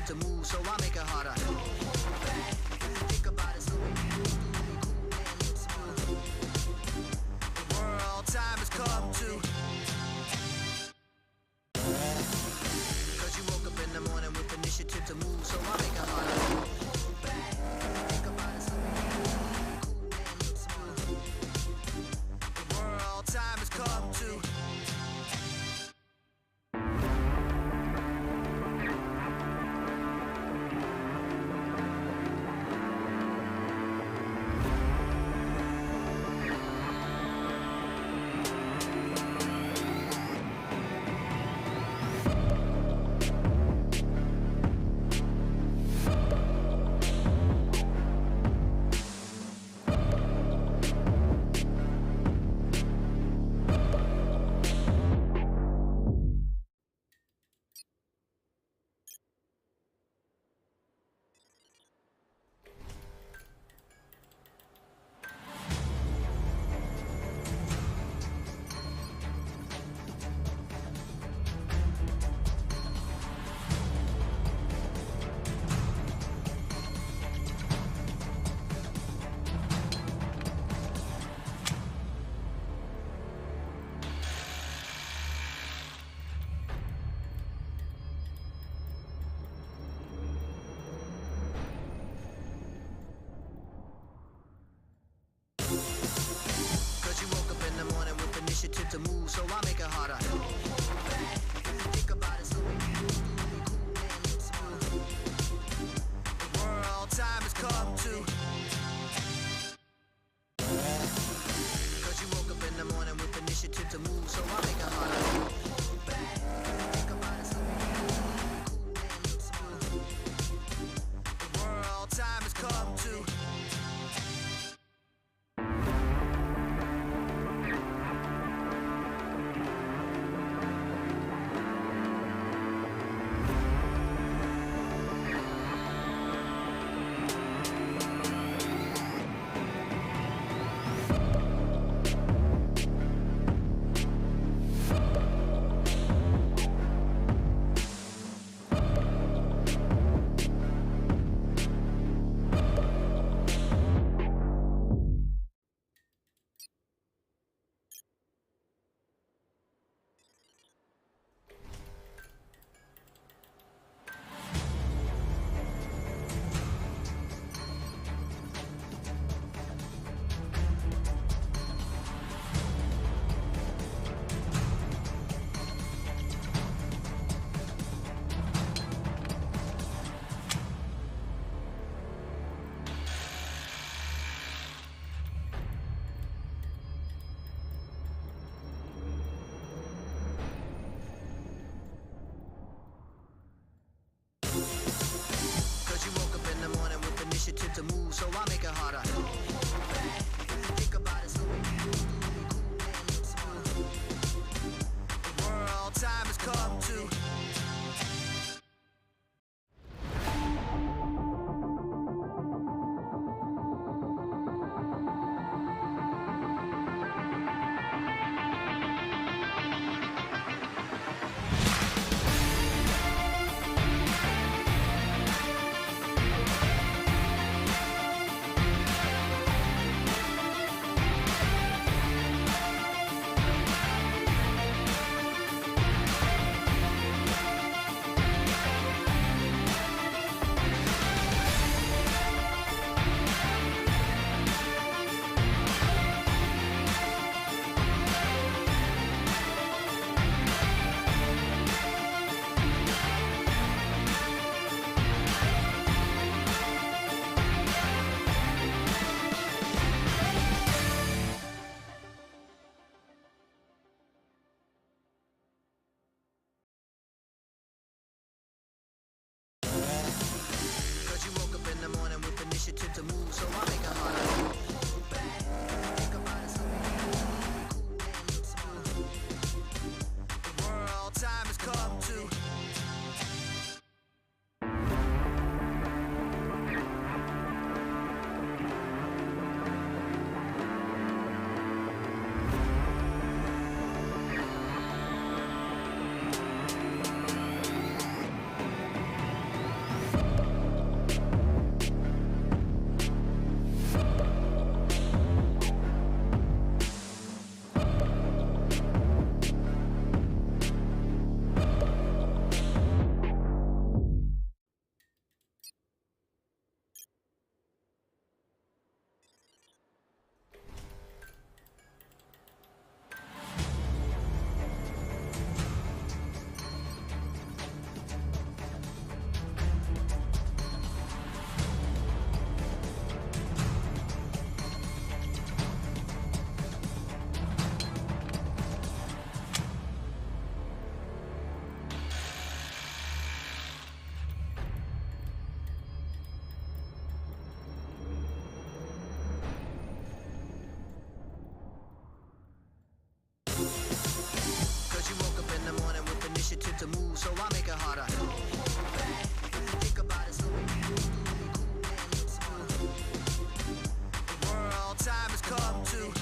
To move, so I make it harder. Think about it slowly. The world time has come to. Cause you woke up in the morning with initiative to move, so I make it harder. Think about it slowly. The world time has come to. move, so I make it harder. Think about it, so the world time has come to. Cause you woke up in the morning with initiative to move, so I make it harder. Think about it, so the world time has come to. To move, so I make it harder. Think about it, so the world time has come to. To move, so I make it harder. Think about it, so the world time has come to. To move, so I make it harder. Think about it, so the world time has come to.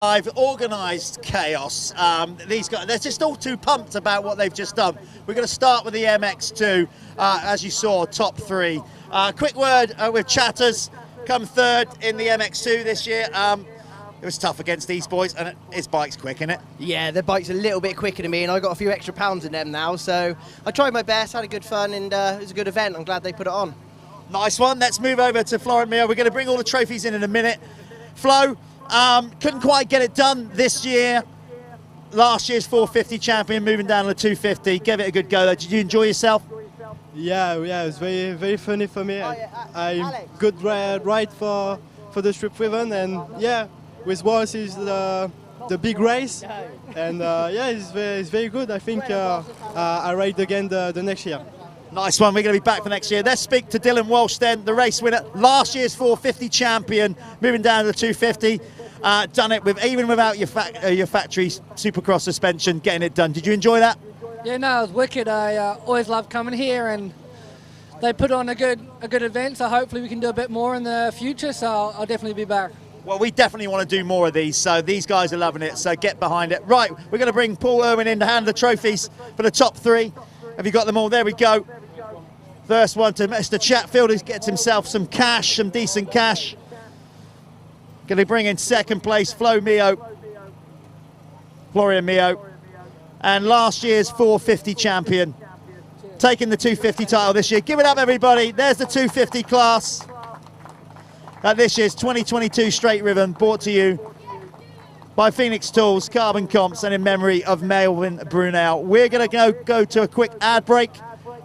I've organised chaos. These guys, they're just all too pumped about what they've just done. We're going to start with the MX2, as you saw, top three. Quick word with Chatters, come third in the MX2 this year. It was tough against these boys, and his bike's quick, isn't it? Yeah, the bike's a little bit quicker than me, and I got a few extra pounds in them now, so I tried my best, had a good fun, and it was a good event. I'm glad they put it on. Nice one. Let's move over to Florent Mir. We're going to bring all the trophies in a minute. Flo, Couldn't quite get it done this year. Last year's 450 champion, moving down to the 250. Gave it a good go though. Did you enjoy yourself? Yeah, it was very funny for me. I good ride for the Straight Rhythm, and yeah, with Walsh is the big race, and yeah, it's very good. I think I ride again the next year. Nice one. We're going to be back for next year. Let's speak to Dylan Walsh then, the race winner, last year's 450 champion, moving down to the 250. Done it with even without your factory Supercross suspension, getting it done. Did you enjoy that? Yeah, no, it was wicked. I always love coming here, and they put on a good event. So hopefully we can do a bit more in the future. So I'll definitely be back. Well, we definitely want to do more of these, so these guys are loving it, so get behind it. Right, we're going to bring Paul Irwin in to hand the trophies for the top three. Have you got them all? There we go. First one to Mr. Chatfield, who gets himself some cash, some decent cash. Going to bring in second place, Floria Mio. And last year's 450 champion, taking the 250 title this year. Give it up, everybody. There's the 250 class. This year's 2022 Straight Rhythm, brought to you by Phoenix Tools, Carbon Comps, and in memory of Melvin Brunel. We're going to go to a quick ad break.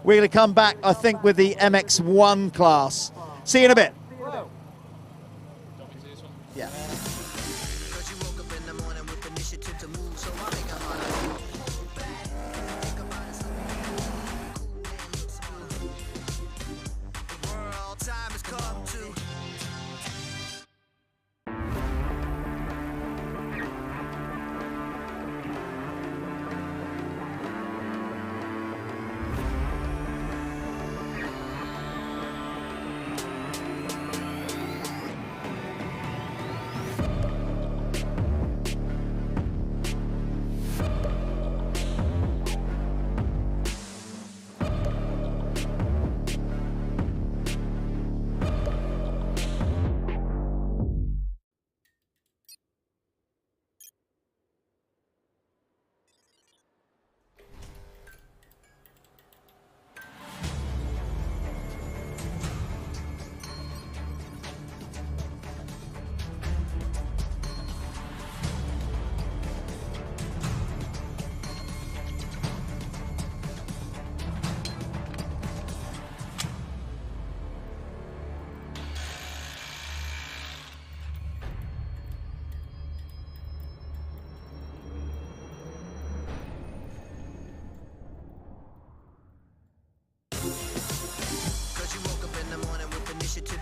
We're going to come back, I think, with the MX1 class. See you in a bit. Yeah.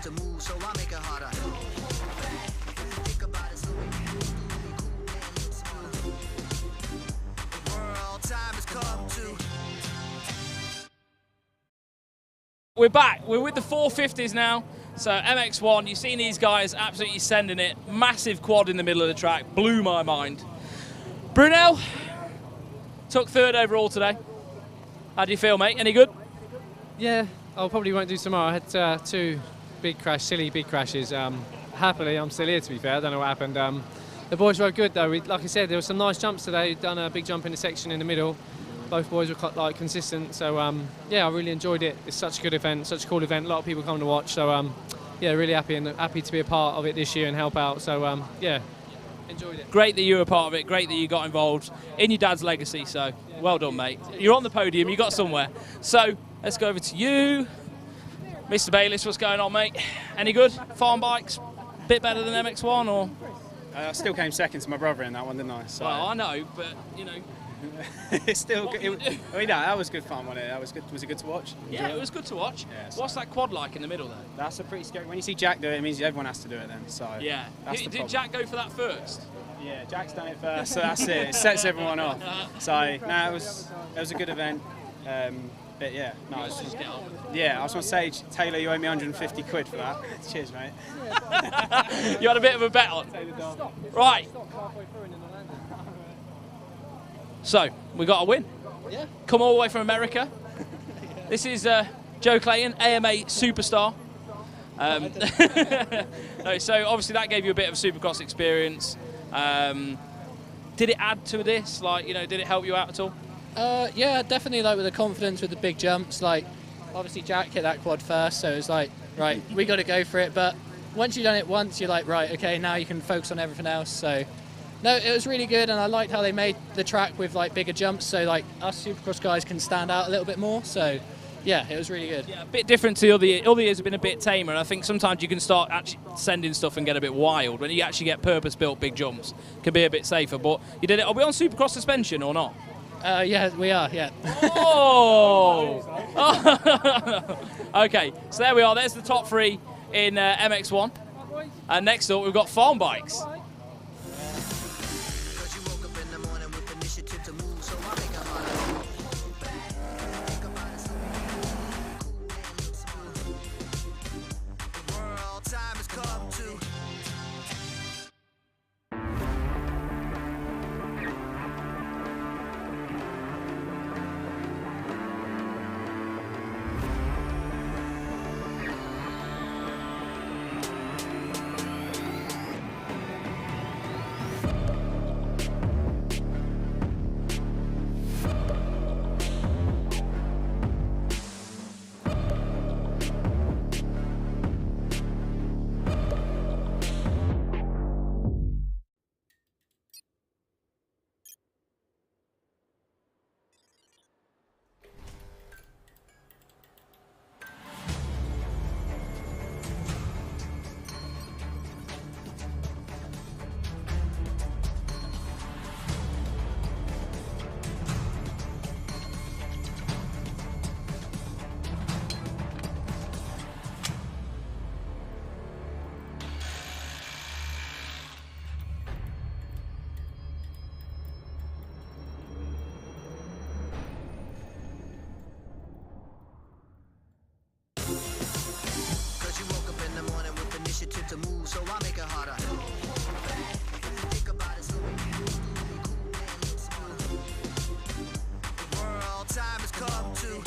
To move, so I make it harder. Think about it, so the world time has come to. We're back. We're with the 450s now. So MX1, you've seen these guys absolutely sending it. Massive quad in the middle of the track. Blew my mind. Brunel took third overall today. How do you feel, mate? Any good? Yeah, I probably won't do tomorrow. I had two silly big crashes. Happily, I'm still here, to be fair. I don't know what happened. The boys were good, though. Like I said, there were some nice jumps today. We've done a big jump in the section in the middle. Both boys were consistent. So, yeah, I really enjoyed it. It's such a good event, such a cool event. A lot of people come to watch. So, yeah, really happy to be a part of it this year and help out. So, yeah, enjoyed it. Great that you were a part of it. Great that you got involved in your dad's legacy. So, well done, mate. You're on the podium. You got somewhere. So, let's go over to you. Mr. Bayliss, what's going on, mate? Any good? Farm bikes? Bit better than MX1, or? I still came second to my brother in that one, didn't I? So. Well, I know, but, you know. It's still good. I mean, that was good fun, wasn't it? That was good. Was it good to watch? Yeah, it was good to watch. Yeah, so what's that quad like in the middle, though? That's a pretty scary. When you see Jack do it, it means everyone has to do it then. So yeah. Did Jack go for that first? Yeah, Jack's done it first, so that's it. It sets everyone off. So, no, it was a good event. But yeah, no, I just want to say, Taylor, you owe me 150 quid for that. Cheers, mate. You had a bit of a bet on. Right. So, we got a win. Yeah. Come all the way from America. This is Joe Clayton, AMA superstar. No, so obviously that gave you a bit of Supercross experience. Did it add to this? Like, you know, did it help you out at all? Yeah, definitely, like with the confidence with the big jumps. Like, obviously Jack hit that quad first, so it was like, right, we got to go for it. But once you've done it once, you're like, right, okay, now you can focus on everything else. So, no, it was really good, and I liked how they made the track with like bigger jumps, so like us Supercross guys can stand out a little bit more. So, yeah, it was really good. Yeah, a bit different to the other years. Other years have been a bit tamer, and I think sometimes you can start actually sending stuff and get a bit wild. When you actually get purpose-built big jumps, it can be a bit safer. But you did it. Are we on Supercross suspension or not? Yeah, we are, yeah. Oh! Okay, so there we are. There's the top 3 in MX1. And next up, we've got farm bikes. To move, so I make it harder. Think about it, so the world time has come to.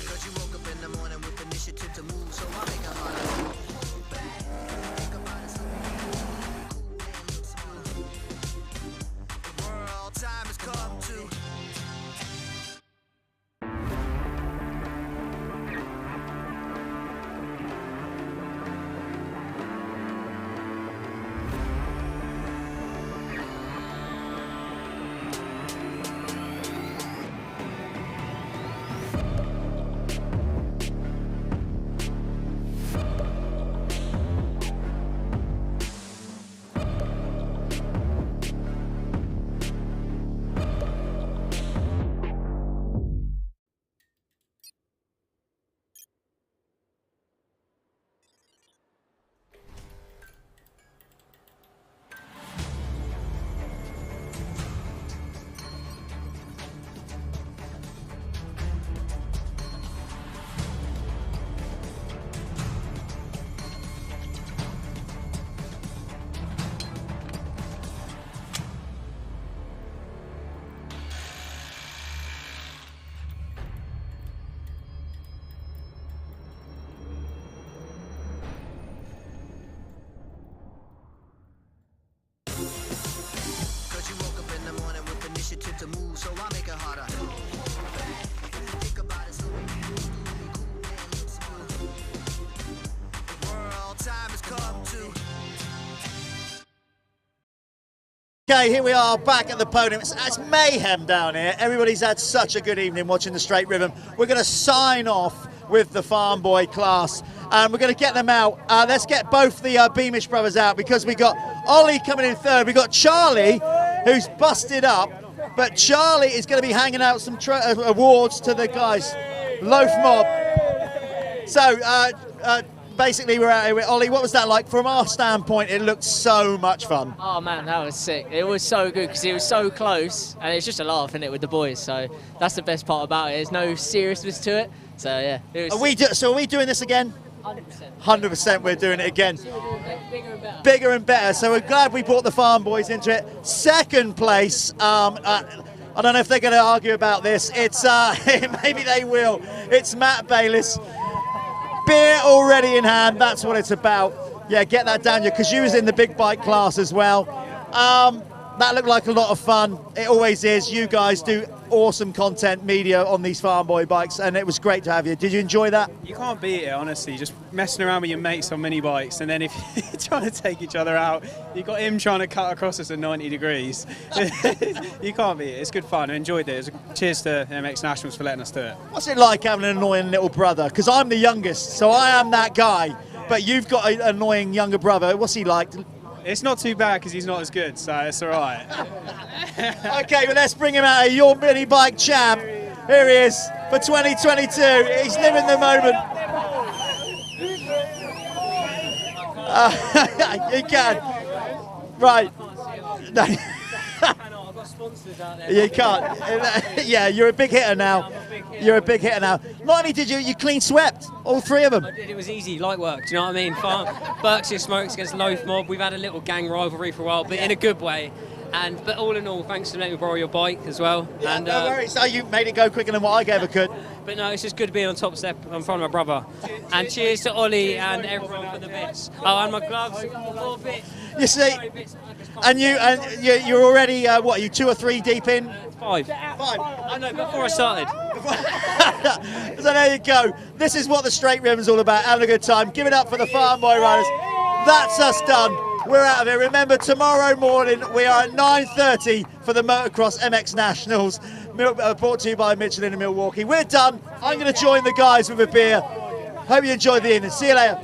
Cause you woke up in the morning with initiative to move, so I make it harder. Think about it, so the world time has come to. To move, so I make it harder. Think about it, so the world time has come to. Okay, here we are back at the podium. It's mayhem down here. Everybody's had such a good evening watching the Straight Rhythm. We're going to sign off with the Farm Boy class, and we're going to get them out. Let's get both the Beamish brothers out, because we got Ollie coming in third. We got Charlie, who's busted up. But Charlie is going to be handing out some awards to the guys. Loaf Mob. So basically we're out here with Ollie. What was that like? From our standpoint, it looked so much fun. Oh man, that was sick. It was so good because it was so close, and it's just a laugh, isn't it, with the boys? So that's the best part about it. There's no seriousness to it. So yeah. It was so are we doing this again? 100%. 100% we're doing it again. Bigger and better. Bigger and better. So we're glad we brought the Farm Boys into it. Second place, I don't know if they're going to argue about this. It's maybe they will. It's Matt Bayliss. Beer already in hand. That's what it's about. Yeah, get that down you, because you was in the big bike class as well. That looked like a lot of fun. It always is. You guys do awesome content media on these farm boy bikes, and it was great to have you. Did you enjoy that? You can't beat it, honestly. Just messing around with your mates on mini bikes, and then if you're trying to take each other out, you've got him trying to cut across us at 90 degrees. You can't beat it. It's good fun. I enjoyed it. Cheers to Mxnationals for letting us do it. What's it like having an annoying little brother? Because I'm the youngest, so I am that guy. But you've got an annoying younger brother. What's he like? It's not too bad because he's not as good, so it's all right. Okay, well, let's bring him out. Your mini bike champ. Here he is for 2022. He's living the moment. You can. Right. No. I've got sponsors out there. You can't. Yeah, you're a big hitter now. You're a big hitter now. Not only did you clean swept, all three of them. I did, it was easy, light work, do you know what I mean? Berkshire Smokes against Loaf Mob. We've had a little gang rivalry for a while, but in a good way. But all in all, thanks for letting me borrow your bike as well. Yeah, and no worries. So you made it go quicker than what I gave a could. But no, it's just good to be on top step in front of my brother. And cheers to Ollie and everyone for the bits. Oh, and my gloves, 4 bits. You see, and you're already what? Are you 2 or 3 deep in? 5. I know, before I started. So there you go. This is what the Straight Rhythm's all about. Having a good time. Give it up for the Farm Boy Riders. That's us done. We're out of here. Remember, tomorrow morning we are at 9:30 for the Motocross MX Nationals, brought to you by Michelin in Milwaukee. We're done. I'm going to join the guys with a beer. Hope you enjoyed the evening. See you later.